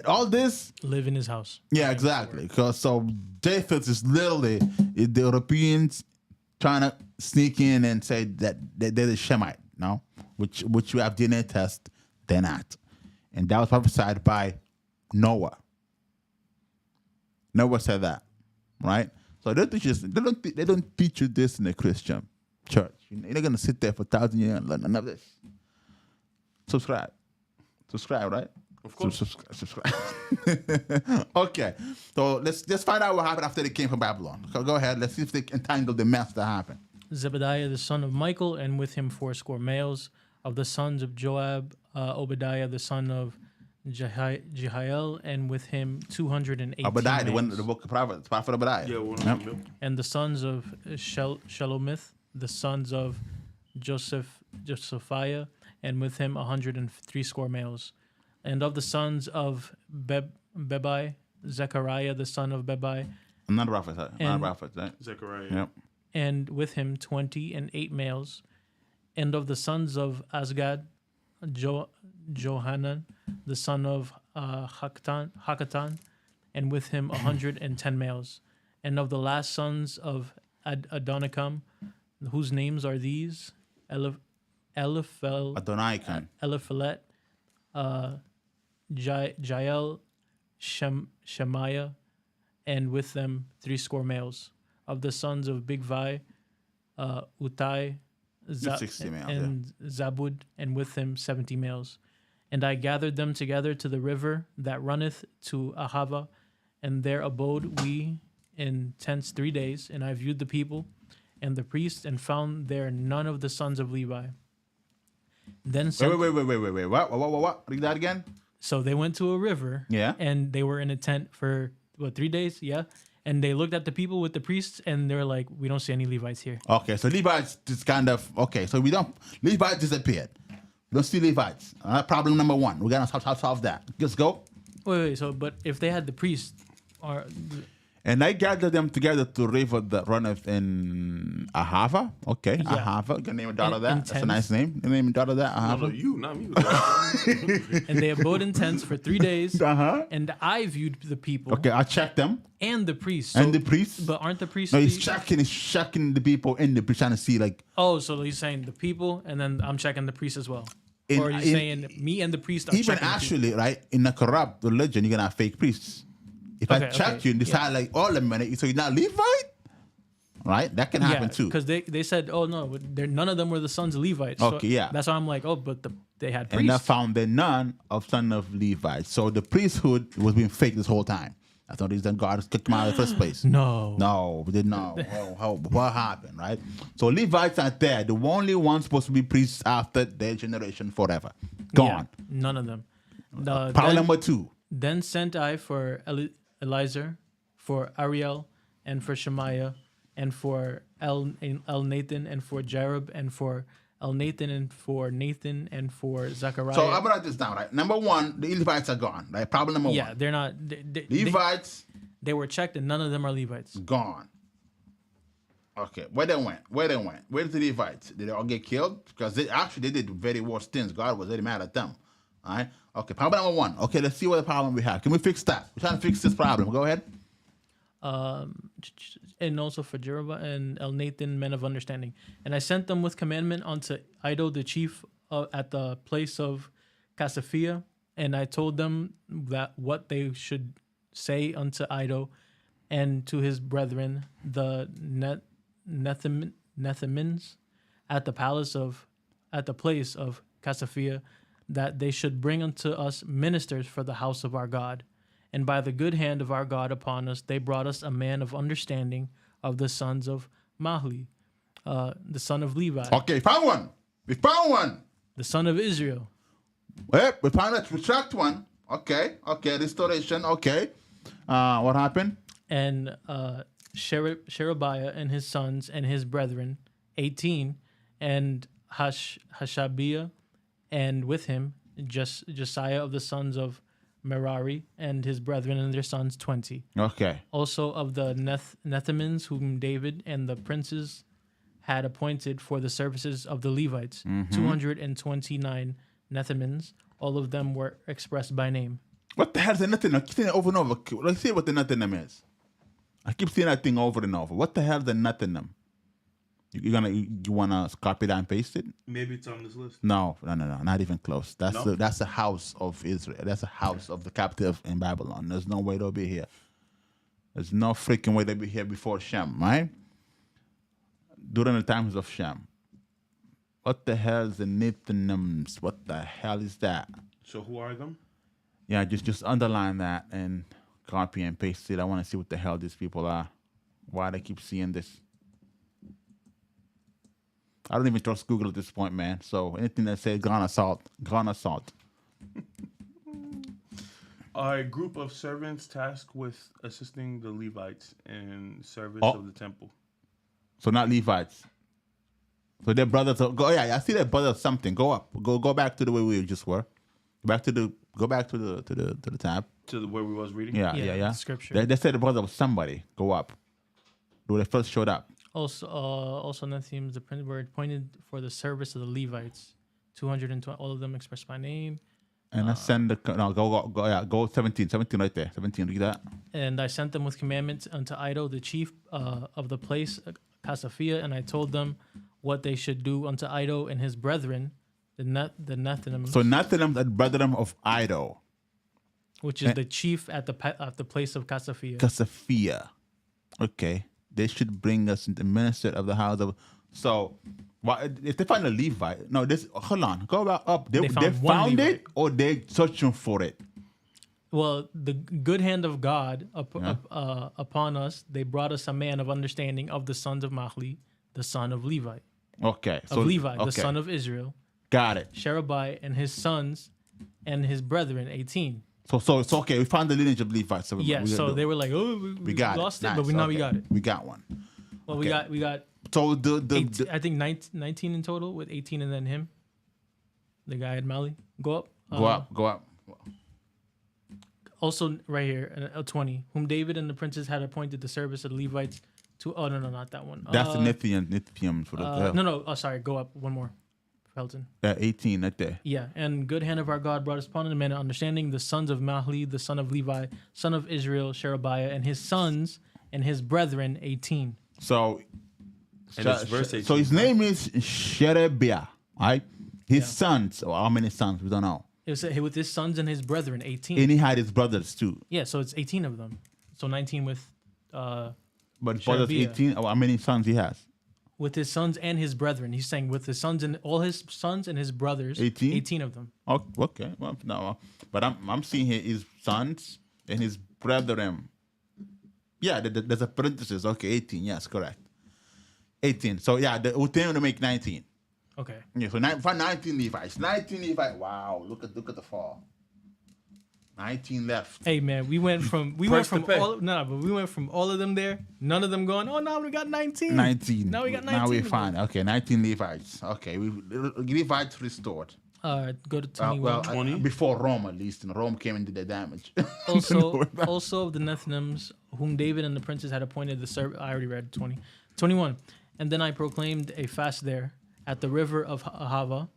all this Live in his house. Yeah, exactly. Because so Japheth is literally the Europeans trying to sneak in and say that they're the Shemite, no, which you have DNA test, they're not, and that was prophesied by Noah. Noah said that, right? So they don't teach you this in a Christian church. You're not gonna sit there for 1,000 years and learn none of this. Subscribe, right? Of course. Subscribe. Okay, so let's find out what happened after they came from Babylon. So go ahead. Let's see if they entangle the mess that happened. Zebediah the son of Michael, and with him 80 males of the sons of Joab, Obadiah the son of Jehiel, and with him 218 Obadiah, males. the book of Proverbs, prophet Obadiah. Yeah, one Yep. of them. And the sons of Shelomith, the sons of Josephiah, and with him 180 males. And of the sons of Bebai, Zechariah the son of Bebai, Not a prophet, right? Zechariah. Yep. and with him 28 males. And of the sons of Asgad, Johanan the son of Hakatan, and with him 110 males. And of the last sons of Adonikam, whose names are these: Adonaikan. Eliphalet, Jael, Shemaiah, and with them 80 males. Of the sons of Bigvai, Utai, 60 males, and Zabud, and with him 70 males. And I gathered them together to the river that runneth to Ahava, and there abode we in tents 3 days. And I viewed the people and the priests, and found there none of the sons of Levi. Then sent, Wait. What? Read that again. So they went to a river, Yeah. and they were in a tent for 3 days, yeah. And they looked at the people with the priests, and they're like, "We don't see any Levites here." Okay, so Levites just kind of so Levites disappeared. We don't see Levites. Problem number one. We gotta solve that. Let's go. Wait. So, but if they had the priests, And I gathered them together to river that runneth in Ahava. Okay, Yeah. Ahava. You can name a daughter In- that. in That's a tents. nice name. You name a daughter that. No, Ahava. you, not me. and they abode in tents for 3 days. Uh-huh. And I viewed the people Okay, I checked them. and the priests. And the priests? But aren't the priests? No, he's checking the people in the trying to see like. Oh, so he's saying the people, and then I'm checking the priests as well. In- or are you in- saying me and the priest are Even checking the actually, right, in a corrupt religion, you're gonna have fake priests. If I Okay, check okay, you and decide like all a minute, so you're not Levite, right? That can happen too. Because they said, oh no, none of them were the sons of Levites. So Okay, yeah. That's why I'm like, oh, but they had And I priests. found the none of son of Levi. So the priesthood was being fake this whole time. I thought he's done God kicked him out in the first place. No. We didn't know. What happened, right? So Levites are there. The only ones supposed to be priests after their generation forever. Gone. Yeah, none of them. Problem number two. Then sent I for Eliezer, for Ariel, and for Shemaiah, and for El Nathan, and for Jareb, and for Elnathan, and for Nathan, and for Zechariah. So I'm gonna write this down, right? Number one, the Levites are gone. Right? Problem number yeah, one. they're not. Levites They were checked, and none of them are Levites. gone. Okay, where they went? Where did the Levites? Did they all get killed? Because they did very worse things. God was very mad at them. All right. Okay, problem number one. Okay, let's see what the problem we have. Can we fix that? We're trying to fix this problem. Go ahead. And also for Jeroboam and Elnathan, men of understanding. And I sent them with commandment unto Iddo the chief at the place of Casaphia, and I told them that what they should say unto Iddo and to his brethren, the Nethemins, at the place of Casaphia, that they should bring unto us ministers for the house of our God. And by the good hand of our God upon us, they brought us a man of understanding of the sons of Mahli, the son of Levi, Okay, found one. We found one. the son of Israel. Yep, we found a retract one. Okay, restoration. Okay. What happened? And Sherebiah and his sons and his brethren, 18, and Hashabiah, and with him Josiah of the sons of Merari and his brethren and their sons, 20. Okay. Also of the Nethemins, whom David and the princes had appointed for the services of the Levites, 229 Nethemins. All of them were expressed by name. What the hell is the Nethinim? I keep saying it over and over. Let's see what the Nethinim is. I keep saying that thing over and over. What the hell is the Nethinim? You wanna copy that and paste it? Maybe it's on this list. No, not even close. That's No? the house of Israel. That's the house of the captive in Babylon. There's no way they'll be here. There's no freaking way they'll be here before Shem, right? During the times of Shem. What the hell is the Nethinims? What the hell is that? So who are them? Yeah, just underline that and copy and paste it. I want to see what the hell these people are. Why they keep seeing this. I don't even trust Google at this point, man. So anything that says gone assault. A group of servants tasked with assisting the Levites in service Oh. of the temple. So not Levites. So their brothers are, go. Yeah, I see their brothers something. Go up. Go back to the way we just were. Go back to the tab. Where we was reading? Yeah. Scripture. They said the brother was somebody. Go up. When they first showed up. Also Nethims, the prince, were appointed for the service of the Levites. 220, all of them expressed by name. And I send the go 17 right there. 17, read that. And I sent them with commandments unto Iddo, the chief of the place, Casaphia, and I told them what they should do unto Iddo and his brethren, the Nethinims, So Nethinim the brethren of Iddo. which is the chief at the place of Casaphia. Casaphia. Okay. They should bring us into the minister of the house of. So, if they find a Levite, no, hold on, go back up. They found one found Levite. it or they searching for it. Well, the good hand of God upon us, they brought us a man of understanding of the sons of Mahli, the son of Levi, Okay. the son of Israel, Got it. Sherebiah and his sons and his brethren, 18. So it's okay. We found the lineage of Levi. So Yeah, so they were like, oh, we got lost it, Nice. but we Okay. got it. We got one. Well, Okay. we got So I think 19 in total, with 18 and then him, the guy at Mali. Go up. go up. Also, right here, 20, whom David and the princes had appointed the service of the Levites to. Oh no, not that one. That's the Nithium for the No. Oh, sorry. Go up one more, Felton. 18 right there. Yeah, and good hand of our God brought us upon the man of understanding, the sons of Mahli, the son of Levi, son of Israel, Sherebiah, and his sons and his brethren, 18. So, And it's verse 18. so his name is Sherebiah, right? His sons, or how many sons? We don't know. It was with his sons and his brethren, 18. And he had his brothers too. Yeah, so it's 18 of them. So 19 with But his brothers Sherebiah. 18, how many sons he has? with his sons and his brethren. He's saying with his sons and all his sons and his brothers, 18? 18 of them. Oh, okay. Well, no, but I'm seeing here his sons and his brethren. Yeah, there's a parenthesis. Okay, 18. Yes, correct. 18. So yeah, we're going to make 19. Okay. Yeah, so for 19 Levites. 19 Levites. Wow, look at the fall. 19 left. Hey man, we went from Price to pay. we went from all of them there. None of them going. Oh, now we got 19. 19. Now we got 19. Now we're fine. Okay, 19 Levites. Okay, Levites restored. Go to 21. 20? Before Rome, at least. And Rome came and did the damage. also of the Nethinims, whom David and the princes had appointed the servant. I already read 20. 21. And then I proclaimed a fast there at the river of Ahava,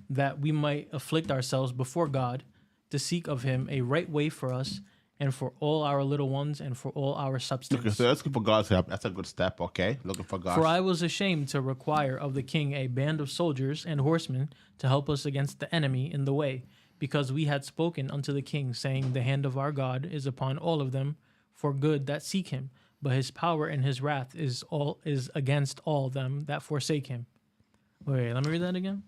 that we might afflict ourselves before God, to seek of him a right way for us and for all our little ones and for all our substance. Okay, so let's look for God's help. That's a good step, okay? Looking for God. For I was ashamed to require of the king a band of soldiers and horsemen to help us against the enemy in the way, because we had spoken unto the king, saying, the hand of our God is upon all of them for good that seek him, but his power and his wrath is against all them that forsake him. Wait, let me read that again.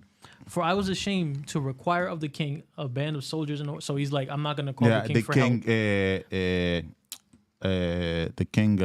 For I was ashamed to require of the king a band of soldiers, and so he's like, I'm not going to call the king for help. The king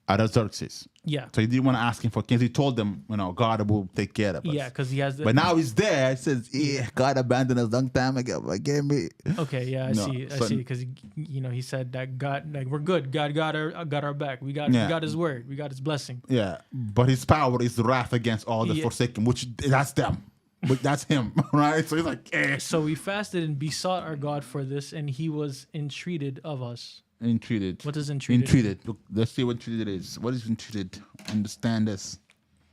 Artaxerxes. Yeah. So he didn't want to ask him for kings. He told them, God will take care of us. Yeah, because he has the... But now he's there. He says, God abandoned us a long time ago. But gave me... Okay, yeah, I see. Because, he said that God, like, we're good. God got our back. We got his word. We got his blessing. Yeah, but his power is wrath against all the forsaken, which that's them. But that's him, right? So he's like, So we fasted and besought our God for this, and he was entreated of us. Entreated. What does entreated? Entreated. Look, let's see what entreated is. What is entreated? Understand this.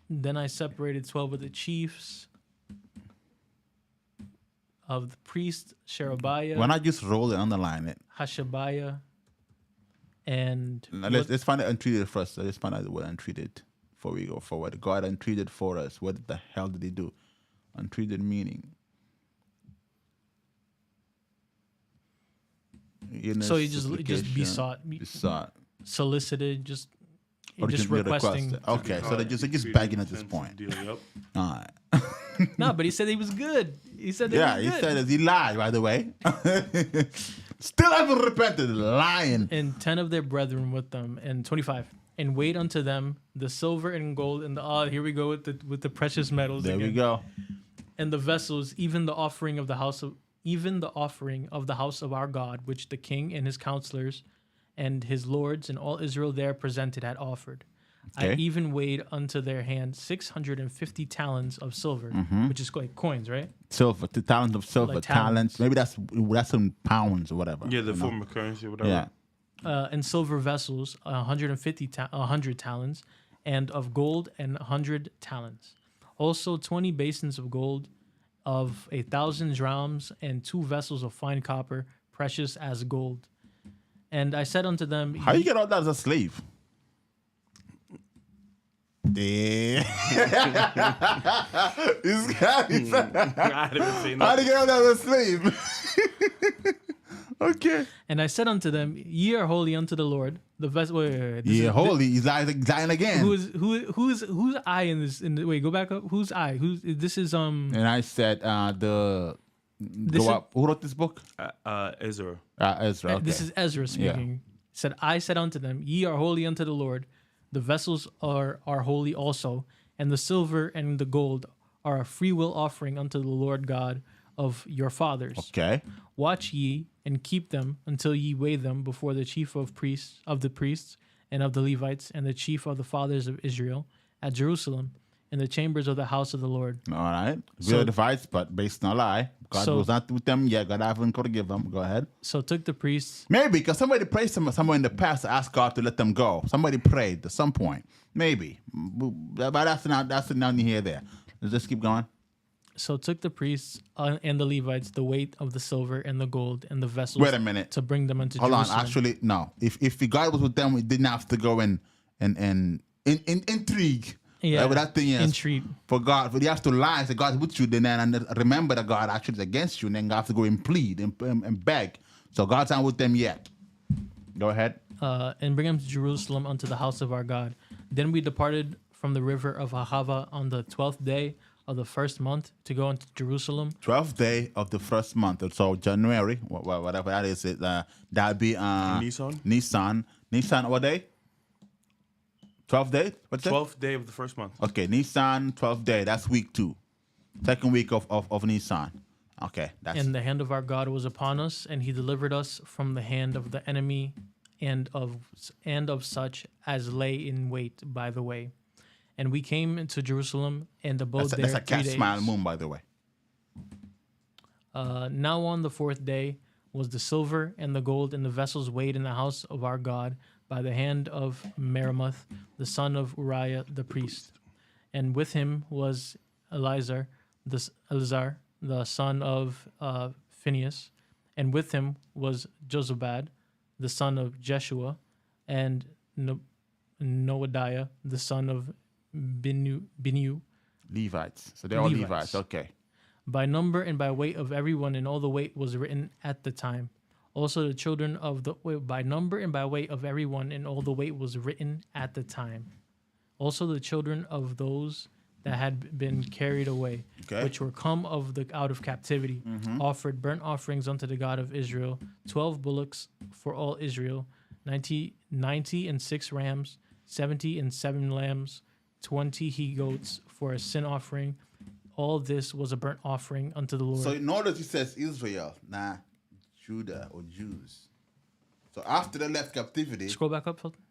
Then I separated 12 of the chiefs of the priest, Sherebiah. Why not just roll it, underline it? Hashabiah, and... Let's find out entreated first. Let's find out the word entreated before we go forward. God entreated for us. What the hell did he do? Entreated meaning. So he just besought, solicited, just requesting. Okay, so they're just begging at this point. All right. No, but he said he was good. He said he said that he lied, by the way. Still haven't repented, lying. And 10 of their brethren with them, and 25. And weighed unto them the silver and gold and here we go with the precious metals. There again. we go. And the vessels, even the offering of the house of our God, which the king and his counselors and his lords and all Israel there presented had offered. Okay. I even weighed unto their hand 650 talents of silver, which is like coins, right? Silver, the talents of silver, like talents. Maybe that's in pounds or whatever. Yeah, the form of currency or whatever. Yeah. And silver vessels, 100 talents, and of gold 100 talents. Also 20 basins of gold, of 1,000 drams, and 2 vessels of fine copper, precious as gold. And I said unto them, how you get all that as a slave? Yeah. This guy. I didn't say nothing. How do you get all that as a slave? Okay. And I said unto them, ye are holy unto the Lord. The vessel. Holy. He's lying again. Who's I in this? Wait, go back up. Who's I? This is And I said Who wrote this book? Ezra. Ezra. Okay. This is Ezra speaking. Said, I said unto them, ye are holy unto the Lord. The vessels are holy also, and the silver and the gold are a free will offering unto the Lord God of your fathers. Okay. Watch ye and keep them until ye weigh them before the chief of the priests and of the Levites and the chief of the fathers of Israel at Jerusalem in the chambers of the house of the Lord. All right. Good advice, but based on a lie. God was not with them yet. God haven't forgiven them. Go ahead. So took the priests. Maybe because somebody prayed somewhere in the past to ask God to let them go. Somebody prayed at some point. Maybe. But that's not here there. Let's just keep going. So took the priests and the Levites the weight of the silver and the gold and the vessels. Wait a minute. To bring them into Hold Jerusalem. on. Actually, no. If God was with them, we didn't have to go in intrigue. Yeah. But that thing is intrigue. For God. But you have to lie. Say God's with you, then and remember that God actually is against you, and then you have to go and plead and beg. So God's not with them yet. Go ahead. And bring them to Jerusalem unto the house of our God. Then we departed from the river of Ahava on the 12th day of the first month to go into Jerusalem. 12th day of the first month, so January, whatever that is. That'd be Nisan. Nisan, what day? 12th day? What's that? 12th day of the first month. Okay, Nisan, 12th day. That's week 2. Second week of Nisan. Okay, that's And the hand of our God was upon us, and he delivered us from the hand of the enemy and of such as lay in wait by the way. And we came into Jerusalem and abode that's a there 3 cat days. smile moon, by the way. Now on the fourth day was the silver and the gold and the vessels weighed in the house of our God by the hand of Meremoth, the son of Uriah the priest. And with him was Eleazar, the son of Phinehas. And with him was Jozabad, the son of Jeshua, and Noadiah, the son of Binu, Levites. So they're all Levites. Levites. Okay. by number and by weight of everyone, and all the weight was written at the time. Also the children of the by number and by weight of everyone, and all the weight was written at the time. Also the children of those that had been carried away, Okay. which were come out of captivity, offered burnt offerings unto the God of Israel, 12 bullocks for all Israel, 90 and 6 rams, 70 and 7 lambs, 20 he goats for a sin offering. All this was a burnt offering unto the Lord. So notice it says Israel, not Judah or Jews. So after they left captivity, Scroll back up. Felton.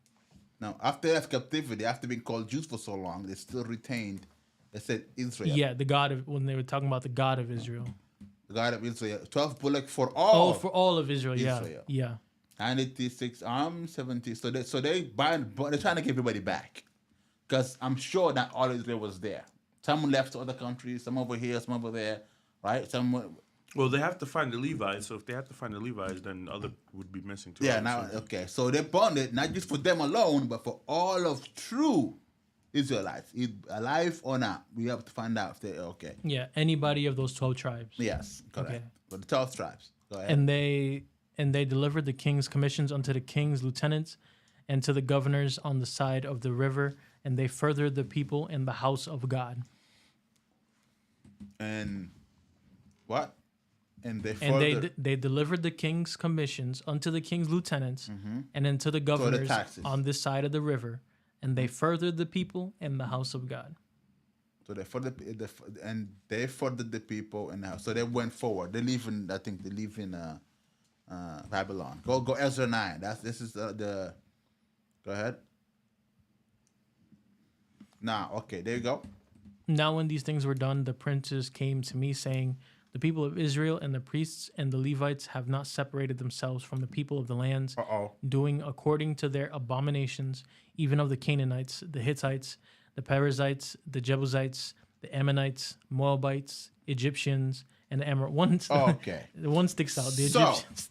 now after they left captivity, after being called Jews for so long, they still retained. They said Israel. Yeah, the God of, when they were talking about the God of Israel. The God of Israel. 12 bullock for all. Oh, for all of Israel. Israel. Yeah. 96 70. So they're trying to get everybody back, because I'm sure that all Israel was there. Some left to other countries, some over here, some over there, right? Some. Well, they have to find the Levites. So if they have to find the Levites, then other would be missing too. Yeah. Now, obviously. okay. So they bonded not just for them alone, but for all of true Israelites, alive or not. We have to find out if they're okay. Yeah. Anybody of those 12 tribes. Yes, correct. Okay. But the 12 tribes. Go ahead. And they delivered the king's commissions unto the king's lieutenants and to the governors on the side of the river, and they furthered the people in the house of God. And what? And they And further. they delivered the king's commissions unto the king's lieutenants and unto the governors taxes. on this side of the river, and they furthered the people in the house of God. So they furthered the people in the house. So they went forward. They live in, I think they live in Babylon. Go Ezra 9. This is the. Go ahead. Now, okay, there you go. Now when these things were done, the princes came to me, saying, the people of Israel and the priests and the Levites have not separated themselves from the people of the lands, doing according to their abominations, even of the Canaanites, the Hittites, the Perizzites, the Jebusites, the Ammonites, Moabites, Egyptians, and the Amorites. Okay. The one sticks out, the So, Egyptians.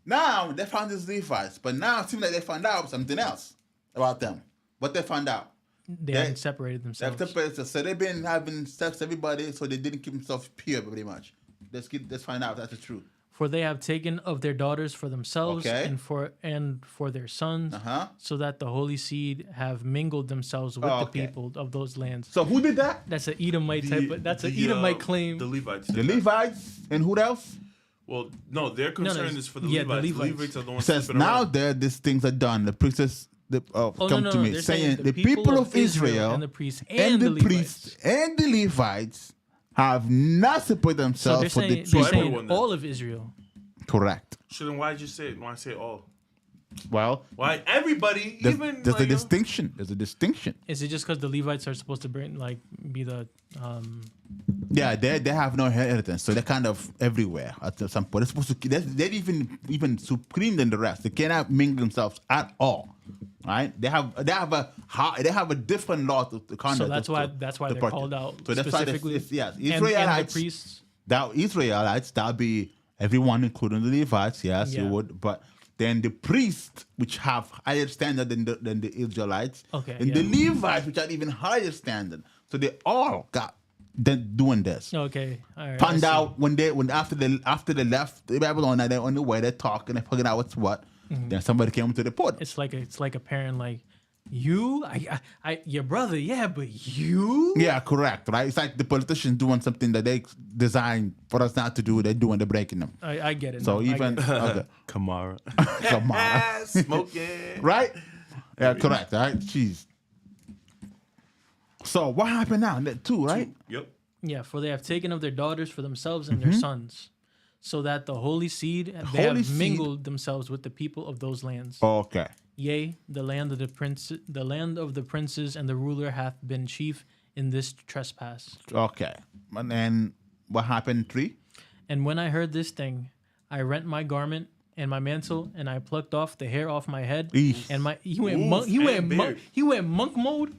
now they found these Levites, but now it seems like they found out something else about them. What they found out? They hadn't separated They've themselves. separated. So they've been having sex with everybody, so they didn't keep themselves pure, pretty much. Let's find out if that's the truth. For they have taken of their daughters for themselves Okay. and for their sons, Uh-huh. so that the holy seed have mingled themselves with Oh, the okay. people of those lands. So who did that? That's an Edomite type. But that's an the, Edomite claim. The Levites. The did that. Levites and who else? Well, no, their concern it's- is for the yeah, the Levites. The Levites. Levites are the It ones says sleeping now around. there these things are done. The priestess come no, to me they're saying the people of Israel and the priests and the priests and the Levites have not separated So themselves they're for the saying, people. they're saying everyone then. all of Israel. Correct. So then why'd you say it? Why say all? Well, Why everybody, there's, even there's a like, distinction. There's a distinction. Is it just because the Levites are supposed to be the Yeah, they have no inheritance, so they're kind of everywhere at some point. They're supposed to. They're even supreme than the rest. They cannot mingle themselves at all. Right? They have a different law to conduct. So that's why to they're practice. called out So that's why specifically. yes, and the Israelites. priests. That Israelites, that'll be everyone, including the Levites. Yes, you Yeah. would. But then the priests, which have higher standard than the Israelites, Okay, and the Levites, which are even higher standard. So they all got doing this. Okay, all right. I Found see. out when after they left Babylon, they're on the way, they're talking, they're figuring out what's what. Then somebody came to the port. It's like a parent like you, your brother, yeah, but you. Yeah, correct, right? It's like the politicians doing something that they designed for us not to do. They're doing, they're breaking them. I get it. So now. I even get it. okay. Kamara. Come on. Smoking. Right? Yeah, correct. Right? Jeez. So what happened now? That too, right? Yep. Yeah, for they have taken of their daughters for themselves and their sons, so that the holy seed they Holy have seed. mingled themselves with the people of those lands. Okay. Yea, the land of the princes and the ruler hath been chief in this trespass. Okay. And then what happened? 3. And when I heard this thing, I rent my garment and my mantle, and I plucked off the hair off my head. Eesh. And he went monk mode.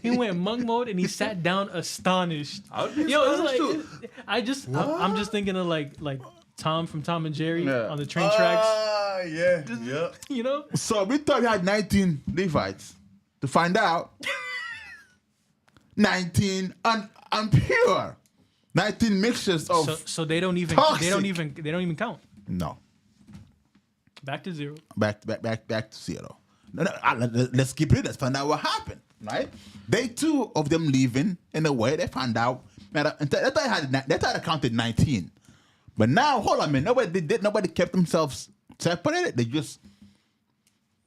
He went monk mode, and he sat down astonished. I would be Yo, astonished too. it's like I'm just thinking of like Tom from Tom and Jerry Yeah. on the train tracks. Yeah. Yep. You know, So we thought he had 19 Levites. To find out, 19 unpure. 19 mixtures of so they don't even Toxic. they don't even count. no. Back to zero. Back to 0. No, let's keep it. Let's find out what happened. Right? They 2 of them leaving in a way they found out. They thought I counted 19, but now hold on a minute. Nobody kept themselves separated. They just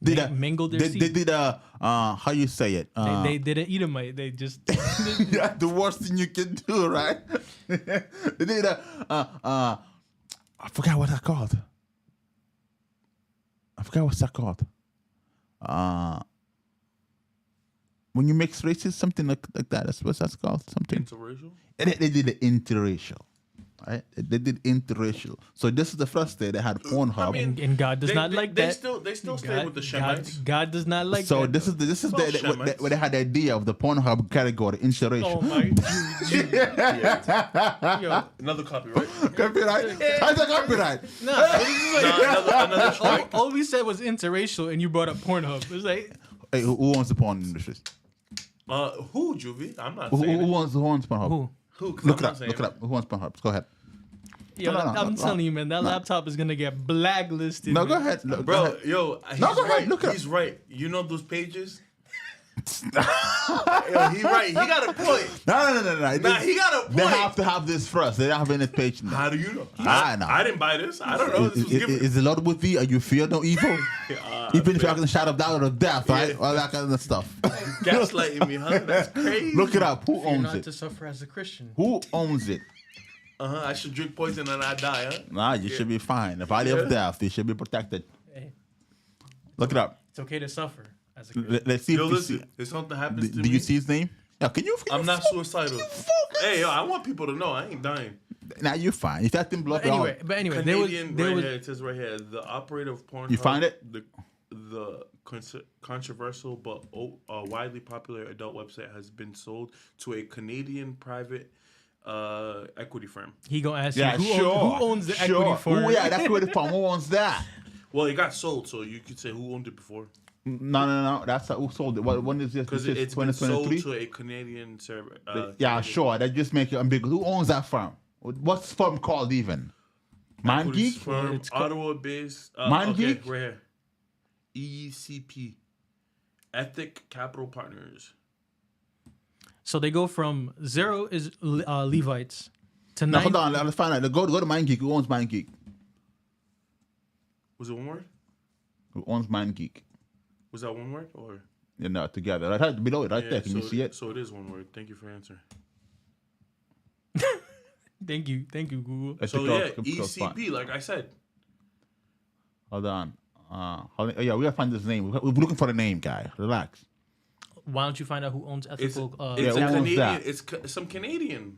did Mingled their they seed. did a how you say it? They didn't eat them. They just That's the worst thing you can do, right? They did I forgot what that called. I forgot what's that called. When you mix races, something like that. That's what's that called. Something. Interracial? They did the interracial. Right? They did interracial. So this is the first day they had Pornhub. and God does not like that. They still stay with the Shemites. God does not like So that. this is Well, Shemites. where they had the idea of the Pornhub category interracial. Oh my! Yo, Another copyright. Copyright? How's that copyright? nah, this is like, Another strike. all we said was interracial, and you brought up Pornhub. It's like Hey, who owns the porn industry? Who, Juvie? I'm not Who saying it. owns Pornhub? who? Who? 'Cause Look I'm it not up. saying Look it up. Who owns Pornhub? Go ahead. Yo, No, I'm telling you, man, that laptop is gonna get blacklisted. No, man. go ahead. Look, go Bro, ahead. yo, he's No, go ahead, right. look it up. He's right. You know those pages? Yo, he right. He got a point. No. Nah, he got a point. They have to have this first. They don't have any page in there. How do you know? I know. I didn't buy this. I don't know. This was given. Is the Lord with thee? Are you fear no evil? Even if you're going to shout of doubt or death, right? Yeah. All that kind of stuff. Gaslighting me, huh? That's crazy. Look it up. Who You're owns not it? to suffer as a Christian. Who owns it? I should drink poison and I die, huh? Nah, you should be fine. The body of death, you should be protected. Hey, Look it up. it's okay to suffer as a Christian. Let's see if Yo, you see. listen. If something happens to Do me, you see his name? Yeah, can you? I'm not suicidal. Focus. Hey, yo, I want people to know I ain't dying. Now you're fine. If that thing blow up, But anyway, there Canadian, was here, it says right here, the operator of Pornhub. You find it? The controversial but widely popular adult website has been sold to a Canadian private equity firm. he gonna ask yeah, you who owns the equity for Oh it? yeah, the equity firm. Who owns that? Well, it got sold, so you could say who owned it before. No. That's who sold it. When is this? Because This is it's been sold 2023. to a Canadian server. Yeah, sure. That just make it ambiguous. Who owns that firm? What's the firm called even? Mind Geek? Firm, It's called- Ottawa-based. Mind okay, Geek? right here. ECP. Ethic Capital Partners. So they go from 0 is Levites to Now 9. hold on. Let's find out. Go to Mind Geek. Who owns Mind Geek? Was it one word? Who owns Mind Geek? Was that one word or? You know, together. Right below it, right there. Can so, you see it? So it is one word. Thank you for answering. Thank you, Google. Let's So check yeah, out- check out spot. ECP, like I said. Hold on. Yeah, we gotta find this name. We're looking for the name, guy. Relax. Why don't you find out who owns It's, ethical? it's who a owns Canadian. that? It's some Canadian.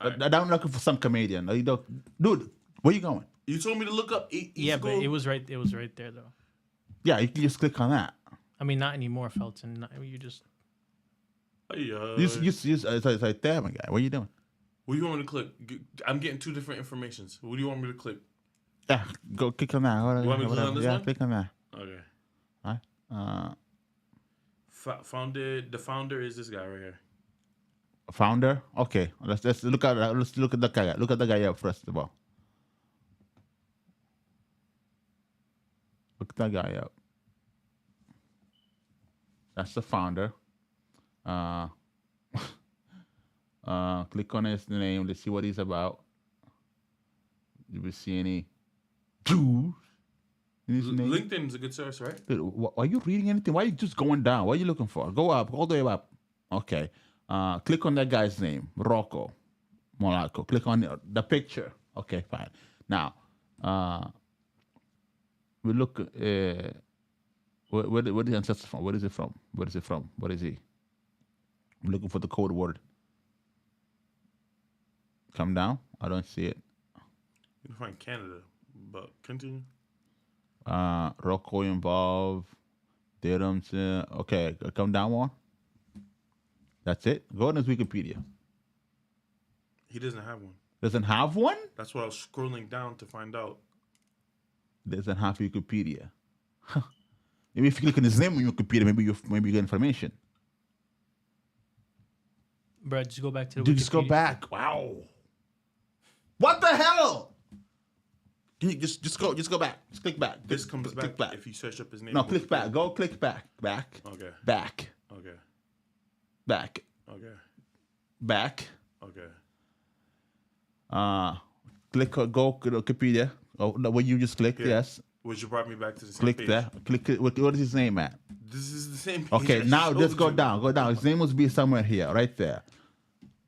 I'm looking for some comedian. You don't, dude. Where you going? You told me to look up. yeah, but it was right. It was right there though. Yeah, you can just click on that. I mean, not anymore, Felton. You just It's right there, my guy. What are you doing? What do you want me to click? I'm getting two different informations. What do you want me to click? Yeah, go click on that. You want me to click on this yeah, one? click on that. Okay. Right? The founder is this guy right here. Founder. Okay, let's look at that. Let's look at that guy. Look at the guy up first of all. Look that guy up. That's the founder. Click on his name. Let's see what he's about. You will see any Jews in his name. LinkedIn's a good source, right? Dude, are you reading anything? Why are you just going down? What are you looking for? Go up, all the way up. Okay. Click on that guy's name, Rocco Monaco. Click on the picture. Okay, fine. Now, we look. Where the ancestor from? Where is it from? Where is it from? What is he? I'm looking for the code word. Come down. I don't see it. You can find Canada, but continue. Rocco involved. Okay, come down one. That's it. Go on his Wikipedia. He doesn't have one. Doesn't have one? That's what I was scrolling down to find out. Doesn't have Wikipedia. Maybe if you click on his name on Wikipedia, maybe you get information. Bro, just go back to the Dude, just go Wikipedia. back. Wow. What the hell? Can you just go back? Just click back. This comes click back if you search up his name. No, on click Wikipedia. back. Go click back. Back. Okay. Back. Okay. Back. Okay. Back. Okay. Click go to Wikipedia. Oh, no, where you just clicked, Yeah. yes. Which brought me back to the same Click page. there. Click it. What is his name at? This is the same page. Okay, I now showed just go you. down. Go down. His name must be somewhere here, right there.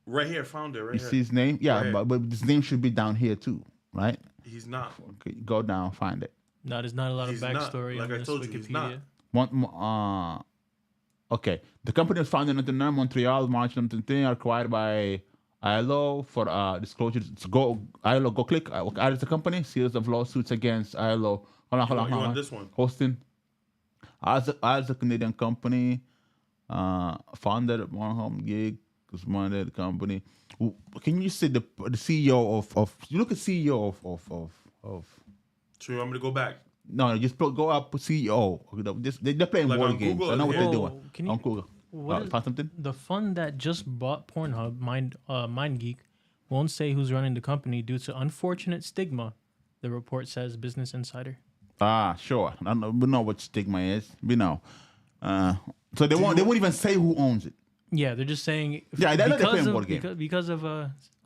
Right here, found it. Right You here. see his name? Yeah, Right here. but his name should be down here too, right? He's not. Okay, go down, find it. No, there's not a lot of He's not. backstory Like on I this told you, he's not. Wikipedia. One okay. The company was founded in Montreal, March 1993, acquired by ILO for disclosure. ILO, go click. Add as a company, series of lawsuits against ILO. Hold on. You want this one? Hosting. As a Canadian company, founded at one home gig, was money the company. Can you see the CEO of you look at CEO of So you want me to go back? no, just go up CEO. They're playing Like board on games. Google I know or what here? they're doing. Whoa, can you- On Google. what is- Find something? The fund that just bought Pornhub, MindGeek, won't say who's running the company due to unfortunate stigma, the report says Business Insider. Sure. I know, we know what stigma is. We know. So they won't even say who owns it. Yeah, they're just saying Yeah, they're playing board game. because of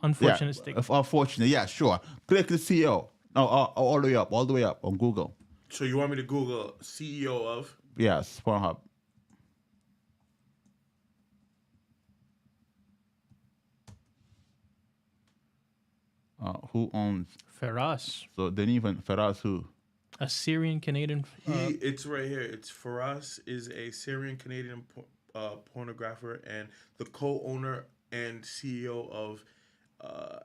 unfortunate Yeah, stigma. unfortunate. Yeah, sure. Click the CEO. No, all the way up on Google. So you want me to Google CEO of? Yes, Pornhub. Who owns? Faraz, So they didn't even Faraz who? a Syrian Canadian. It's right here. It's Faraz is a Syrian Canadian pornographer and the co-owner and CEO of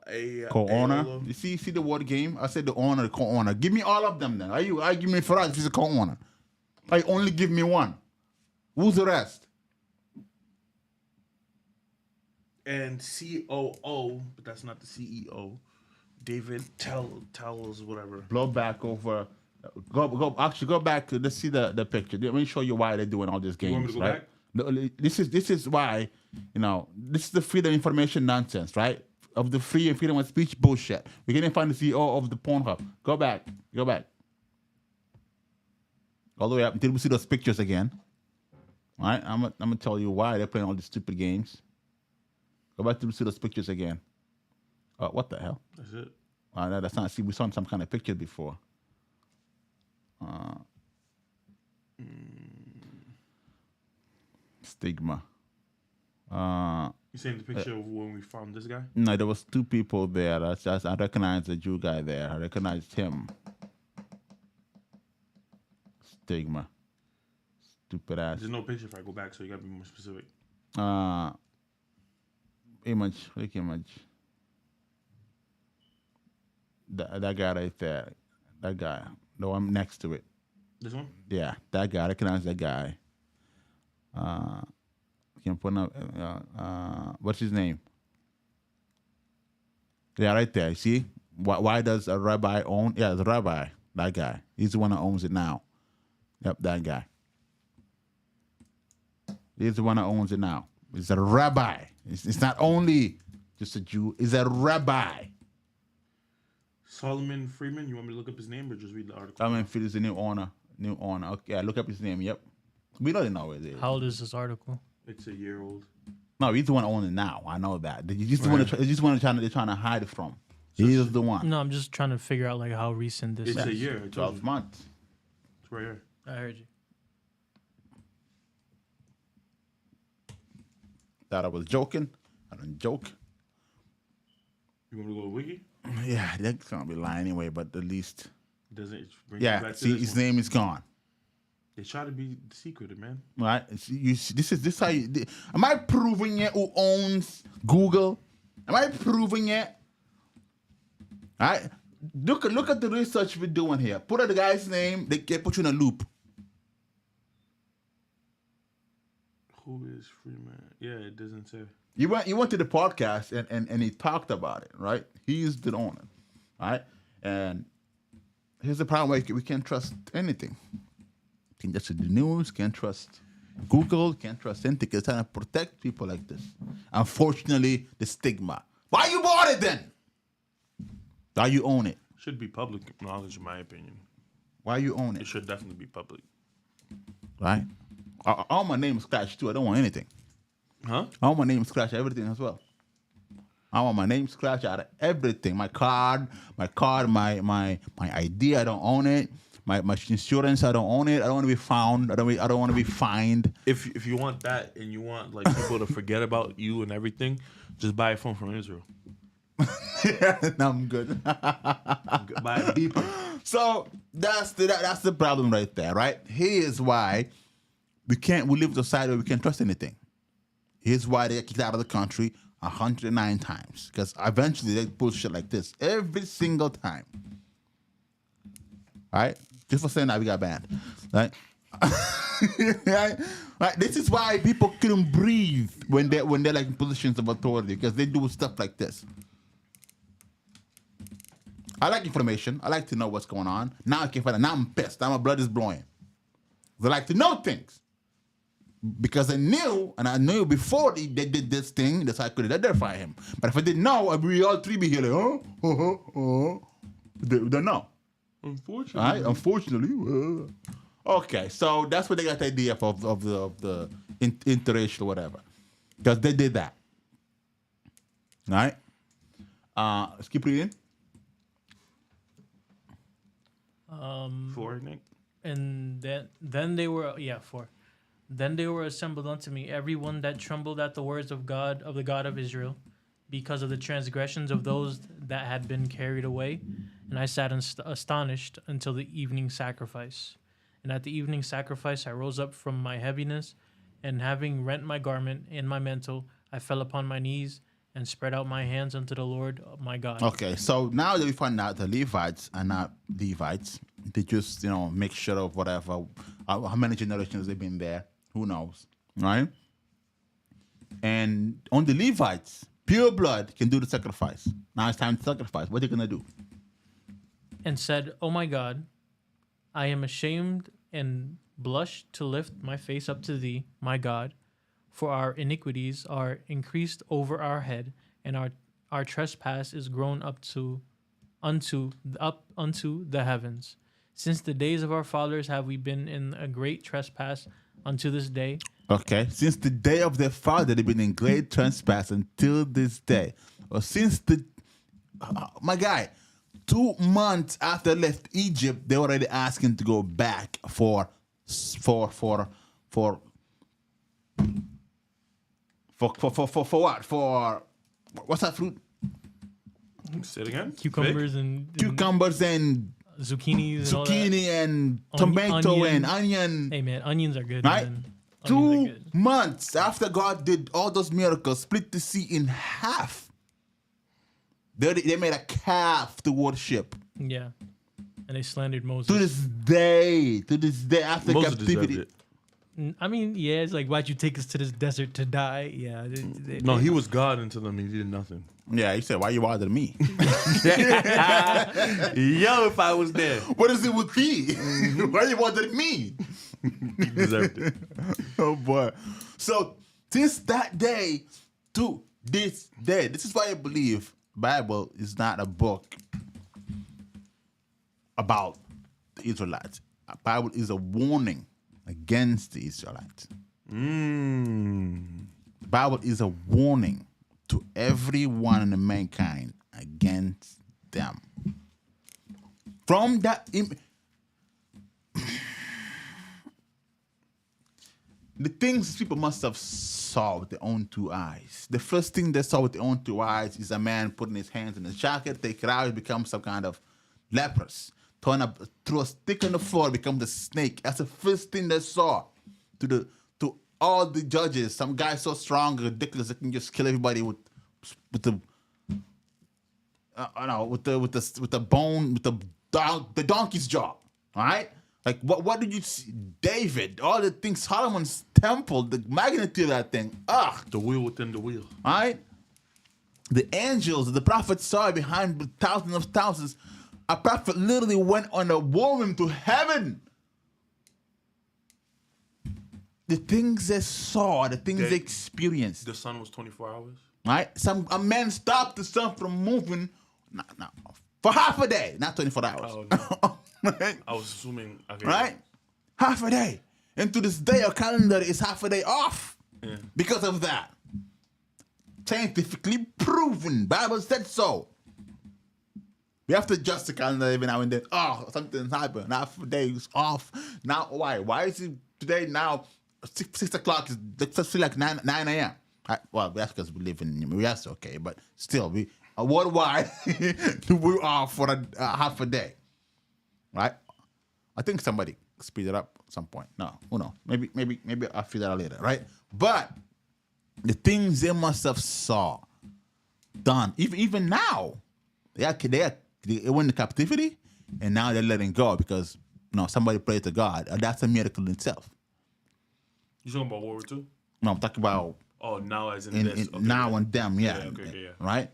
a Co-owner. ALO. You see the word game? I said the owner, the co-owner. Give me all of them then. Are you give me Faraz if he's a co-owner? I only give me one. Who's the rest? and COO, but that's not the CEO. David tells whatever. Blow back over. Go back to let's see the picture. Let me show you why they're doing all these games. want me to go right? back? This is why, this is the freedom of information nonsense, right? Of the free and freedom of speech bullshit. We can't even find the CEO of the Pornhub. Go back. All the way up until we see those pictures again. All right, I'm gonna tell you why they're playing all these stupid games. Go back to see those pictures again. What the hell? That's it. No, that's not. See, we saw some kind of picture before. Stigma. You saying the picture of when we found this guy? No, there was two people there. I recognized the Jew guy there. I recognized him. Stigma. Stupid ass. There's no picture if I go back, so you gotta be more specific. Image. Click image. That guy right there. That guy. The one next to it. This one? Yeah, that guy. I recognize that guy. Can put up. What's his name? Yeah, right there. See, why does a rabbi own? Yeah, the rabbi. That guy. He's the one that owns it now. Yep, that guy. He's the one that owns it now. He's a rabbi. It's not only just a Jew. He's a rabbi. Solomon Freeman. You want me to look up his name or just read the article? I mean, Phil is the new owner. Okay, look up his name. Yep. We don't know where it is. How old is this article? It's a year old. No, he's the one owning it now. I know that. You just want to. They're trying to hide it from. He's the one. No, I'm just trying to figure out like how recent this It's is. a year. I told 12 you. months. It's right here. I heard you. thought I was joking. I don't joke. You want to go to Wiki? Yeah, they're gonna be lying anyway, but at least. Doesn't it bring you Yeah, back to see, this his one? name is gone. They try to be secretive, man. Right? You see, this how you. Am I proving it? Who owns Google? Am I proving it? All right. Look at the research we're doing here. Put out the guy's name. They put you in a loop. Who is Freeman? Yeah, it doesn't say. You went to the podcast and he talked about it, right? He's the owner, right? And here's the problem: we can't trust anything. Can't trust the news. Can't trust Google. Can't trust anything. It's trying to protect people like this. Unfortunately, the stigma. Why you bought it then? Why you own it? Should be public knowledge, in my opinion. Why you own It it? should definitely be public. Right? All my name is scratched too. I don't want anything. Huh? I want my name scratched everything as well. I want my name scratched out of everything. My card, my ID. I don't own it. My insurance. I don't own it. I don't want to be found. I don't want to be fined. If you want that and you want like people to forget about you and everything, just buy a phone from Israel. No, I'm good. Buy a beeper. So that's the problem right there, right? Here's why we live in a society where we can't trust anything. Here's why they get kicked out of the country 109 times. Because eventually they pull shit like this every single time. Right? Just for saying that we got banned. Right? Right? Right? This is why people couldn't breathe when they're like in positions of authority, because they do stuff like this. I like information. I like to know what's going on. Now I can find out. Now I'm pissed. Now my blood is blowing. I like to know things. Because I knew before they did this thing, that's how I could identify him. But if I didn't know, we all three be here like, They don't know. Unfortunately. All right? Unfortunately. Okay, so that's what they got the idea of the interracial whatever. Because they did that. All right? Let's keep reading. 4, Nick. And then they were 4. Then they were assembled unto me, everyone that trembled at the words of God, of the God of Israel, because of the transgressions of those that had been carried away. And I sat astonished until the evening sacrifice. And at the evening sacrifice I rose up from my heaviness, and having rent my garment and my mantle, I fell upon my knees and spread out my hands unto the Lord my God. Okay, so now that we find out the Levites are not Levites, they just, mixture of whatever, how many generations they've been there, who knows, right? And on the Levites, pure blood can do the sacrifice. Now it's time to sacrifice. What are they going to do? And said, O my God, I am ashamed and blush to lift my face up to thee, my God, for our iniquities are increased over our head, and our trespass is grown up unto the heavens. Since the days of our fathers have we been in a great trespass unto this day. Okay, since the day of their father, they've been in great trespass until this day. Or since my guy, 2 months after they left Egypt, they were already asking to go back for what? For what's that fruit? Say it again. Cucumbers and Cucumbers and zucchinis and all that. zucchini and tomato and onion. Hey man, onions are good. Right? Man. Onions are 2 good. months after God did all those miracles, split the sea in half. They made a calf to worship. Yeah. And they slandered Moses. To this day after Moses deserved captivity. it. I mean, yeah, it's like, why'd you take us to this desert to die? Yeah. No, he was God until them. He did nothing. Yeah, he said, why you bothering me? Yo, if I was there. What is it with me? Why you bothering me? He deserved it. Oh boy. So since that day to this day, this is why I believe Bible is not a book about the Israelites. A Bible is a warning against the Israelites. The Bible is a warning to everyone in the mankind against them. From that, the things people must have saw with their own two eyes. The first thing they saw with their own two eyes is a man putting his hands in his jacket, take it out, it becomes some kind of leprous. Throw a stick on the floor, it becomes a snake. That's the first thing they saw. To all the judges, some guy so strong, ridiculous, that can just kill everybody with the donkey's jaw. All right. Like what did you see? David, all the things, Solomon's temple, the magnitude of that thing. The wheel within the wheel. All right. The angels, the prophet saw behind thousands of thousands. A prophet literally went on a whirlwind to heaven. The things they saw, the things they experienced. The sun was 24 hours. Right? A man stopped the sun from moving for half a day, not 24 hours. Oh, no. Right? I was assuming. Okay, Right? Half a day. And to this day, our calendar is half a day off because of that. Scientifically proven. Bible said so. We have to adjust the calendar every now and then. Oh, something's happened. Half a day is off. Now, why? Why is it today now 6 o'clock? It's still like 9 a.m. Well, that's because we live in the US, okay. But still, we worldwide, we're off for a half a day. Right? I think somebody speed it up at some point. No, who knows? Maybe I'll figure that out later, right? But the things they must have saw done, even now, they went into captivity, and now they're letting go because somebody prayed to God. That's a miracle in itself. You talking about World War II? No, I'm talking about. Oh, now as in this. Okay, now and them, yeah. Okay, Right?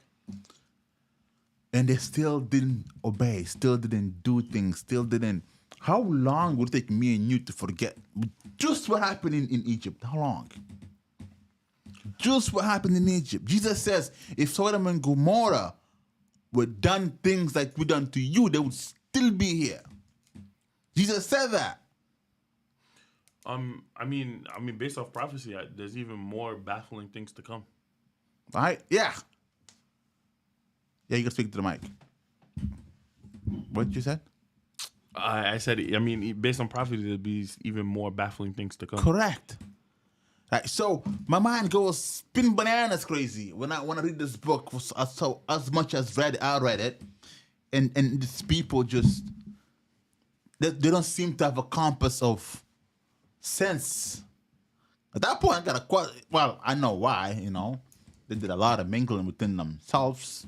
And they still didn't obey, still didn't do things, still didn't. How long would it take me and you to forget just what happened in Egypt? How long? Just what happened in Egypt. Jesus says, if Sodom and Gomorrah were done things like we done to you, they would still be here. Jesus said that. I mean, based off prophecy, there's even more baffling things to come. Right? Yeah. Yeah, you can speak to the mic. What did you say? I said, I mean, based on prophecy, there'll be even more baffling things to come. Correct. Right, so my mind goes spin bananas crazy when I read this book. So as much as I read it, and these people just they don't seem to have a compass of sense. At that point, I know why. They did a lot of mingling within themselves.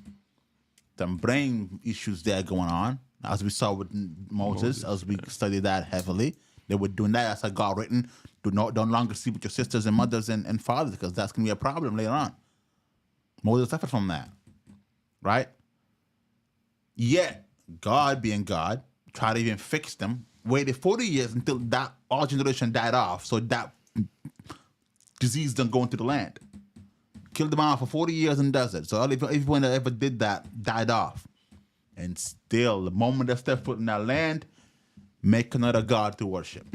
Some brain issues there going on, as we saw with Moses. As we studied that heavily. They were doing that as a God written. Do no longer sleep with your sisters and mothers and fathers, because that's going to be a problem later on. Moses suffered from that. Right? Yet, God being God, tried to even fix them, waited 40 years until that all generation died off, so that disease don't go into the land. Killed them out for 40 years in the desert. So everyone that ever did that died off. And still, the moment they step foot in that land, make another God to worship.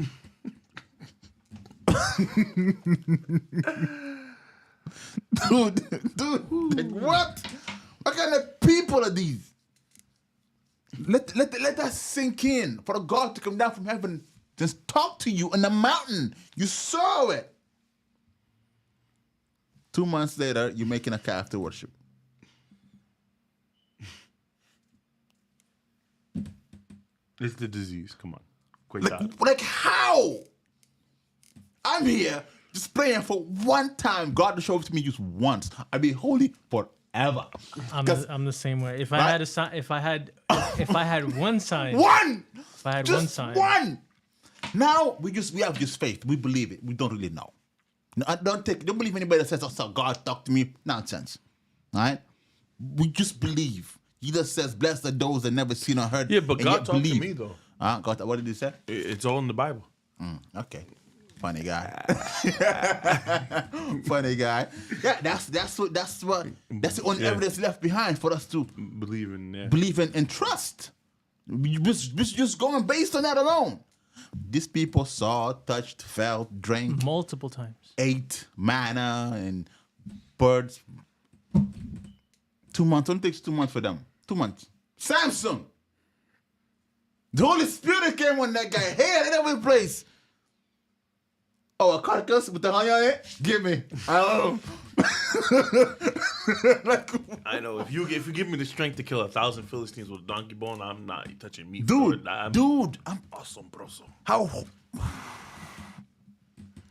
Dude, like what? What kind of people are these? Let that sink in. For God to come down from heaven, just talk to you on the mountain. You saw it. 2 months later, you're making a calf to worship. It's the disease. Come on. Quick Like how? I'm here just praying for one time. God to show it to me just once. I'll be holy forever. I'm the same way. If I had a sign, if I had one sign, one. Now we have just faith. We believe it. We don't really know. No, don't believe anybody that says, "Oh, so God talk to me." Nonsense. All right? We just believe. Jesus says, "Blessed are those that never seen or heard." Yeah, but God talked believe. to me though. God, what did he say? It's all in the Bible. Okay. Funny guy. Funny guy. Yeah, that's the only evidence left behind for us to believe in and trust. We just going based on that alone. These people saw, touched, felt, drank multiple times, ate manna and birds. 2 months. It only takes 2 months for them. 2 months. Samson. The Holy Spirit came on that guy. Hair in every place. Oh, a carcass with the honey on it? Give me. I don't know. Like, I know if you give me the strength to kill 1,000 Philistines with a donkey bone, I'm not touching me. dude, I'm I'm awesome, broso. how?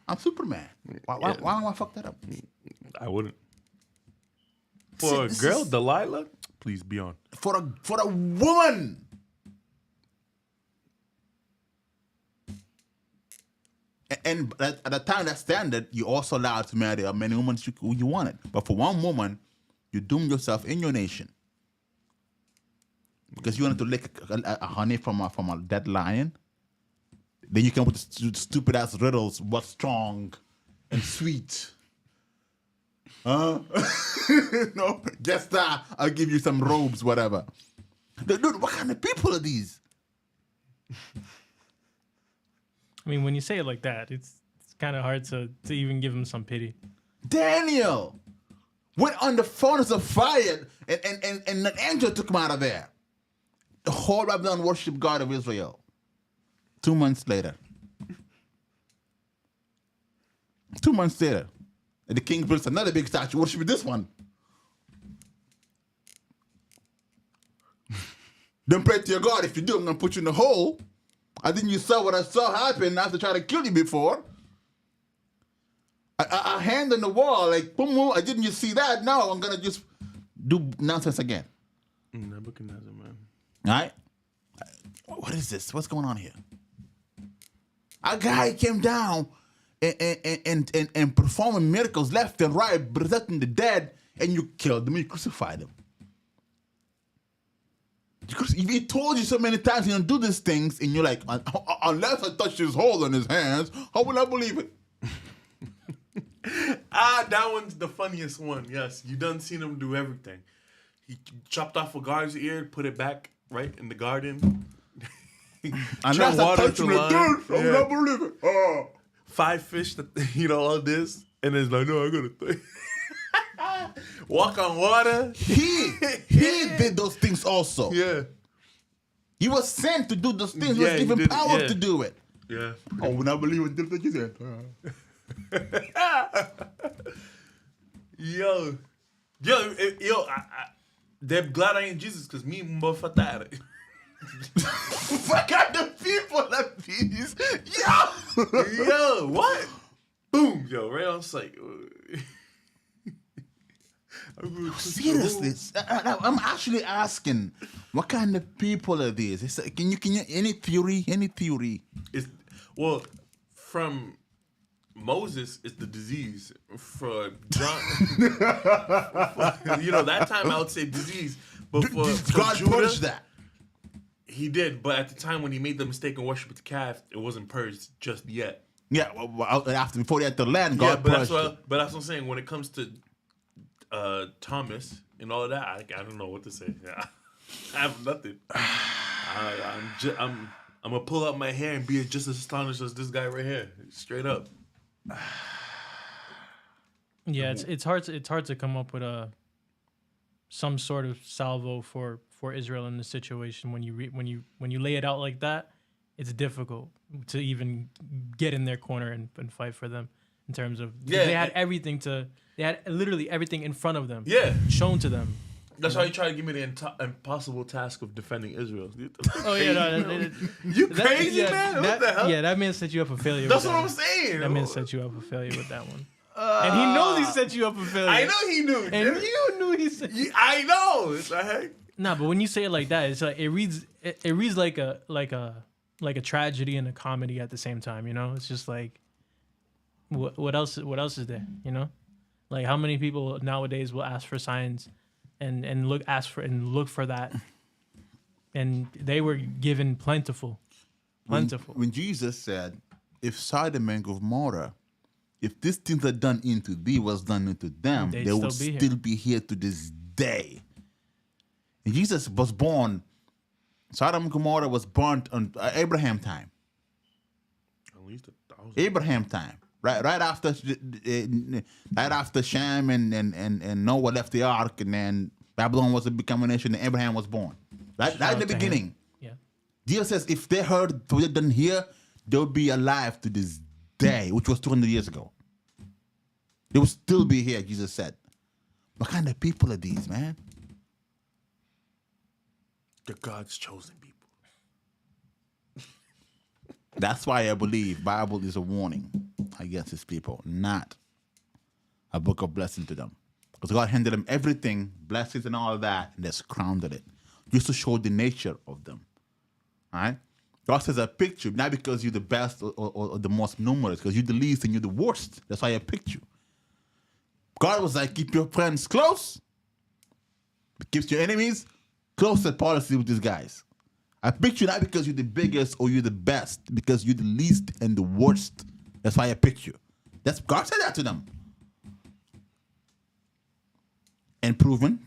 I'm Superman. Why don't I fuck that up? I wouldn't. For a This girl, is- Delilah, please be on. For a woman. And at the time, that standard, you're also allowed to marry as many women who you wanted. But for one woman, you doom yourself in your nation because you wanted to lick a honey from a dead lion. Then you come with the stupid ass riddles. What's strong and sweet? Huh? No, guess that. I'll give you some robes, whatever. Dude, what kind of people are these? I mean, when you say it like that, it's kind of hard to even give him some pity. Daniel went on the furnace of fire, and an angel took him out of there. The whole Babylon worship God of Israel. 2 months later. 2 months later, the king builds another big statue. Worship this one. Don't pray to your God. If you do, I'm going to put you in the hole. I think you saw what I saw happen after trying to kill you before. A hand on the wall, like, boom, boom. Didn't you see that? No, I'm going to just do nonsense again. Nebuchadnezzar, man. All right? What is this? What's going on here? A guy came down and performing miracles left and right, resurrecting the dead, and you killed him, you crucified him. Because he told you so many times you don't do these things, and you're like, unless I touch his hole in his hands, how will I believe it? That one's the funniest one. Yes, you done seen him do everything. He chopped off a guard's ear, put it back right in the garden. Unless I touch him, like, dude, I will Yeah. not believe it. Oh. 5 fish, that, all this, and it's like, no, I gotta walk on water. He did those things also. Yeah, He was sent to do those things. He Yeah, was he given did, power yeah. to do it. yeah. I will not believe it. Like you said. Yo, they're glad I ain't Jesus because me motherfucker. What kind of people are these? Yo! Yo, what? Boom, yo, right on sight. Seriously, I'm actually asking, what kind of people are these? It's like, can you any theory? It's, well, from Moses, it's the disease. For John, that time I would say disease. But for God Judah, purged that. He did, but at the time when he made the mistake and worshiped the calf, it wasn't purged just yet. Yeah, before they had to land, God but purged it. but that's what I'm saying. When it comes to Thomas and all of that, I don't know what to say. Yeah. I have nothing. I'm gonna pull out my hair and be just as astonished as this guy right here, straight up. Yeah, it's hard to come up with some sort of salvo for Israel in this situation. When you lay it out like that, it's difficult to even get in their corner and fight for them in terms of they had everything they had literally everything in front of them. Yeah, shown to them. that's why you try to give me the impossible task of defending Israel. Oh yeah, no, you crazy man? What the hell? Yeah, that man set you up for failure. That's with what that I'm one. saying. That man set you up for failure with that one. And he knows he set you up for failure. I know he knew. And you knew he set. I know. It's like, Nah, but when you say it like that, it's like it reads like a tragedy and a comedy at the same time. It's just like what else is there? Like how many people nowadays will ask for signs and look for that, and they were given plentiful. When Jesus said, "If Sodom and Gomorrah, if these things are done into thee was done into them, They'd they would still be still be here to this day." And Jesus was born. Sodom and Gomorrah was burnt on Abraham time. at least 1,000. Abraham time. Right after Shem and Noah left the ark, and then Babylon was becoming a nation, and Abraham was born. Right in the out to beginning. him. Yeah. Jesus says if they heard what they done here, they'll be alive to this day, which was 200 years ago. They will still be here, Jesus said. What kind of people are these, man? The God's chosen people. That's why I believe Bible is a warning against his people, not a book of blessing to them. Because God handed them everything, blessings and all that, and just crowned it. Just to show the nature of them. All right? God says, I picked you, not because you're the best or the most numerous, because you're the least and you're the worst. That's why I picked you. God was like, keep your friends close, but keeps your enemies close. At policy with these guys. I picked you not because you're the biggest or you're the best, because you're the least and the worst. That's why I picked you. That's God said that to them. And proven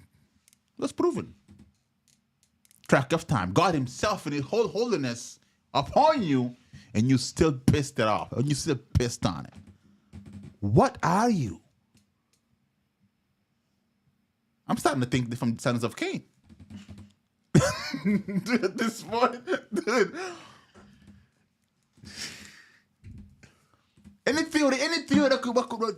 was proven. Track of time. God himself in his whole holiness upon you, and you still pissed it off, and you still pissed on it. What are you? I'm starting to think from the sons of Cain. Dude, this morning, dude. Any theory that could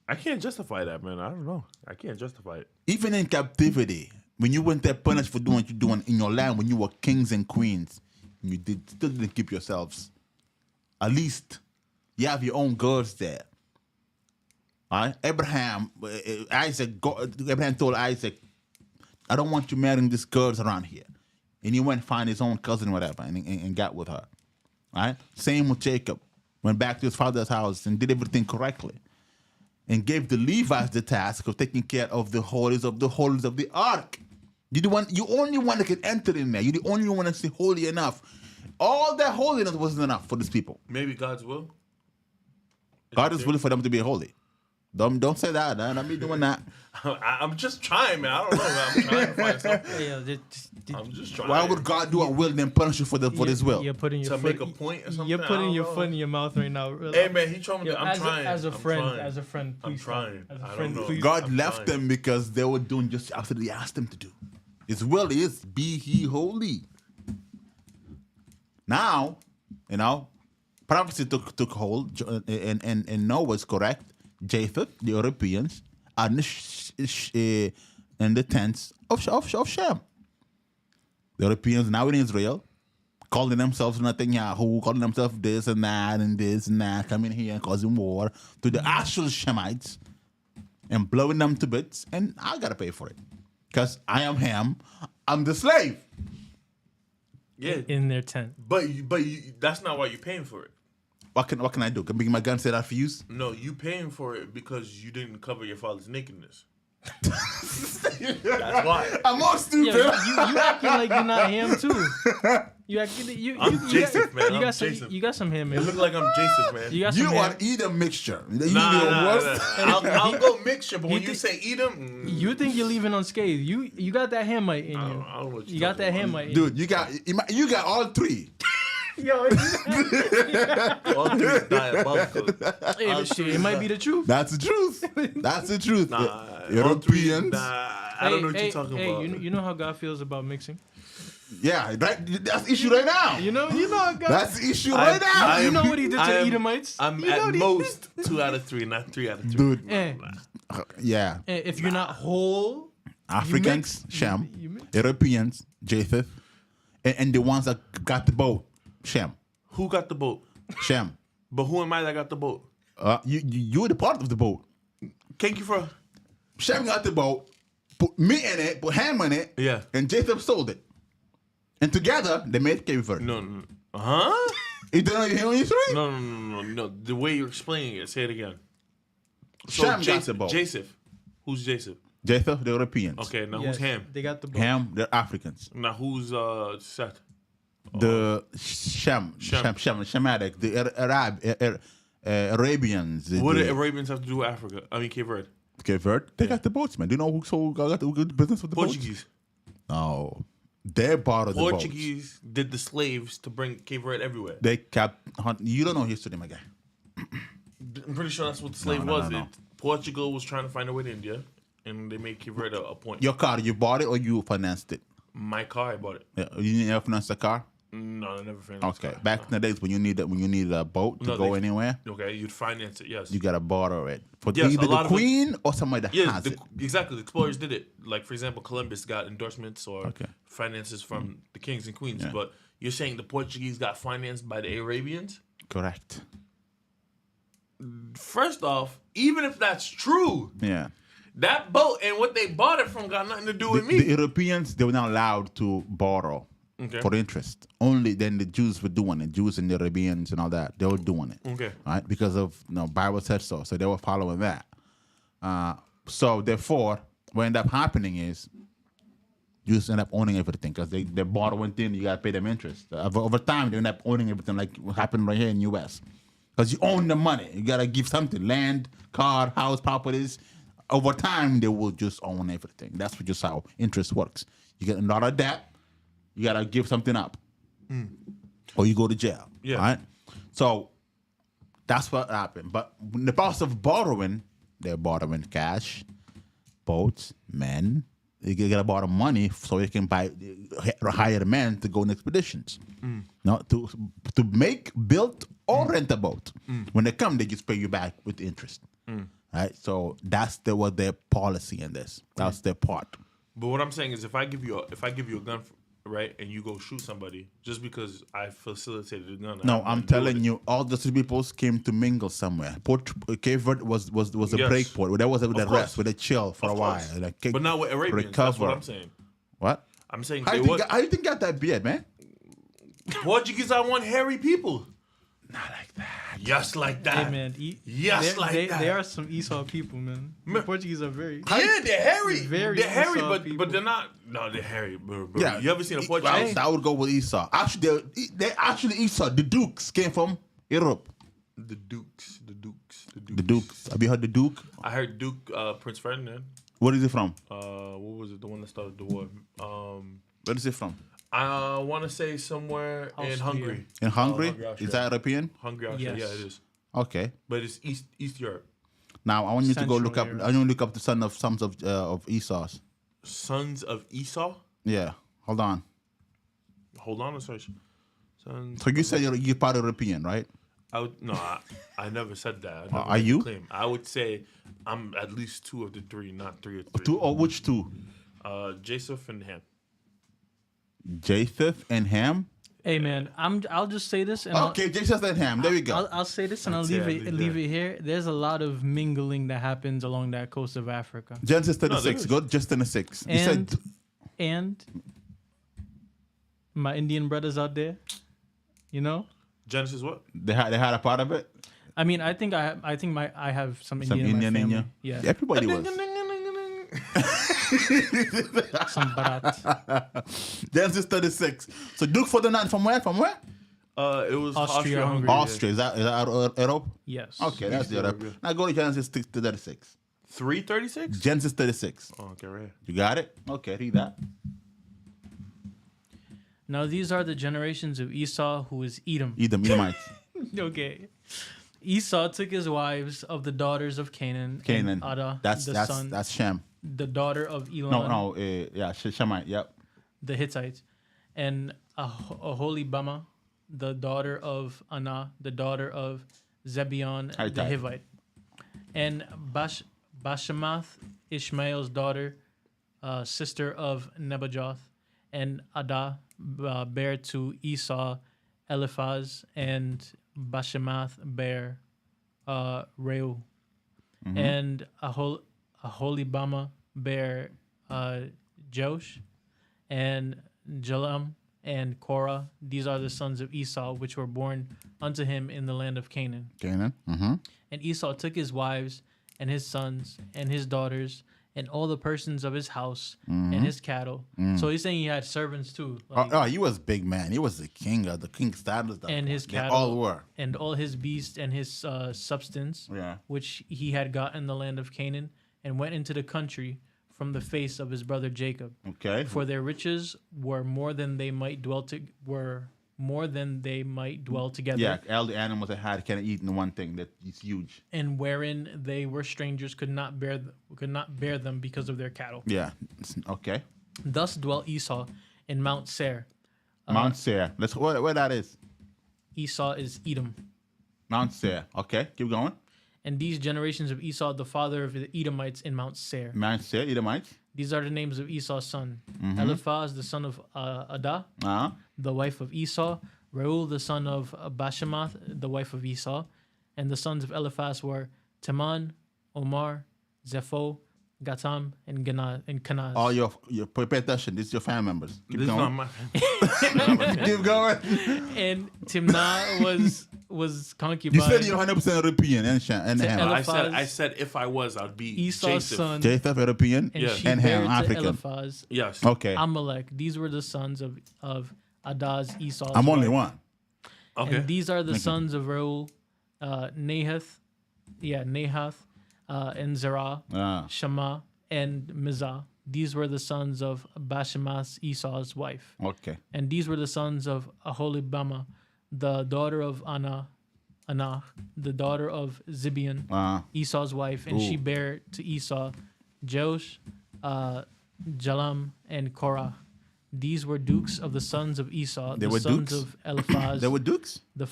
I can't justify that, man. I don't know. I can't justify it. even in captivity, when you went there punished for doing what you're doing in your land, when you were kings and queens, you still didn't keep yourselves. At least you have your own girls there. All right? Abraham told Isaac, I don't want you marrying these girls around here. And he went and find his own cousin, whatever, and got with her. All right? Same with Jacob. Went back to his father's house and did everything correctly. And gave the Levites the task of taking care of the holies of the ark. You only one that can enter in there. You're the only one that's holy enough. All that holiness wasn't enough for these people. Maybe God's will. God is willing for them to be holy. Don't say that. Don't be doing that. I'm just trying, man. I don't know, man. I'm trying to find something. Yeah, I'm just trying. Why would God do a will and then punish you for his will? You're putting your To foot, make a point or something? You're I putting don't your know. foot in your mouth right now. Hey, man, he told me Yo, that. I'm trying. As a I'm friend, trying. as a friend, I'm please. trying. As a I friend, don't know. please. God I'm left trying. them because they were doing just after he asked them to do. His will is be he holy. Now, prophecy took hold, and Noah's correct. Japheth, the Europeans, are in the tents of Shem. The Europeans now in Israel, calling themselves Netanyahu, calling themselves this and that, coming here and causing war to the actual Shemites and blowing them to bits, and I gotta pay for it. Because I am Ham, I'm the slave. Yeah, in their tent. but that's not why you're paying for it. What can I do? Can I bring my gun, say that for use? No, you paying for it because you didn't cover your father's nakedness. That's why. I'm all stupid. Yeah, you acting like you're not ham too. You acting I'm Jason, man. You I'm got some. Jason. You got some ham It in. look like I'm Jason, man. You got some You ham. are either mixture. You Nah, either nah, worst. nah. I'll go mixture, but when He you think- say eat them, You think you're leaving unscathed? You got that Hamite in you. I don't know what You got that talking Hamite. In Dude, you got all three. Yo, All three is diabolical. hey, but shit, it might be the truth. That's the truth. That's the truth. Nah, all three, Europeans. I don't know what you're talking about. You know how God feels about mixing. Yeah, that's the issue right now. You know how God. That's the issue right now. I you am- know what he did to I the am- Edomites. I'm You know at what he- most 2 out of 3, not 3 out of 3. Dude, Eh, yeah. if you're not whole, Africans, mix. Shem. You mix. Europeans, Japheth. And the ones that got the boat, Shem. Who got the boat? Shem. But who am I that got the boat? You're the part of the boat. Thank you for. Shem got the boat, put me in it, put Ham in it, Yeah. and Japheth sold it. And together, they made Cape Verde. No. Huh? You don't know your history? No. The way you're explaining it, say it again. Shem got the boat. Joseph. Who's Joseph? Japheth, the Europeans. Okay, now Yes, who's Ham? They got the boat. Ham, the Africans. Now who's Seth? The Shemitic, the Arabians. What the do Arabians have to do with Africa? I mean, Cape Verde. Cape Verde, they got the boats, man. Do you know who got the business with the Portuguese. boats? No. They're part of the boats. Portuguese did the slaves to bring Cape Verde everywhere. They kept hunting. You don't know history, my guy. I'm pretty sure that's what the slave No, was. no. Portugal was trying to find a way to India, and they made Cape Verde a point. Your car, you bought it or you financed it? My car, I bought it. Yeah, you never financed the car? No, I never financed. Okay, back in the days when you need a boat to No, go they- anywhere, Okay, you'd finance it. Yes. you gotta borrow it for Yes, either a lot the of it- queen or somebody that Yeah, has it. exactly. The explorers did it. Like for example, Columbus got endorsements or Okay. finances from the kings and queens. Yeah. But you're saying the Portuguese got financed by the Arabians? Correct. First off, even if that's true, Yeah. that boat and what they bought it from got nothing to do with The me. Europeans, they were not allowed to borrow Okay. for interest. Only then the Jews were doing it. Jews and the Arabians and all that, they were doing it. Okay. Right? Because of Bible said so. So they were following that. So therefore, what ended up happening is Jews end up owning everything because they're borrowing things, you gotta pay them interest. Over time, they end up owning everything, like what happened right here in US. Because you own the money. You gotta give something. Land, car, house, properties. Over time, they will just own everything. That's just how interest works. You get a lot of debt, you gotta give something up, or you go to jail. Yeah. Right. So that's what happened. But in the process of borrowing, they're borrowing cash, boats, men. You gotta borrow money so you can hire men to go on expeditions. No, to make, build, or rent a boat. When they come, they just pay you back with interest. Right. So that's what their policy in this. That's their part. But what I'm saying is, if I give you a gun, right, and you go shoot somebody just because I facilitated a gun. No, I'm telling you, all the three peoples came to mingle somewhere. Cape Verde was a Yes. break port. There was a course. rest, with a chill for a while. course. Like, But not with Arabians. That's what I'm saying. What? I'm saying How they you was think got that beard, man? Portuguese. I want hairy people. Not like that. Just like that. Hey man, Yes, they, like they, that. they are some Esau people, man. The Portuguese are very. Yeah, they're hairy. Very they're hairy, Esau but people. they're not. No, they're hairy, bro. Yeah. You ever seen a Portuguese? I would go with Esau. Actually, they actually Esau. The Dukes came from Europe. The Dukes. The Dukes. Have you heard the Duke? I heard Duke Prince Ferdinand. Where is he from? What was it? The one that started the war. Where is he from? I want to say somewhere in Austria. Hungary. In Hungary? Austria. Is that European? Hungary, Austria. Yes. Yeah, it is. Okay. But it's East Europe. Now I want you to go Central look up. Europe. I want you to look up the sons of Esau's. Sons of Esau. Yeah. Hold on. Hold on a search. Sons. So you said you're part European, right? I never said that. I never Are made the you? Claim. I would say I'm at least two of the three, not three of three. Two or which two? Joseph and Ham. Japheth and Ham. Hey man, I'll just say this and Okay, Japheth and Ham. There we go. I'll say this and I'll I'd leave say it I'd leave leave it here. There's a lot of mingling that happens along that coast of Africa, Genesis there 36. is. Go to just 36. You and said and my Indian brothers out there, you know. Genesis what? they had a part of it. I mean, I think I have some Some Indian Indian in in my you. family. Yeah, Everybody was. some Barat. Genesis 36. So Duke for the night from where? From where? It was Austria, Austria, Hungary. Austria. Is that out of Europe? Yes. Okay, that's East Europe. Europe, Now go to Genesis 36. 336. Genesis 36. Oh, okay, right. You got it? Okay, read that. Now these are the generations of Esau, who is Edom. Edomites. Okay. Esau took his wives of the daughters of Canaan. Canaan. And Ada, That's Shem. the daughter of Elon. No, yeah, Shemite. Yep. The Hittites, and Aholibama, the daughter of Anah, the daughter of Zebion, the Hittite. Hivite, and Bashemath, Ishmael's daughter, sister of Nebajoth, and Ada bare to Esau Eliphaz, and Bashemath bare Reu, and Aholibama bare Josh, and Jalam and Korah. These are the sons of Esau, which were born unto him in the land of Canaan. Canaan. Mm-hmm. And Esau took his wives and his sons and his daughters and all the persons of his house and his cattle. So he's saying he had servants too. Like, He was big man. He was the king of the king's status. And his They cattle. all were. and all his beasts and his substance, Yeah. which he had got in the land of Canaan, and went into the country from the face of his brother Jacob. Okay. For their riches were more than they might dwell together. Yeah, all the animals that had can eat in one thing that is huge. And wherein they were strangers could not bear them because of their cattle. Yeah. Okay. Thus dwelt Esau in Mount Seir, Mount Seir. Where that is. Esau is Edom. Mount Seir. Okay, keep going. And these generations of Esau, the father of the Edomites in Mount Seir. Mount Seir, Edomites. These are the names of Esau's son. Eliphaz, the son of Adah, the wife of Esau. Reuel, the son of Bashemath, the wife of Esau. And the sons of Eliphaz were Teman, Omar, Zepho, Gatam, and Kenaz. All your pay attention. This is your family members. Keep This is going. not my. Keep going. And Timnah was concubine. You said you're 100% European and Ham. Eli- I said if I was, I'd be Esau's Japheth. son. Japheth, European, And Yeah. she and bare Ham, to African. Eliphaz, Yes. Okay. Amalek. These were the sons of Adaz, Esau's I'm only wife. one. Okay. And these are the sons of Reuel, Nahath, and Zerah, Shema, and Mizah. These were the sons of Bashemath, Esau's wife. Okay. And these were the sons of Aholibama, the daughter of Anah, the daughter of Zibeon, Esau's wife. And she Ooh. bare to Esau Jeush, Jalam, and Korah. These were dukes of the sons of Esau, They the were sons dukes? of Eliphaz. They were dukes? The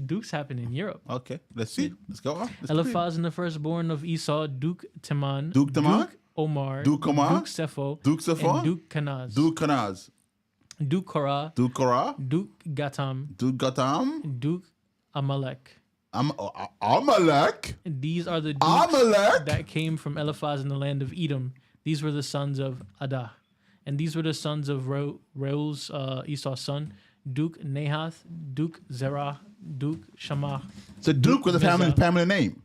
dukes happened in Europe. Okay. Let's see. Let's go on. Let's Eliphaz and the firstborn of Esau, Duke Teman, Duke Teman? Duke Omar, Duke Omar? Duke Sepho, Duke Sepho? and Duke Kenaz, Duke Kanaz. Duke Korah, Duke Korah. Duke Gatam, Duke Gatam. Duke Amalek. Amalek. These are the dukes Amalek. that came from Eliphaz in the land of Edom. These were the sons of Adah. And these were the sons of Reuel's Esau's son, Duke Nahath, Duke Zerah, Duke Shammah. So Duke was a family name.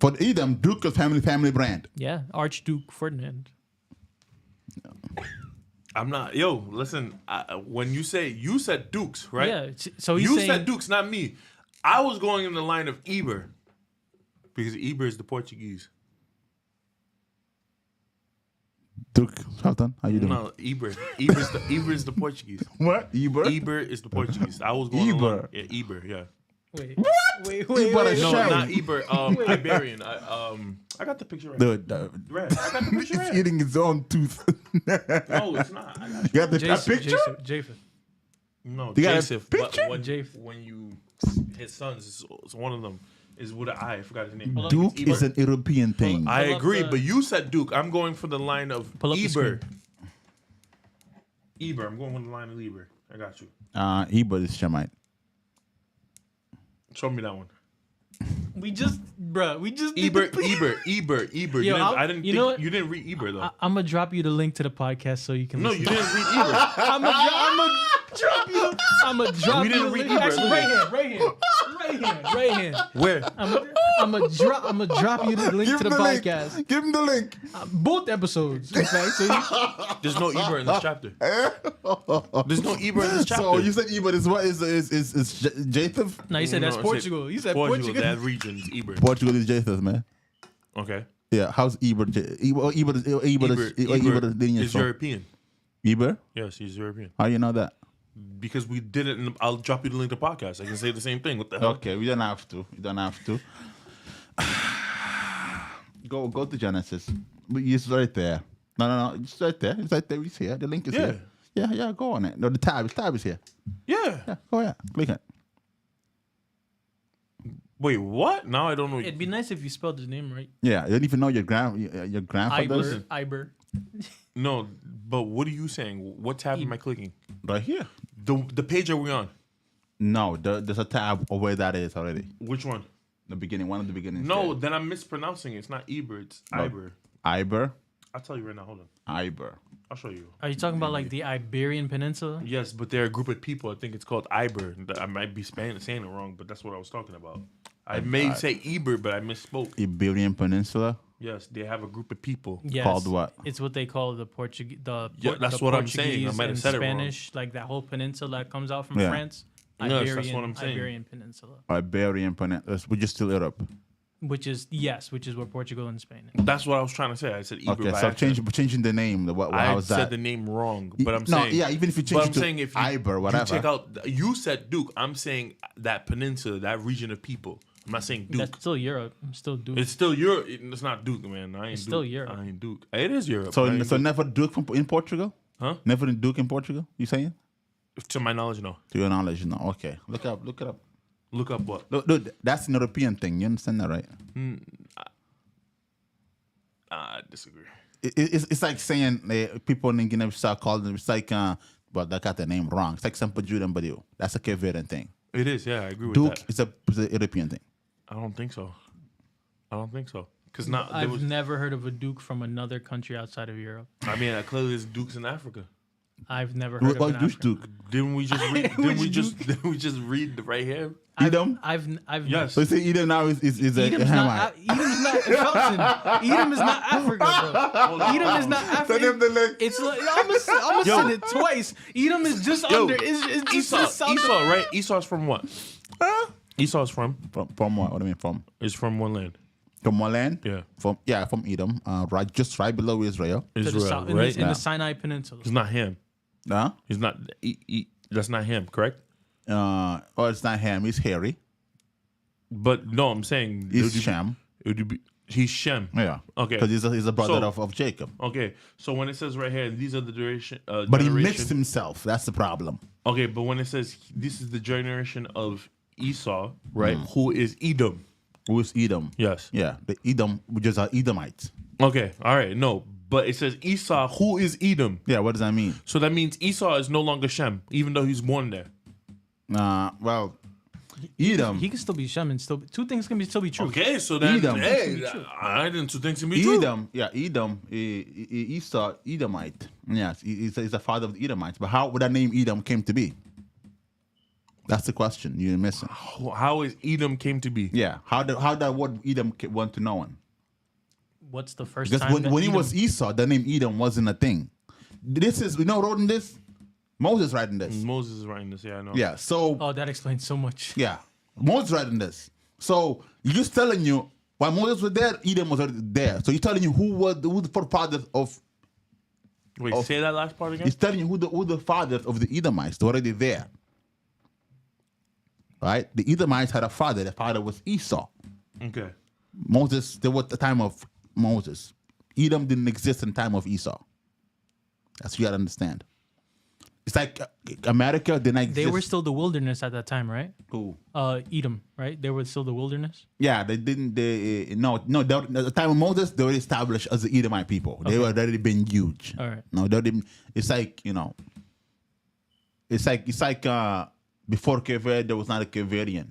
For Edom, Duke was family brand. Yeah, Archduke Ferdinand. I'm not. Yo, listen. When you said Dukes, right? Yeah, so he's You saying, said Dukes, not me. I was going in the line of Eber because Eber is the Portuguese. Duke Sultan, how you doing? No, Eber. Eber is the Portuguese. What? Eber? Eber is the Portuguese. I was going. Eber. Yeah, Eber. Yeah. Wait, What? wait, Eber is No, Shame. not Eber. Iberian. I got the picture right. Right. I got the picture He's right. eating his own tooth. No, it's not. I got You got the picture? Japheth. No, You got a Joseph. picture? But Japheth. when you his sons, it's one of them is with an I. I forgot his name. Duke Eber. is an European thing. I Pull up agree, the- but you said Duke. I'm going for the line of Pull up the Eber. screen. Eber. I'm going with the line of Eber. I got you. Eber is Shemite. Show me that one. We just did Eber. the- You Yo, didn't you think, know what? you didn't read Eber though. I'm gonna drop you the link to the podcast so you can. No, listen. you didn't read Eber. I'm gonna drop you. I'm gonna drop We you. didn't the read link. Eber. Actually, Look right here. Where? I'm gonna drop you the link to the podcast. Give him the link. Both episodes, in fact. So There's no Eber in this chapter. There's no Eber in this chapter. So you said Eber is what? Is Japheth? no, you said that's No, Portugal. You said Portugal. Portugal. That region's Eber. Portugal is Japheth, man. Okay. Yeah, how's Eber? Eber lineage is from? European. Eber? Yes, he's European. How you know that? Because we did it, and I'll drop you the link to the podcast. I can say the same thing. What the hell? Okay, we don't have to. Go to Genesis. It's right there. No. It's right there. It's right there. It's here. The link is Yeah. here. Yeah. Go on it. No, the tab is here. Yeah. Yeah. Go ahead. Click it. Wait, what? Now I don't know. It'd be nice if you spelled his name right. Yeah. You don't even know your grandfather. Iber. No, but what are you saying? What tab am I clicking? Right here. The page are we on? No, there's a tab of where that is already. Which one? The beginning, one of the beginnings. No, then I'm mispronouncing it. It's not Eber. It's Iber. Iber. I'll tell you right now. Hold on. Iber. I'll show you. Are you talking about like the Iberian Peninsula? Yes, but they're a group of people. I think it's called Iber. I might be saying it wrong, but that's what I was talking about. I may say Eber, but I misspoke. Iberian Peninsula. Yes, they have a group of people. Yes. Called what? It's what they call the Portuguese. Yeah, that's what I'm saying. I might have and said it wrong. Spanish, like that whole peninsula that comes out from Yeah. France. Yes, Iberian, that's what I'm saying. Iberian Peninsula, Iberian Peninsula. Which is still Europe. which is where Portugal and Spain is. That's what I was trying to say. I said Eber. Okay, by so accident. changing the name. I How's said that? the name wrong, Y- but I'm no, saying yeah, even if you but change I'm it to saying if you, Iber, whatever. you check out, you said Duke. I'm saying that peninsula, that region of people. I'm not saying Duke. That's still Europe. Still Duke. It's still Europe. It's not Duke, man. I ain't It's Duke. still Europe. I ain't Duke. It is Europe. I So ain't Duke. never Duke in Portugal? Huh? Never Duke in Portugal? You saying? To my knowledge, no. To your knowledge, no. Okay, look it up. Look up what? Look, that's an European thing. You understand that, right? I disagree. It's like saying people in Guinea-Bissau call them. It's like, well, they got the name wrong. It's like Sampa Jude and Badiou. That's a Cape Verdean thing. It is, yeah, I agree with Duke that. is a European thing. I don't think so. Because I've never heard of a duke from another country outside of Europe. I mean, clearly there's dukes in Africa. I've never heard of What an Duke? African. Duke? Didn't we just read? Didn't we just read right here? Edom. I've Yes. So you say Edom now is a Edom's not. Hamite. Edom's not. Felton, Edom is not Africa, bro. Edom is not Africa. It's like I'm gonna send it twice. Edom is just under. It's Esau, just south Esau, of, right? Esau's from what? Esau's from From what? What do you mean from? is from one land. From what land? Yeah. From Edom. Right below Israel. to the Israel, south, right? in the Sinai Peninsula. It's not him. Huh? He's not. That's not him, correct? It's not him. It's Harry. But no, I'm saying It's Shem. He's Shem. Yeah. Okay. Because he's a brother So- of Jacob. Okay, so when it says right here, these are the duration. But he generation- mixed himself. That's the problem. Okay, but when it says this is the generation of Esau, right? Who is Edom? Who is Edom? Yes. Yeah. The Edom, which is Edomites. Okay. All right. No, but it says Esau. Who is Edom? Yeah. What does that mean? So that means Esau is no longer Shem, even though he's born there. Well, Edom. He can still be Shem and still two things can still be true. Okay, so then Edom. hey, I didn't think to be true. Edom, yeah, Edom, Esau, Edomite. Yes, he's a father of the Edomites. But how would that name Edom came to be? That's the question you're missing. How is Edom came to be? Yeah, how that word Edom went to known? What's the first Because time when he Edom- was Esau, the name Edom wasn't a thing. This is writing this. Moses writing this. Moses is writing this. Yeah, I know. Yeah, so Oh, that explains so much. yeah, Moses writing this. So you're just telling you while Moses was there, Edom was already there. So you're telling you who the forefathers of. Wait, say that last part again. He's telling you who the fathers of the Edomites. They're already there. Right? The Edomites had a father. The father was Esau. Okay. Moses, there was the time of Moses. Edom didn't exist in the time of Esau. That's what you gotta understand. It's like America didn't exist. They were still the wilderness at that time, right? Who? Edom, right? They were still the wilderness. Yeah, they didn't. At the time of Moses, they were established as the Edomite people. They were already been huge. All right. No, they didn't. It's like It's like before Cape Verde, there was not a Cape Verdean.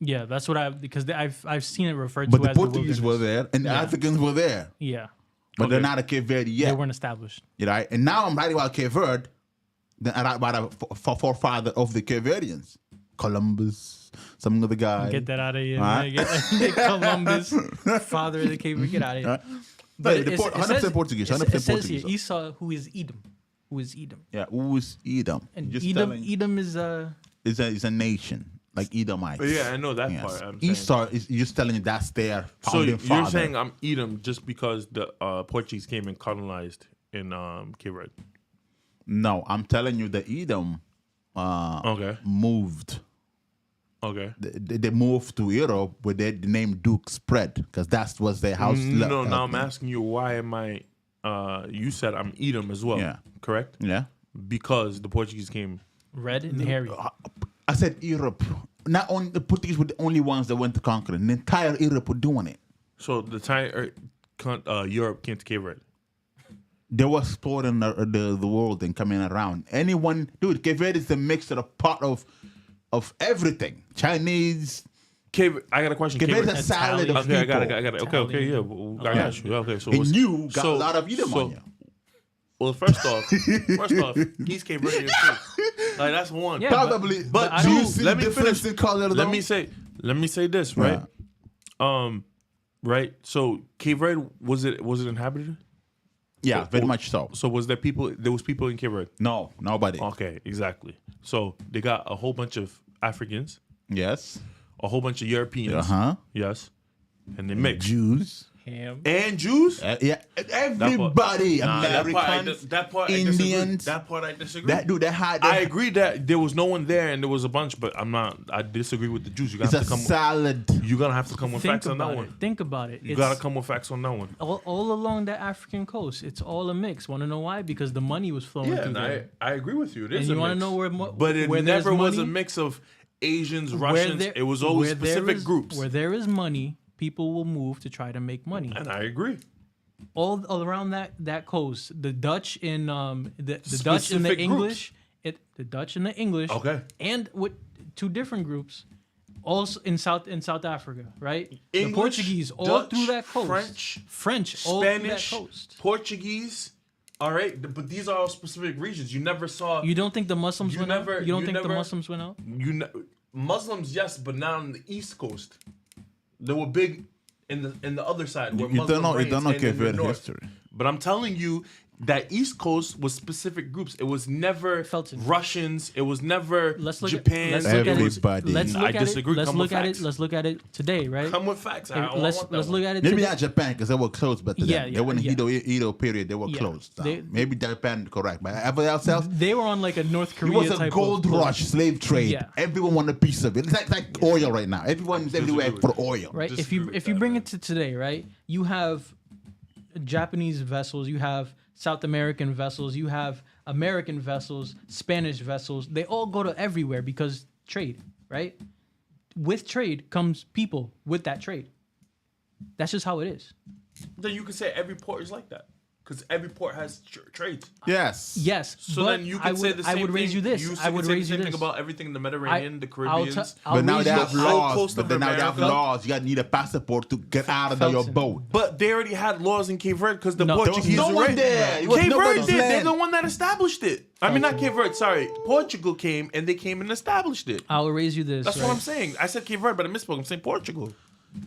Yeah, that's what I've seen it referred But to the as Portuguese the were wilderness. there and the Africans were there. Yeah, But they're Okay. not a Cape Verde they yet. weren't established. Right? And now I'm writing about Cape Verde, then I write about a forefather of the Cape Verdeans. Columbus, some other guy. Get that out of here. Huh? Man. Get Columbus, father of the Cape. Get out of here. But it 100% Portuguese. 100% It says here Portuguese. Esau, who is Edom, who is Edom, Yeah, who is Edom? and Just Edom telling- is It's a nation, like Edomites. Yeah, I know that Yes. part. I'm saying. Esau is just telling you that's their So founding you're father. saying I'm Edom just because the Portuguese came and colonized in Cape Verde? No, I'm telling you that Edom Okay. moved. Okay. They moved to Europe where the name Duke spread because that was their house. No, now I'm asking you why am I? You said I'm Edom as well. Yeah. Correct. Yeah. Because the Portuguese came. red and hairy. I said Europe. Not only the Portuguese were the only ones that went to conquer it. The entire Europe were doing it. So the entire Europe came to Cape Verde. They were exploring the world and coming around. Anyone, dude, Cape Verde is a mixture of part of everything. Chinese. I got a question. Cape Verde is a salad of Okay, people. I got it. Okay, yeah. I got you. Okay, so And what's- you got so- a lot of Edom on you. Well, first off, he's Cape Verde too. Like that's one. Yeah, Probably, but do you two, see let the me difference finish. in color? Let me say this, right? Right. So Cape Verde was it inhabited? Yeah, very much so. So was there people? There was people in Cape Verde. No, nobody. Okay, exactly. So they got a whole bunch of Africans, Yes. a whole bunch of Europeans. Uh huh. Yes, and they mixed. Jews. Cam. And Jews. Yeah, everybody, Nah, Americans, that part Indians. That part I disagree. That dude, that had. I agree that there was no one there and there was a bunch, but I disagree with the Jews. You It's gotta a have to come. salad. You're gonna have to come with Think facts on that about one. it. Think about it. You gotta come with facts on that one. all along the African coast. It's all a mix. Want to know why? Because the money was flowing Yeah, through and there. I agree with you. It is And you a wanna mix. know where but it where there's never was a money? mix of Asians, Where Russians. there- It was always where there specific is- groups. Where there is money, people will move to try to make money. And I agree. All around that coast, the Dutch in the Dutch and the Specific English, the Dutch and the English, Okay. and with two different groups, also in South Africa, right? the English, Portuguese all Dutch, through that coast, French, all Spanish, through that coast. Portuguese. All right, but these are all specific regions. You never saw. You don't think the Muslims You went never- out? You don't you think the never- Muslims went out? Muslims, yes, but not on the East Coast. They were big in the other side. Where You Muslim don't know. You reigns don't know and in the Cape north. history. But I'm telling you that East Coast was specific groups. It was never Felton. Russians. It was never Let's look Japan. At, let's look at it. Everybody. Let's I look at disagree. it. Let's Come look with at facts. it. Let's look at it today, right? Come with facts. I let's want that let's one. look at it Maybe today. not Japan because they were closed, but Yeah, they yeah, were in yeah. the Edo period. They were Yeah. closed. They- Maybe Japan correct, but everybody else, They were on like a North it Korea was a type gold of rush, slave trade. Yeah. Everyone wanted a piece of it. It's like oil right now. Everyone's everywhere with for that. oil. right? Disagree with If you that, bring man. it to today, right? You have Japanese vessels, you have South American vessels, you have American vessels, Spanish vessels. They all go to everywhere because trade, right? With trade comes people with that trade. That's just how it is. Then you could say every port is like that because every port has trades. Yes. Yes. So but then you can I say would, the same I would raise thing. you this. You I would say raise the you same this. thing about everything in the Mediterranean, the I'll Caribbean. I'll But now raise they you- have whole laws. coast But of then now they have America. laws. You got to need a passport to get out of your Felton. boat. But they already had laws in Cape Verde because the No. There was Portuguese no were one right. there. It was Cape Verde nobody's did. They're land. the one that established it. I mean, not Cape Verde. Sorry, Portugal came and they came and established it. I'll raise you this. That's right? what I'm saying. I said Cape Verde, but I misspoke. I'm saying Portugal.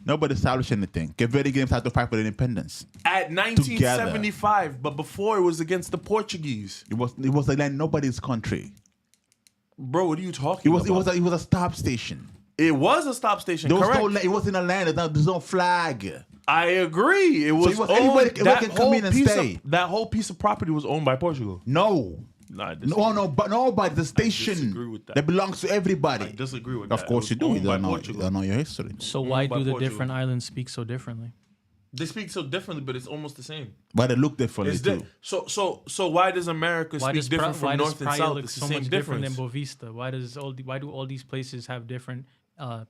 Nobody established anything. Cape Verde games had to fight for their independence. At 1975, but before it was against the Portuguese. It was like nobody's country. Bro, what are you talking about? It was a stop station. It was a stop station, There was correct? it wasn't a land. There's no flag. I agree. It was, it was owned, anybody that can come whole in and piece stay. Of, that whole piece of property was owned by Portugal. No. No, I disagree. No, but nobody. The station disagree with that. that belongs to everybody. I disagree with Of that. course It you was do. You owned by don't know. You Portugal. don't know your history. So why by do the Portugal. different islands speak so differently? They speak so differently, but it's almost the same. But they look differently It's too. so why does America Why speak does different why from does north and Praia south? look It's the so same much different difference. than Bovista? Why do all these places have different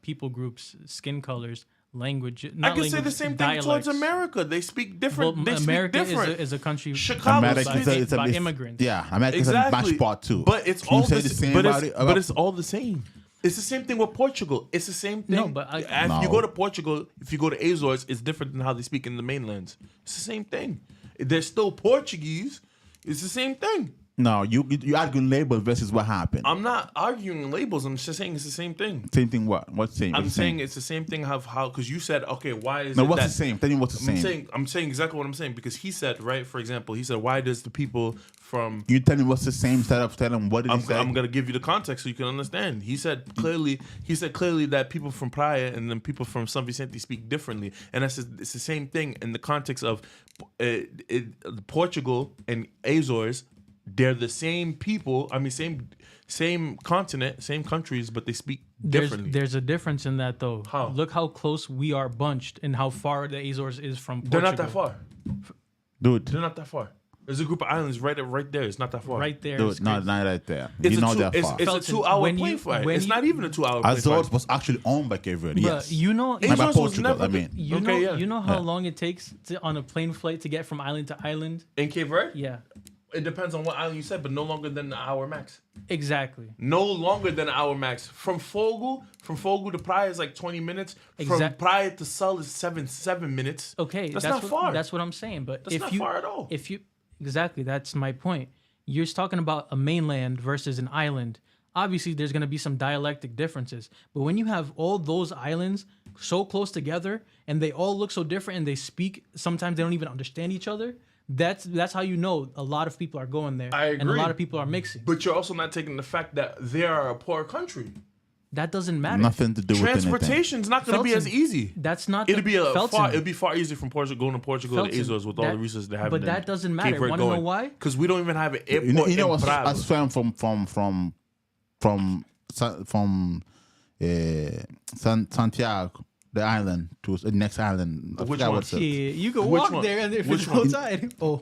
people groups, skin colors, language? I Not can say the language, same thing towards dialects. America. They speak different. Well, they America speak different. is a country. Chicago America speaks- is by it's- immigrants. Yeah, America's a Exactly. match spot too. But it's Can you all say the the same. same But about it's, it. but it's all the same. It's the same thing with Portugal. It's the same thing. No, but if No. you go to Portugal, if you go to Azores, it's different than how they speak in the mainlands. It's the same thing. They're still Portuguese. It's the same thing. No, you arguing labels versus what happened. I'm not arguing labels. I'm just saying it's the same thing. Same thing. What? What's same? I'm What's the saying same? it's the same thing. How? Because you said, okay, why is No, it what's that, the same? Tell me what's the same. I'm saying exactly what I'm saying because he said, right? For example, he said, why does the people from You tell me what's the same instead of telling what did he I'm say? gonna give you the context so you can understand. He said clearly that people from Praia and then people from San Vicente speak differently, and it's the same thing in the context of Portugal and Azores. They're the same people. I mean, same continent, same countries, but they speak differently. There's a difference in that though. How? Look how close we are bunched and how far the Azores is from They're Portugal. not that far. Dude, They're not that far. There's a group of islands right there. It's not that far. Right there. dude, is not crazy. right there. It's You know a that two, far. it's a Felton, 2-hour when plane you- flight. when It's you- not even a 2-hour plane Azores flight. was actually owned by Cape Verde. Bruh, Yes. you know, By Azores was Portugal, never I mean. you Okay, know, yeah. you know how Yeah. long it takes on a plane flight to get from island to island. In Cape Verde? Yeah, It depends on what island you said, but no longer than an hour max. exactly. No longer than an hour max. From Fogo to Praia is like 20 minutes. From Praia to Sul is 7 minutes. Okay, That's that's not what, far. That's what I'm saying. But That's if not you, far at all. If you exactly, that's my point. You're just talking about a mainland versus an island. Obviously, there's going to be some dialectic differences. But when you have all those islands so close together and they all look so different and they speak, sometimes they don't even understand each other. That's how you know a lot of people are going there. I And a agree. lot of people are mixing. But you're also not taking the fact that they are a poor country. That doesn't matter. Nothing to do with anything. Transportation's not going to be as Felton, easy. That's not. It'd be Felton. it'd be far easier from Portugal going to Portugal Felton, to Azores with all the that- resources they have. but that doesn't matter. Wanna know why? Because we don't even have an airport. You know in what? I Brava. swam from Santiago, the island, to the next island. I Which forgot one? what's Yeah, it. you can Which walk one? there and if Which it's low one? tide. Oh,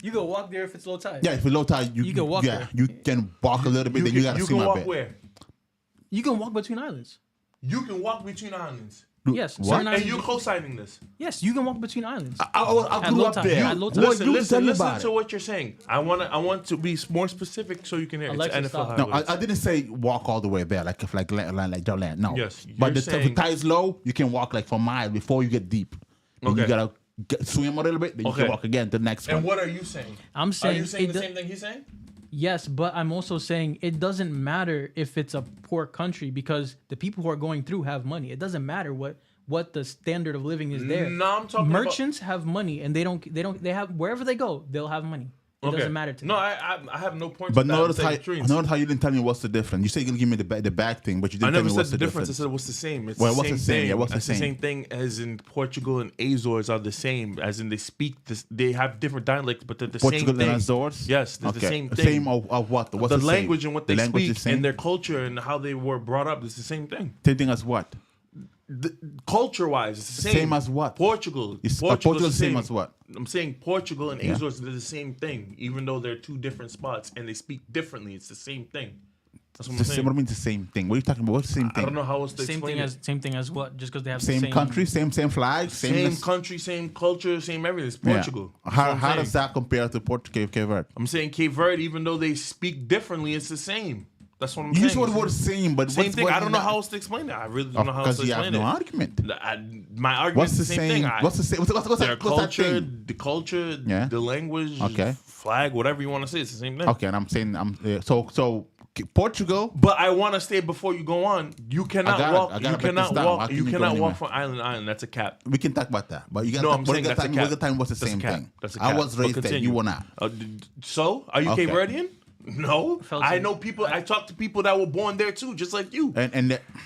you can walk there if it's low tide. Yeah, if it's low tide, you can walk Yeah, there. you can walk a little bit. Then you gotta you see can my walk bed. where? You can walk between islands. You can walk between islands. Yes, What? certain And islands- you're co-signing this. Yes, you can walk between islands. I At grew low up tide. there. At low tide. What, you tell me Listen about to it. what you're saying. I want to be more specific so you can hear. Alexa, it's NFL stop. No, highways. I didn't say walk all the way there, like if like your land. No. Yes, but you're the saying- tide is low, you can walk like for miles before you get deep. And you Okay. gotta swim a little bit, then you Okay. can walk again to the next And one. what are you saying? I'm Are saying, you saying it the do- same thing he's saying? yes, but I'm also saying it doesn't matter if it's a poor country because the people who are going through have money. It doesn't matter what the standard of living is there. No, I'm talking Merchants have money and they have wherever they go, they'll have money. It doesn't matter to No, them. I have no point. But to that. notice I'm how, saying dreams. notice how you didn't tell me what's the difference. You said you're gonna give me the bad thing, but you I didn't tell never me said what's the the difference. I difference. said what's the same. It's Well, the what's same the same? thing. Yeah, what's the It's the same? same thing as in Portugal and Azores are the same. As in they speak this, they have different dialects, but they're the Portugal same thing. and Azores? Yes, they're the Okay. same thing. Same of what? What's the same? language and what they The language speak is same? and their culture and how they were brought up is the same thing. Same thing as what? Culture-wise, it's the same. Same as what? Portugal. Portugal's Portugal's the same as what? I'm saying Portugal and Azores are the same thing, even though they're two different spots and they speak differently. It's the same thing. That's what I'm The saying. same, what means the same thing? What are you talking about? What's the same I thing? don't know how else to Same explain thing it. as what? Just because they have the Same same country, same flag, Same country, same culture, same everything. It's Portugal. That's what I'm How saying. does that compare to Portugal, Cape Verde? I'm saying Cape Verde, even though they speak differently, it's the same. That's what I'm You saying. use what word same, but Same what's, thing. what I is don't know that? how else to explain it. I really don't know how else Because to you have explain no it. argument. My argument What's is the the same thing. same? What's the same? What's Their that culture, thing? the culture, Yeah. the language, Okay. flag, whatever you want to say, it's the same thing. Okay, and I'm saying so Portugal. But I want to say before you go on, you cannot I walk. gotta You break this cannot down. How walk. can You you go cannot anywhere? walk from island to island. That's a cap. We can talk about that, but you got No, to I'm saying that's a cap. time was the That's a same cap. thing. That's a I cap. was But raised there. continue. You were not. So, are you Okay. Cape Verdean? No, Felton, I know people. I talk to people that were born there too, just like you.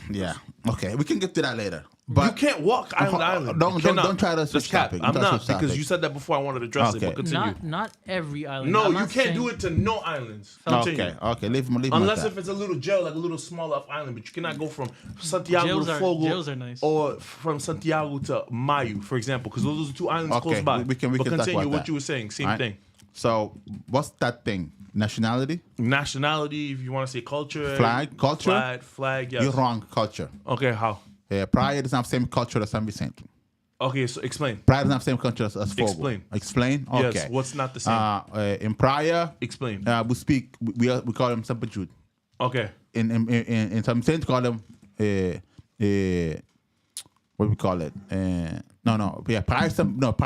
Yeah. Okay, we can get to that later. You But can't walk island to island. Don't- You don't- cannot. don't try to That's switch cap. topic. I'm Don't try to not switch because topic. you said that before. I wanted to address it, Okay. but continue. Not every island. No, I'm you not can't saying- do it to no islands. Continue. okay, leave him Unless like if it's a little jail, like a little smaller island, but you cannot go from Santiago Jails to are- Fogo jails are nice. or from Santiago to Mayu, for example, because those are two islands Okay, close by. we can but talk continue about what that. you were saying. Same Alright. thing. So what's that thing? Nationality? Nationality, if you want to say culture, Flag? Culture? flag. Yes. You're wrong. Culture. Okay, how? Praia doesn't have the same culture as San Vicente. Okay, so explain. Praia doesn't have the same culture as Fogo. Explain. Explain? Okay. Yes. What's not the same? In Praia, Explain. we speak. We call them Sampa Jude. Okay. In San Vicente, we call them what do we call it?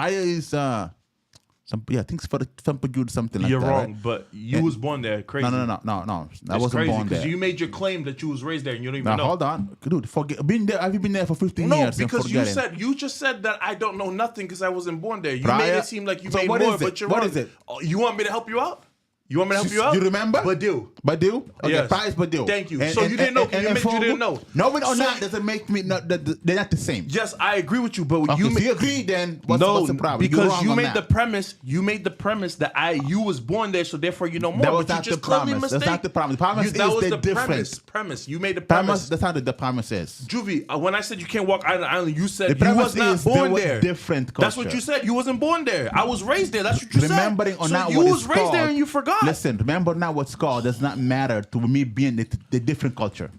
Praia is I think it's for the Sampa Jude something like You're that. wrong, Right? but you was born there. Crazy. No. I It's wasn't crazy born because there. you made your claim that you was raised there and you don't even Now know. hold on, dude. Been there? Have you been there for 15 No, years? and because you forgetting? you just said that I don't know nothing because I wasn't born there. You Praia- made it seem like you So made what more, is it? but you're What wrong. is it? Oh, you want me to help you out? You want me to help you out? You remember? Badu. Badu? Okay, Yes. Praia is Badu. Thank you. So you didn't know. You admit you didn't know. No, or So- not doesn't make me not. They're not the same. Yes, I agree with you, but Okay, you so made you agree then? What's the problem? You're because wrong you on made that. the premise. You made the premise that you was born there, so therefore you know more. That was but not you just the clearly promise. That's mistake. not the promise. The promise that is was the the difference. Premise. You made the Promise. premise. That's not what the promise is. Juvie, when I said you can't walk island to island, you said The you premise was not is born there was there. different That's what culture. you said. You wasn't born there. I was raised there. That's what you Remembering said. or So not you what was it's raised called. there and you forgot. Listen, remember not what's called does not matter to me being the different culture.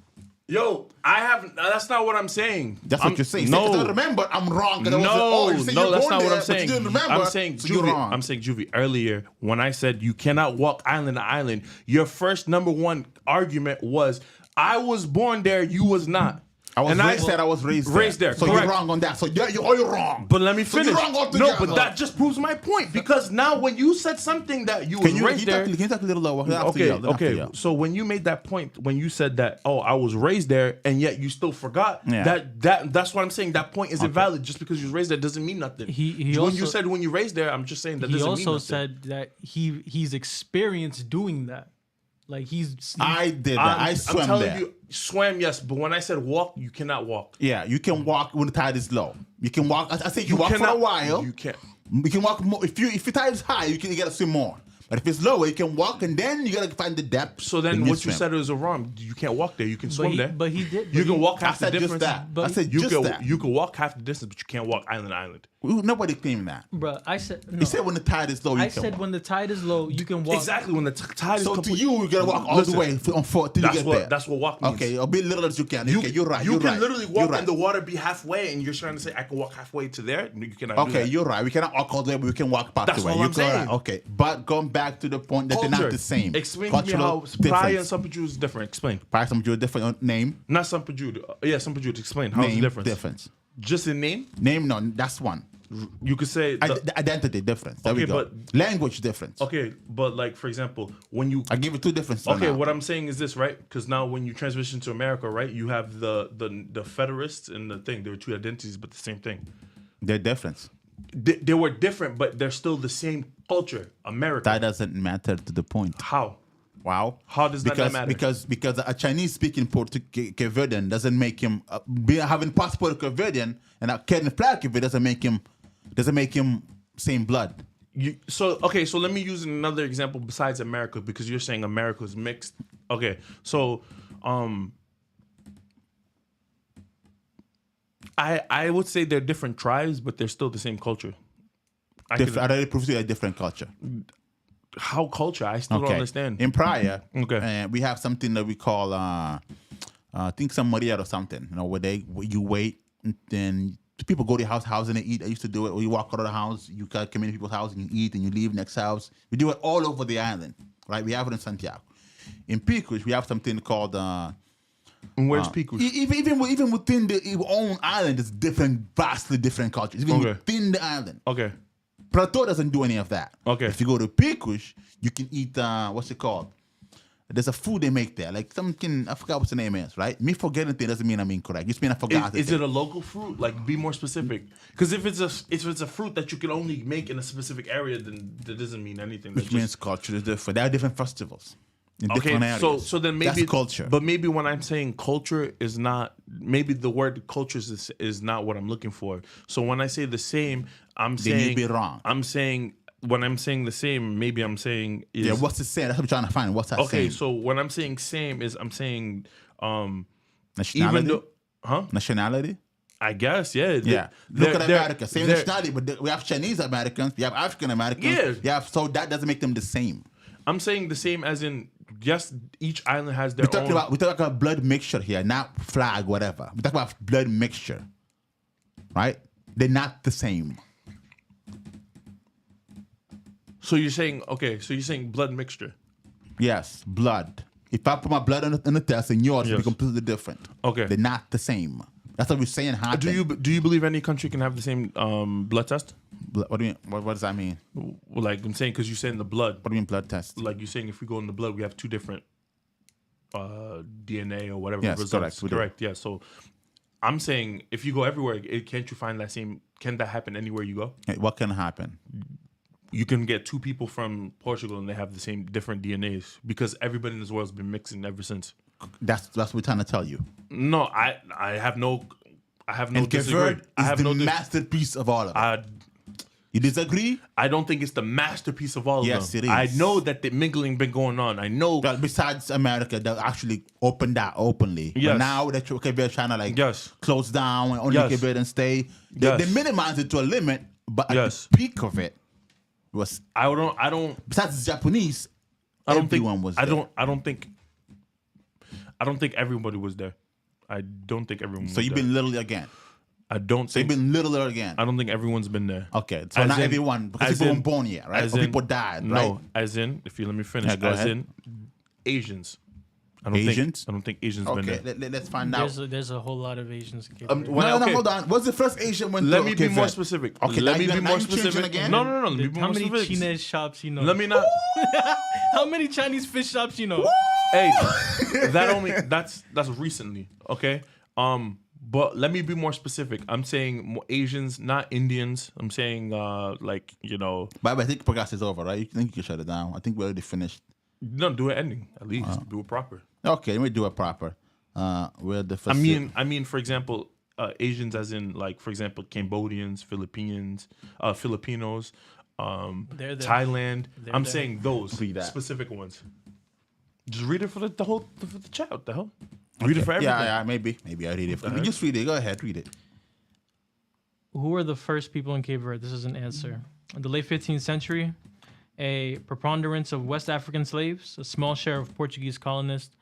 Yo, that's not what I'm saying. That's what you're saying. No. Because I remember I'm wrong. No, you say no, you're that's born not what there, I'm saying. But you didn't remember, I'm saying, so you're Juvie, wrong. I'm saying, Juvie, earlier when I said you cannot walk island to island, your first number one argument was I was born there, you was not. I was And raised there. I was raised there. So correct. you're wrong on that. So you're wrong. But let me So finish. you're wrong No, altogether. but that just proves my point because now when you said something that you was Can you raised there. talk a little lower? Okay. So when you made that point, when you said that, oh, I was raised there, and yet you still forgot Yeah. that's what I'm saying. That point isn't valid. Just because you was raised there doesn't mean nothing. He when also- you said when you raised there, I'm just saying that He doesn't mean also nothing. said that he's experienced doing that. Like he's I did that. I swam telling there. you, Swam, yes, but when I said walk, you cannot walk. Yeah, you can walk when the tide is low. You can walk. I say you can walk for a cannot- while. You can't. You can walk more. If your tide is high, you gotta swim more. But if it's lower, you can walk, and then you gotta find the depth. So then and what you swim. said was wrong. You can't walk there. You can swim there. But he did. You can walk I half the said just difference. that. But I said You just can that. you can walk half the distance, but you can't walk island to island. Nobody claimed that. Bruh, I said. No. He said when the tide is low, you I can said walk. when the tide is low, you can walk. Exactly when the tide is So to complete. you, you gotta walk all Listen, the way on foot till you That's get what there. that's what walk means. Okay, a bit little as you can. Okay, you're right. You you're can right. literally You're walk right. and the water be halfway, and you're trying to say I can walk halfway to there. You cannot. do Okay, that. you're right. We cannot walk all the way, but we can walk part That's the way. what You're I'm saying. correct. Okay, but going back to the point that they're not the same. Explain to me Cultural how Praia and difference. Sampajude is different. Explain. Praia and Sampajude different name. Not Sampajude. Yeah, Sampajude. Explain. How's Name the difference? difference. Just in name, Name no, that's one. you could say. The identity difference. There we Okay, go. but- Language difference. Okay, but like for example, when you I give you two differences. okay, now. what I'm saying is this, right? Because now when you transition to America, right, you have the Federalists and the thing. There were two identities, but the same thing. They're different. They were different, but they're still the same culture. America. That doesn't matter to the point. How? Wow. How does that because, matter? Because a Chinese speaking Cape Verdean doesn't make him having passport Cape Verdean and a carrying flag of it doesn't make him same blood. So let me use another example besides America because you're saying America's mixed. Okay, so I would say they're different tribes, but they're still the same culture. I already proved to you a different culture. How culture? I still don't understand. In Praia, Okay. we have something that we call I think some Maria or something. You know, where you wait and then people go to your house and they eat. I used to do it. Or you walk out of the house, you come into people's house and you eat and you leave next house. We do it all over the island, right? We have it in Santiago. In Picos, we have something called. And where's Picos? Even within the own island, it's different, vastly different cultures. Even Okay. within the island. Okay. Plateau doesn't do any of that. Okay. If you go to Picos, you can eat what's it called? There's a food they make there, like something I forgot what the name is. Right? Me forgetting thing doesn't mean I'm incorrect. Just mean I forgot. Is it a local fruit? Like, be more specific. Because if it's a fruit that you can only make in a specific area, then that doesn't mean anything. Which That's means culture is different. There are different festivals in okay, different areas. so then maybe that's culture. But maybe when I'm saying culture is not, maybe the word culture is not what I'm looking for. So when I say the same, I'm Then saying you'd be wrong. I'm saying when I'm saying the same, maybe I'm saying is, Yeah, what's it saying? That's what I'm trying to find. What's that okay. saying? So when I'm saying same is I'm saying Nationality? even though Nationality? I guess yeah Yeah. Look at America. Same they're- nationality, but we have Chinese Americans, we have African Americans. Yeah. So that doesn't make them the same. I'm saying the same as in yes, each island has their We're talking own. about blood mixture here, not flag, whatever. We're talking about blood mixture, right? They're not the same. So you're saying okay? So you're saying blood mixture? Yes, blood. If I put my blood in the test and yours will be Yes. completely different. Okay. They're not the same. That's what we're saying. Do you believe any country can have the same blood test? What do you mean? What does that mean? Like I'm saying, because you're saying the blood. What do you mean blood test? Like you're saying, if we go in the blood, we have two different DNA or whatever. Yes, results. correct, we do. Correct. Yeah. So I'm saying, if you go everywhere, can't you find that same? Can that happen anywhere you go? Hey, what can happen? You can get two people from Portugal and they have the same different DNAs because everybody in this world has been mixing ever since. That's what we're trying to tell you. No, I have no And disagree. Kevert I is have the no masterpiece of all of it. You disagree? I don't think it's the masterpiece of all of them. Yes, it is. I know that the mingling been going on. I know. Well, besides America, they actually opened that openly. But Yes. now that Quebec trying to Yes. close down and only Yes. Quebec and stay, they Yes. minimize it to a limit. But at Yes. the peak of it was I don't. besides the Japanese, I don't think. everyone was. I there. don't. I don't think. I don't think everybody was there. I don't think everyone. So was you've there. been little again. I don't So you've think. been little again. I don't think everyone's been there. Okay, so As not in- everyone because as people in- weren't born yet, right? as Or in- people died, No, right? as in, if you let me finish, Yeah, go as ahead. in Asians. I don't Asians? Think, I don't think Asians been Okay, there. let's find out. There's a whole lot of Asians. in Cape Um, Verde. when- No, okay. hold on. What's the first Asian went Let to me be Cape more Verde? specific. Okay, let now me you're be now more you're changing specific. again? No, let me be How more many specific. Chinese shops you know? Let me not. How many Chinese fish shops you know? Hey, that's recently, okay? But let me be more specific. I'm saying more Asians, not Indians. I'm saying like, you know, But I think podcast is over, right? You think you can shut it down? I think we already finished. no, do it ending at least. Do it proper. Okay, let me do it proper. where the I mean, for example, Asians, as in like, for example, Cambodians, Filipinos, They're there. Thailand. They're I'm there. saying those Read that. specific ones. Just read it for the whole for the chat. What the hell? Read it for everything. Yeah, maybe I read it. Just read it. Go ahead, read it. Who were the first people in Cape Verde? This is an answer. In the late 15th century, a preponderance of West African slaves, a small share of Portuguese colonists,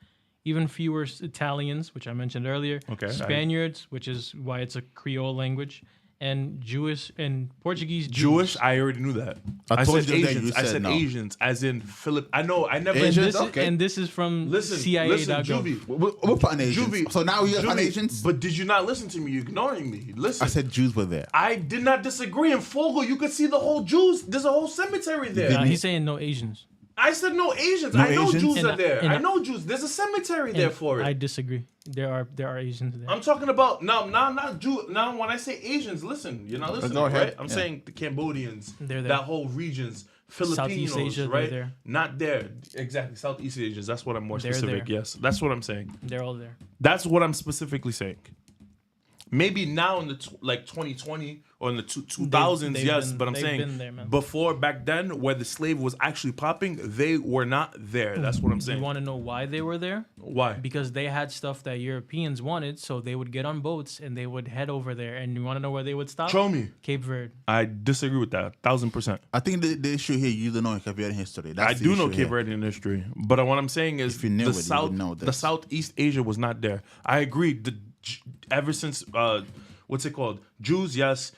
even fewer Italians, which I mentioned earlier, Okay, Spaniards, which is why it's a Creole language, and Jewish and Portuguese Jews. Jewish, I already knew that. I told said you that, Asians. you I said said no. Asians, as in Philip. I know. I never. Asians? And this is from Listen, CIA.gov. Juvie. We're fun Asians. Juvie. So now you're fun Juvie, Asians? But did you not listen to me? You're ignoring me. Listen. I said Jews were there. I did not disagree. In Fogel, you could see the whole Jews. There's a whole cemetery there. He's saying no Asians. I said no Asians. No I know Asians? Jews And are there. and I know Jews. There's a cemetery there for it. I disagree. There are Asians there. I'm talking about not Jew. Now, when I say Asians, listen. You're not listening, Go ahead. right? I'm Yeah. saying the Cambodians, They're there. that whole regions, Filipinos, Southeast Asia, they're right? there. Not there. Exactly. Southeast Asians. That's what I'm more They're specific. there. Yes, that's what I'm saying. They're all there. That's what I'm specifically saying. Maybe now in the 2020 or in the 2000s, they've yes, been- but I'm they've saying been there, man. before back then, where the slave was actually popping, they were not there. That's what I'm You saying. want to know why they were there? Why? Because they had stuff that Europeans wanted, so they would get on boats and they would head over there. And you want to know where they would stop? Show me. Cape Verde. I disagree with that. 1000%. I think the issue here, you don't know Cape Verdean history. That's I the do know issue Cape here. Verdean history, but what I'm saying is If you knew the it, you South, would know the this. Southeast Asia was not there. I agree. Ever since what's it called? Jews, yes.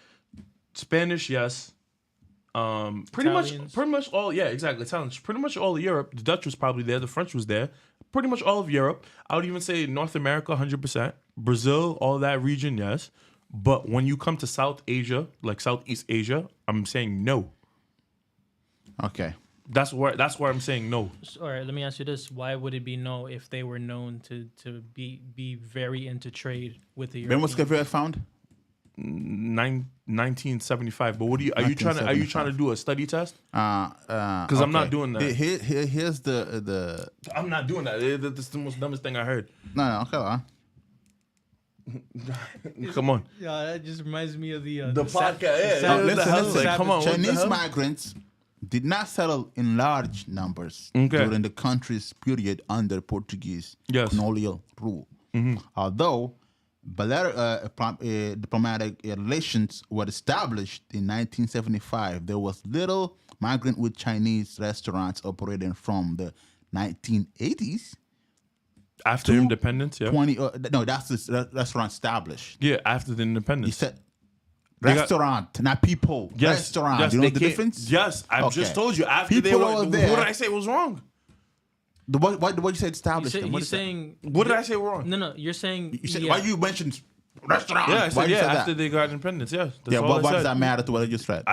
Spanish, yes. Pretty Italians. much all. Yeah, exactly. Italians. Pretty much all of Europe. The Dutch was probably there. The French was there. Pretty much all of Europe. I would even say North America, 100%. Brazil, all that region, yes. But when you come to South Asia, like Southeast Asia, I'm saying no. Okay. That's where I'm saying no. All right, let me ask you this: why would it be no if they were known to be very into trade with the When was Europeans? Cape Verde found? 1975. But what are you trying to do a study test? Because I'm not doing that. Here's the I'm not doing that. That's the most dumbest thing I heard. no okay. Come on. Yeah, that just reminds me of the podcast. Listen. Come on. what the Chinese hell? migrants did not settle in large numbers Okay. during the country's period under Portuguese Yes. colonial rule. Although diplomatic relations were established in 1975, there was little migrant with Chinese restaurants operating from the 1980s. After independence, yeah. That's the restaurant established. Yeah, after the You independence. said got- restaurant, not people. Yes, Restaurant. yes, you know they the came- difference? Yes, I've Okay. just told you. After People they were, over what there- did I say was wrong? What you said established? them? What He's is that? saying. What did I say wrong? No, you're saying. You said, yeah. why you mentioned restaurant? Yeah, I why said you yeah. said After that? they got independence, yeah. That's Yeah, all why I does said. that matter to what I just read?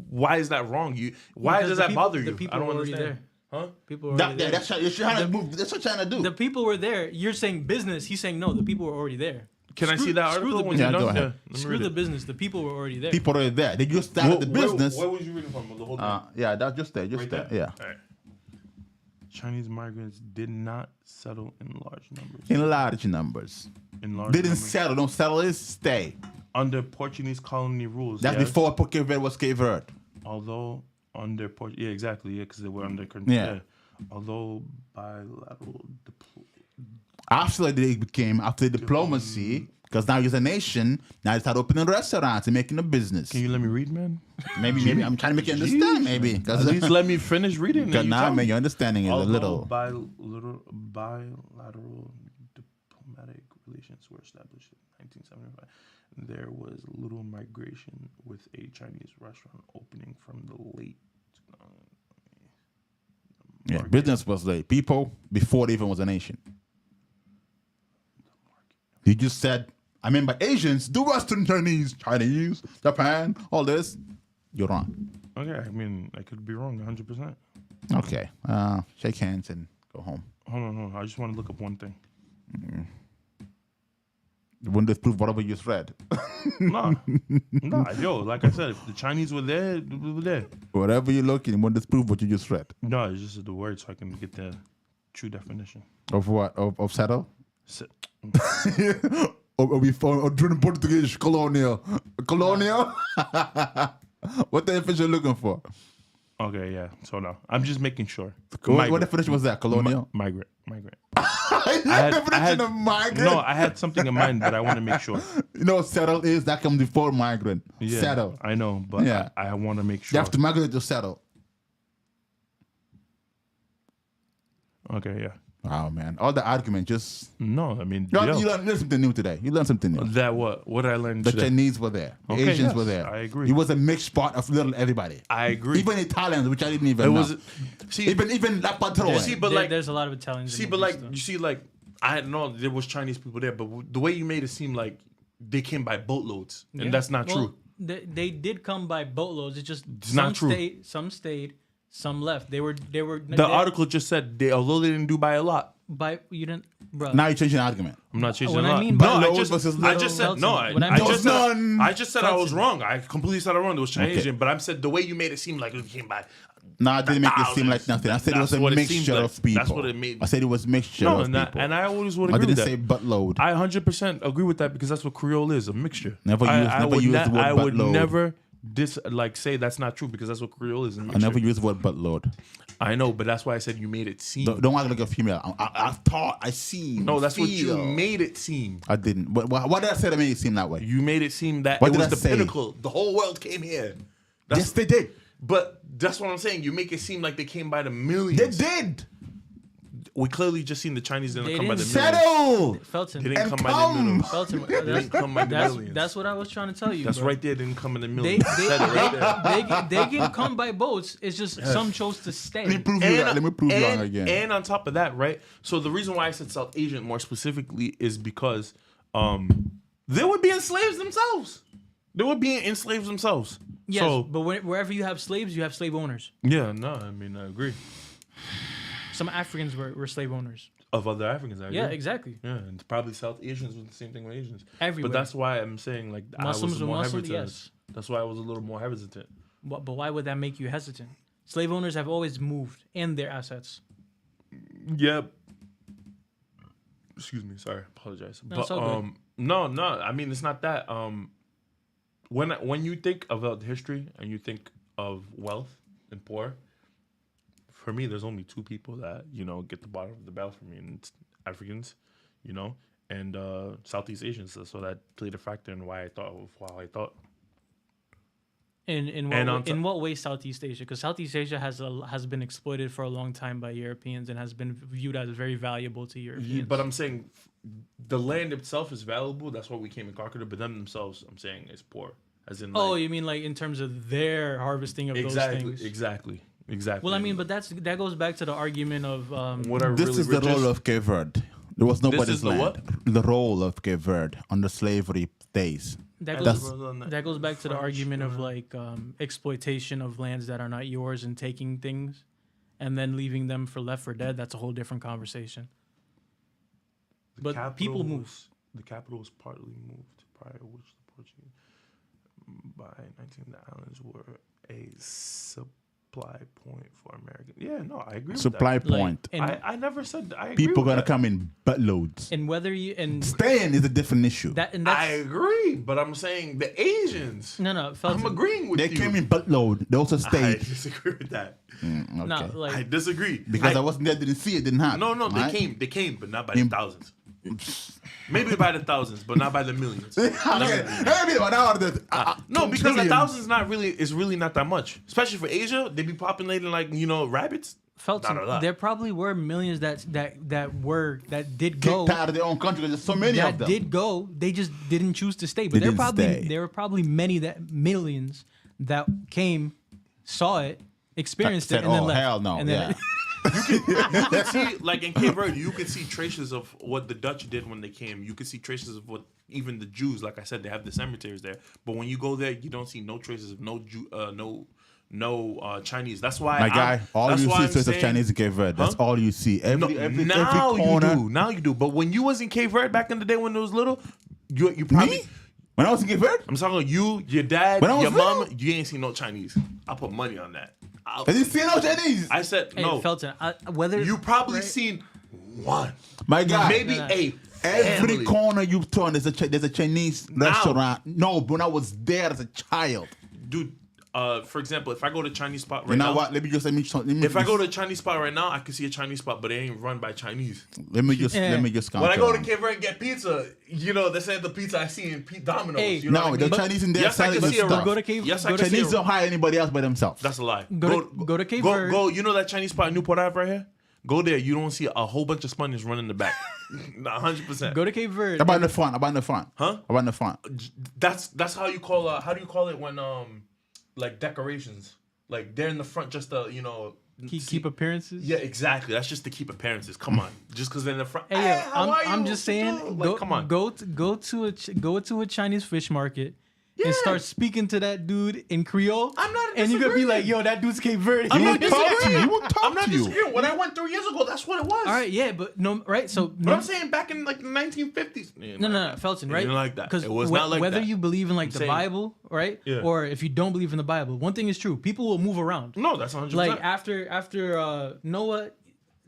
Why is that wrong? Why Because does the that people- bother you? The people I don't were already understand. there. Huh? People were already there. That's what you're trying to move. That's what you're trying to do. The people were there. You're saying business. He's saying no. The people were already there. Can I see that article Screw the when business. you're Yeah, go done? ahead. Let me Screw read the it. business. The people were already there. People are there. They just started the business. Where was you reading from? The whole thing? Yeah, that's just there. Just Right there. there? Yeah. All right. Chinese migrants did not settle in large numbers. In large numbers. In large Didn't numbers. settle. Don't settle is stay. Under Portuguese colony rules. That's yes. before Cape Verde was Cape Verde. Although under yeah, exactly, yeah, because they were under Yeah. Although bilateral After diplomacy, because now you're a nation, now you start opening restaurants and making a business. Can you let me read, man? Maybe I'm trying to make you understand. Maybe At because least let me finish reading. and you now, tell me. man, your understanding is a little. Bilateral diplomatic relations were established in 1975. There was little migration with a Chinese restaurant opening from the late. Yeah, business was the people before it even was a nation. You just said, I mean, by Asians, the Western Chinese, Japan, all this. You're wrong. Okay, I mean, I could be wrong 100%. Okay. Shake hands and go home. Hold on. I just want to look up one thing. You wouldn't disprove whatever you just read. Nah, yo, like I said, if the Chinese were there, we were there. Whatever you're looking, you wouldn't disprove what you just read. No, it's just the word so I can get the true definition. Of what? Of settle? Or we found during Portuguese colonial. What the definition you looking for? Okay, yeah. So now I'm just making sure. What definition was that? Colonial? Migrant. Definition of migrant? No, I had something in mind, but I want to make sure. You know what settle is? That comes before migrant. Yeah, Settle. I know, but Yeah. I want to make You sure. have to migrate to settle. Okay, yeah. Oh man, all the argument just No, I mean, you learned something new today. You learned something new. that what? What did I learn The today? Chinese were there. The Okay, Asians yes, were there. I agree. It was a mixed part of little everybody. I agree. Even Italians, which I didn't even it know. was. See, even La Patrone. See, but like- there's a lot of Italians. see, in but the like East, though. you see, like I know there was Chinese people there, but the way you made it seem like they came by boatloads, Yeah. and that's not Well, true. They did come by boatloads. It's just It's not true. Some stayed, some left. They were. The article just said although they didn't do by a lot. by you didn't, bro. Now you're changing the argument. I'm not changing When a I lot. mean no, boatloads versus I little- just said no. When I mean- I just said I was Felton. wrong. I completely said I was wrong. It was Chinese, Okay. but I said the way you made it seem like it came by. No, I didn't make it seem like Thousands. nothing. I said it was That's a what it seems mixture like. of people. That's what it made- I said it was mixture No, of and people. I always would I agree with didn't that. say buttload. I 100% agree with that because that's what Creole is, a mixture. Never I- use- I never would use ne- the word I would buttload. never say that's not true because that's what Creole is, a I mixture. never use the word buttload. I know, but that's why I said you made it seem. Don't act like a female. I thought, I seen. No, that's what feel. you made it seem. I didn't. What did I say that made it seem that way? You made it seem that What it did was I the say? pinnacle. The whole world came here. That's, Yes, they did. But that's what I'm saying. You make it seem like they came by the They millions. did. We clearly just seen the Chinese didn't They come by the didn't millions. Settle. Felton. They didn't And come by the come. millions. Felton. They didn't come by the millions. That's what I was trying to tell you. That's bro. right there. Didn't come in the They millions. Said it right there. they can come by boats. It's just some chose to stay. Let me prove you wrong. Let me prove you wrong again. And on top of that, right? So the reason why I said South Asian more specifically is because they were being slaves themselves. They were being enslaved themselves. Yes, So but wherever you have slaves, you have slave owners. yeah, no, I mean I agree. Some Africans were slave owners. Of other Africans, I agree. Yeah, exactly. Yeah, and probably South Asians was the same thing with Asians. Everywhere. But that's why I'm saying like Muslims I was were more Muslim, hesitant. yes. That's why I was a little more hesitant. But why would that make you hesitant? Slave owners have always moved in their assets. Yeah. Excuse me, sorry, apologize. No, But it's all good. no, I mean it's not that. When you think about history and you think of wealth and poor, for me, there's only two people that get the bottom of the barrel for me, and it's Africans, and Southeast Asians. So that played a factor in why I thought of how I thought. In And on what way Southeast Asia? Because Southeast Asia has been exploited for a long time by Europeans and has been viewed as very valuable to Europeans. But I'm saying the land itself is valuable. That's why we came and conquered it. But them themselves, I'm saying, is poor. As in, you mean like in terms of their harvesting of those things? Exactly. Well, I mean, but that goes back to the argument of What are This really is the rich role of Cape Verde. There was nobody's is the land. what? The role of Cape Verde under slavery days. that That's- goes that goes back to the argument of like exploitation of lands that are not yours and taking things, and then leaving them left for dead. That's a whole different conversation. But people move. The capital was partly moved prior to which the Portuguese by 19 the islands were a supply point for American. Yeah, no, I agree Supply with that. point. And, I never said I agree People with gonna that. come in buttloads. and whether you and Staying is a different issue. that and I that's agree, but I'm saying the Asians. no Felton, I'm agreeing with They you. came in buttload. They also I stayed. disagree with that. Okay. no I like disagree. Because I wasn't there, didn't see it, didn't happen. No, they right? came. They came, but not by the thousands. Maybe by the thousands, but not by the millions. Okay. Hey, now No, because trillions. a thousand is really not that much. Especially for Asia, they be populating like rabbits. Felton, Not a lot. there probably were millions that did go. Kicked out of their own country. There's so many That of them. did go. They just didn't choose to stay. But They didn't stay. there were probably millions that came, saw it, experienced Said, it, and then "Oh, left. hell no." And then Yeah. You can see, like in Cape Verde, you can see traces of what the Dutch did when they came. You can see traces of what even the Jews, like I said, they have the cemeteries there. But when you go there, you don't see no traces of no Chinese. That's why My guy, all you see is traces of saying- Chinese in Cape Verde. That's Huh? all you see. Every now corner. you do. Now you do. But when you was in Cape Verde back in the day when it was little, you probably. Me? When I was in Cape Verde? I'm talking you, your dad, When I was your mom. little? You ain't seen no Chinese. I'll put money on that. I didn't see no Chinese. I said Hey, no. Felton, whether You probably right? seen one, My guy. maybe No. a Every family. corner you turn, there's a Chinese restaurant. No, when I was there as a child. Dude, for example, if I go to a Chinese spot right You know now, what? Let me if I go to a Chinese spot right now, I can see a Chinese spot, but it ain't run by Chinese. let me just count. When I go to Cape Verde and get pizza, you know, this ain't the pizza I see in Domino's. Hey, you know No, what I the mean? Chinese in there Yes, I selling can good see a stuff. Go to Cape. Yes, I go can to, see Chinese don't hire anybody else by themselves. That's a lie. Go to Cape Verde. Go. You know that Chinese spot in Newport Ave right here? Go there. You don't see a whole bunch of Spaniards running in the back. 100%. Go to Cape Verde. About in the front. Huh? About in the front. That's how you call. How do you call it when like decorations? Like they're in the front just to keep appearances. Yeah, exactly. That's just to keep appearances. Come on, just because they're in the front. Hey, yo, how are I'm you? just saying, Like, go, come on. go to a Chinese fish market and start speaking to that dude in Creole. I'm not and you're gonna be like, disagreeing. yo, that dude's Cape Verde. I'm not He won't talk to you. disagreeing. He won't talk I'm not to you. disagreeing. When I went 3 years ago, that's what it was. All right, yeah, but no, right? So But I'm saying back in like the 1950s. No, Felton, right? didn't like that. Because It was not like whether that. you believe in like I'm the saying- Bible, right, Yeah. or if you don't believe in the Bible, one thing is true: people will move around. No, that's 100%. Like after Noah,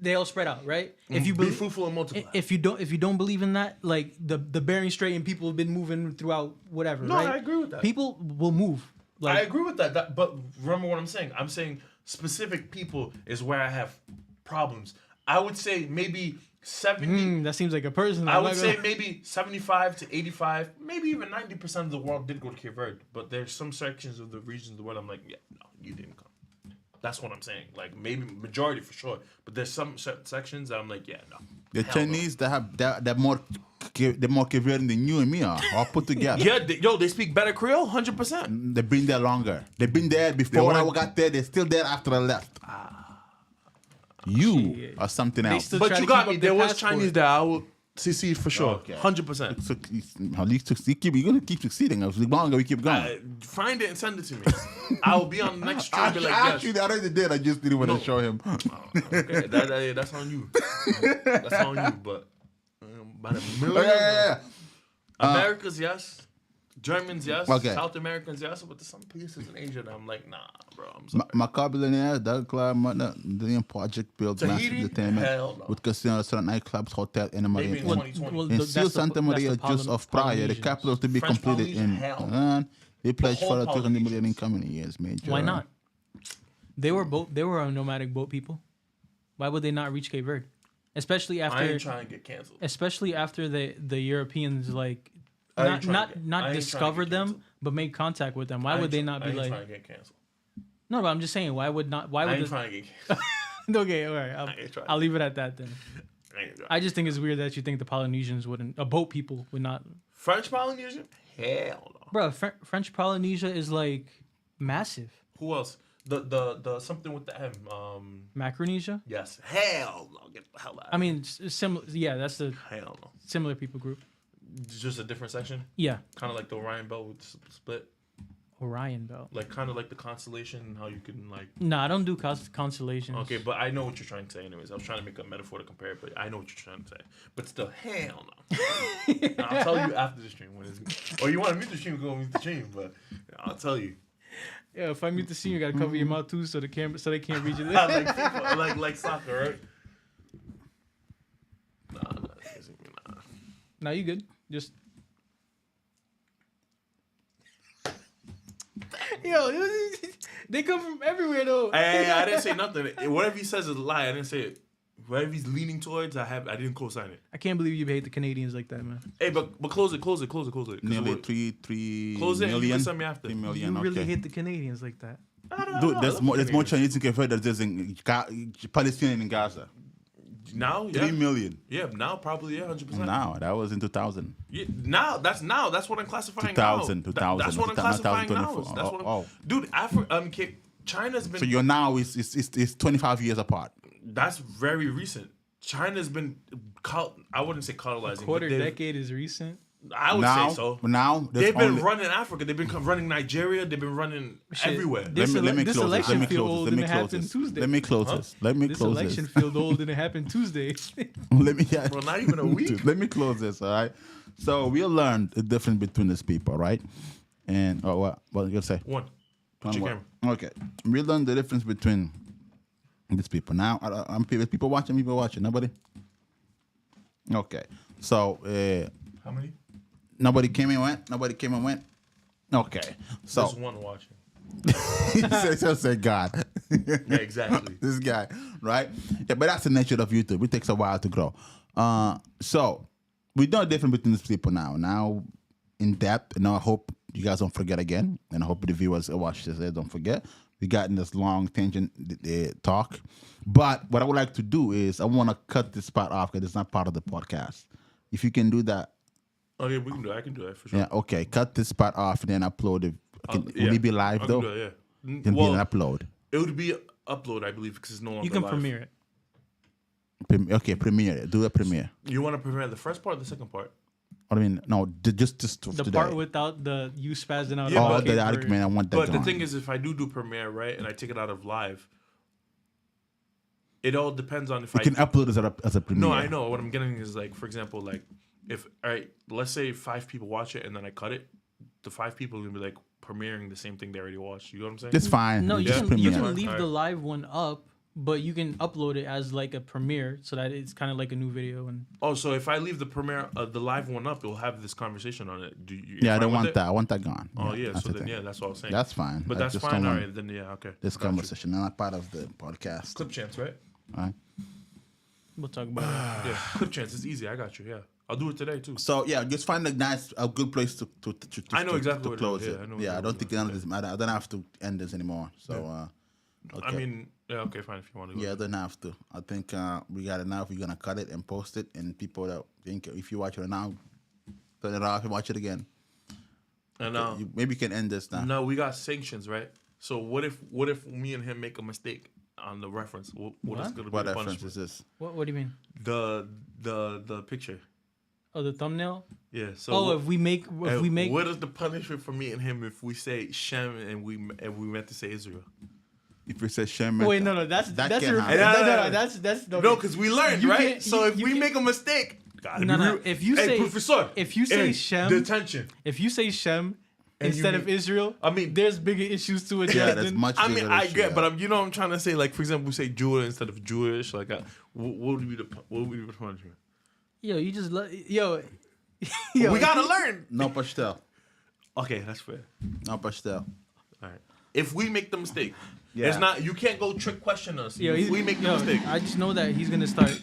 they all spread out, right? If you be believe, fruitful and multiply. if you don't believe in that, like the Bering Strait and people have been moving throughout whatever. No, right? I agree with that. People will move. Like I agree with that, but remember what I'm saying. I'm saying specific people is where I have problems. I would say maybe 70. that seems like a person. I I'm would not say gonna- maybe 75 to 85, maybe even 90% of the world did go to Cape Verde. But there's some sections of the regions of the world I'm like, yeah, no, you didn't come. That's what I'm saying. Like maybe majority for sure, but there's some sections that I'm like, yeah, no. The Hell no. Chinese they're more Cape Verdean than you and me are, all put together. Yeah, they speak better Creole, 100%. They've been there longer. They've been there before I got there. They're still there after I left. You Shit. are something They else. still But try you to got keep me. up There their was passport. Chinese there. I will CC for sure, Okay. 100%. So, at least you're gonna keep succeeding. As long as we keep going. Find it and send it to me. I will be on the next stream. Be like, yes. Actually, I already did. I just didn't want to show him. Okay, that's on you. That's on you. But by the Oh, millions, yeah. Americans, yes. Germans, yes. Okay. South Americans, yes. But there's some places in Asia that I'm like, nah, bro. I'm sorry. Macabillionaire, Doug Clark, the project built massive Tahiti? entertainment Hell no. with casinos, restaurant, nightclubs, hotel, and Maybe in in 2020. in that's Seal the- Santa that's Maria, the just off Praia, the Polynesians. capital to be French completed in. Polynesian, hell. They pledged whole for the 200 million in Polynesians. coming years, major. Why not? They were a nomadic boat people. Why would they not reach Cape Verde? Especially I after ain't trying to get canceled. the Europeans like I ain't not trying not to get- I not ain't trying to discovered get them canceled. but made contact with them. Why would they not I be ain't like trying to get canceled. no? But I'm just saying why would I ain't the, trying to get canceled. okay all right ain't trying. I'll leave it at that then. I ain't trying. I just think it's weird that you think the Polynesians wouldn't boat people would not. French Polynesian? Hell no. Bro, French Polynesia is like massive. Who else? The something with the M. Macronesia. Yes. Hell no. Get the hell out. I mean, similar. Yeah, that's the Hell no. similar people group. Just a different section. Yeah, Kind of like the Orion Belt with split. Orion Belt. Like kind of like the constellation. How you can like. No, I don't do constellations. Okay, but I know what you're trying to say. Anyways, I was trying to make a metaphor to compare it, but I know what you're trying to say. But still, hell no. And I'll tell you after the stream when it's. Or you want to mute the stream? Go mute the stream. But I'll tell you. Yeah, if I meet the scene, you gotta cover your mouth too, so they can't reach it. like FIFA, like soccer, right? Nah. Nah, you good. Just. Yo, they come from everywhere though. Hey, I didn't say nothing. Whatever he says is a lie. I didn't say it. Whatever he's leaning towards, I didn't co-sign it. I can't believe you hate the Canadians like that, man. Hey, but close it. 'Cause Nearly we're- 3 Close it and you can million. send me after. 3 You million. really Okay. hate the Canadians like that. Dude, there's more Chinese in Cape Verde than there's in Palestinian in Gaza. Now, 3 yeah, million. yeah. Now, probably 100%. Now, that was in 2000. Yeah, That's what I'm classifying 2000, now. 2000, That's what I'm classifying now. 2024. That's what Oh. dude. China's been. So your now is 25 years apart. That's very recent. China's been. I wouldn't say colonizing. Quarter but they've- decade is recent. I would now, say so. Now, there's They've been only- running Africa. They've been running Nigeria. They've been running Shit. everywhere. This Let me this close this. election Let me feel close old this. and Let it me close happened this. Tuesday. Let me close this. Let me This close election this. feel old and it happened Tuesday. Let me. Bro, not even a week. Let me close this. All right. So we learned the difference between these people, right? And what you gonna say? One. Put your What? camera. Okay. We learned the difference between these people. Now, I'm people watching. Nobody. Okay. So How many? nobody came and went. Nobody came and went. Okay. So There's one watching. so say God. Yeah, exactly. This guy, right? Yeah, but that's the nature of YouTube. It takes a while to grow. So we know the difference between these people now. Now, in depth, and I hope you guys don't forget again, and I hope the viewers who watch this don't forget. We got in this long tangent talk, but what I would like to do is I want to cut this part off because it's not part of the podcast. If you can do that, Okay, we can do it. I can do that for sure. yeah, okay. Cut this part off and then upload it. Yeah. Will it be live I can though? do it, yeah. Can be an upload. It would be upload, I believe, because it's no longer You can live. premiere it. Okay, premiere it. Do a premiere. You want to premiere the first part or the second part? I mean, no, just The today. part without the you spazzing out. Yeah, Oh, but- the argument. I want that But the gone. thing is, if I do premiere, right, and I take it out of live, it all depends on if you I can upload as a premiere. No, I know. What I'm getting is like, for example, like if all right, let's say 5 people watch it and then I cut it, the 5 people are gonna be like premiering the same thing they already watched. You know what I'm saying? It's fine. No, you just can premiere. you can Alright. leave the live one up, but you can upload it as like a premiere, so that it's kind of like a new video. And Oh, so if I leave the premiere, the live one up, it will have this conversation on it. Do you? Yeah, I fine don't with want it? that. I want that gone. Oh yeah, that's so the then thing. yeah, that's what I was saying. That's fine. But I that's just fine. don't All want right, then yeah, okay. this Got you. conversation, not part of the podcast. Clip chance, right? Right? we'll talk about it. Yeah, clip chance. It's easy. I got you. Yeah, I'll do it today too. So yeah, just find a good place to I know exactly to what it close is. it. Yeah, I know Yeah, I exactly don't what think it none of this matter. I don't have to end this anymore. So okay. I mean, yeah, okay, fine. If you want to. Yeah, I don't have to. I think we got it now. If we're gonna cut it and post it, and people that think if you watch it now, turn it off and watch it again. And Maybe you can end this now. no, we got sanctions, right? So what if me and him make a mistake on the reference? What is going to be What the reference punishment? is this? What do you mean? The picture. Oh, the thumbnail. Yeah. So Oh, if we make what is the punishment for me and him if we say Shem and we meant to say Israel? If it says Shem, Wait, no, that's That that's can't your, happen. no, that's No, because we learned, You right? can't- So you- if you we can't- make a mistake, gotta No, be no, real. if you Hey, say- professor, if you say Shem- detention. if you say Shem And you instead of mean- Israel, I mean- there's bigger issues to address. yeah, that's than- much. I mean, bigger I issue, get, yeah. but you know what I'm trying to say. Like, for example, we say Jewish instead of Jewish. Like, what would be the punishment? Yo, you just yo. We gotta learn. No pastel. Okay, that's fair. No pastel. All right. If we make the mistake, Yeah. it's not. You can't go trick question us. Yo, if we make the mistake. I just know that he's gonna start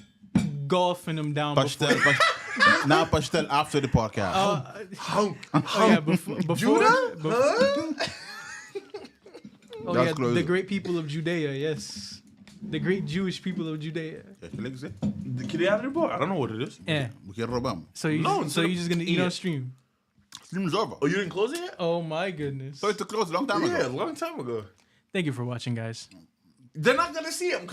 golfing him down. Pastel. Now pastel after the podcast. Hunk. Before Judah? oh That's yeah, crazy. the great people of Judea. Yes, the great Jewish people of Judea. The kid out of the bar. I don't know what it is. Yeah. We can rob them. So you No, so instead you of just gonna eat eat on it. stream? Stream's over. Oh, you didn't close it yet? Oh my goodness. So it's closed a long time Yeah, a ago. long time ago. Thank you for watching, guys. They're not gonna see him.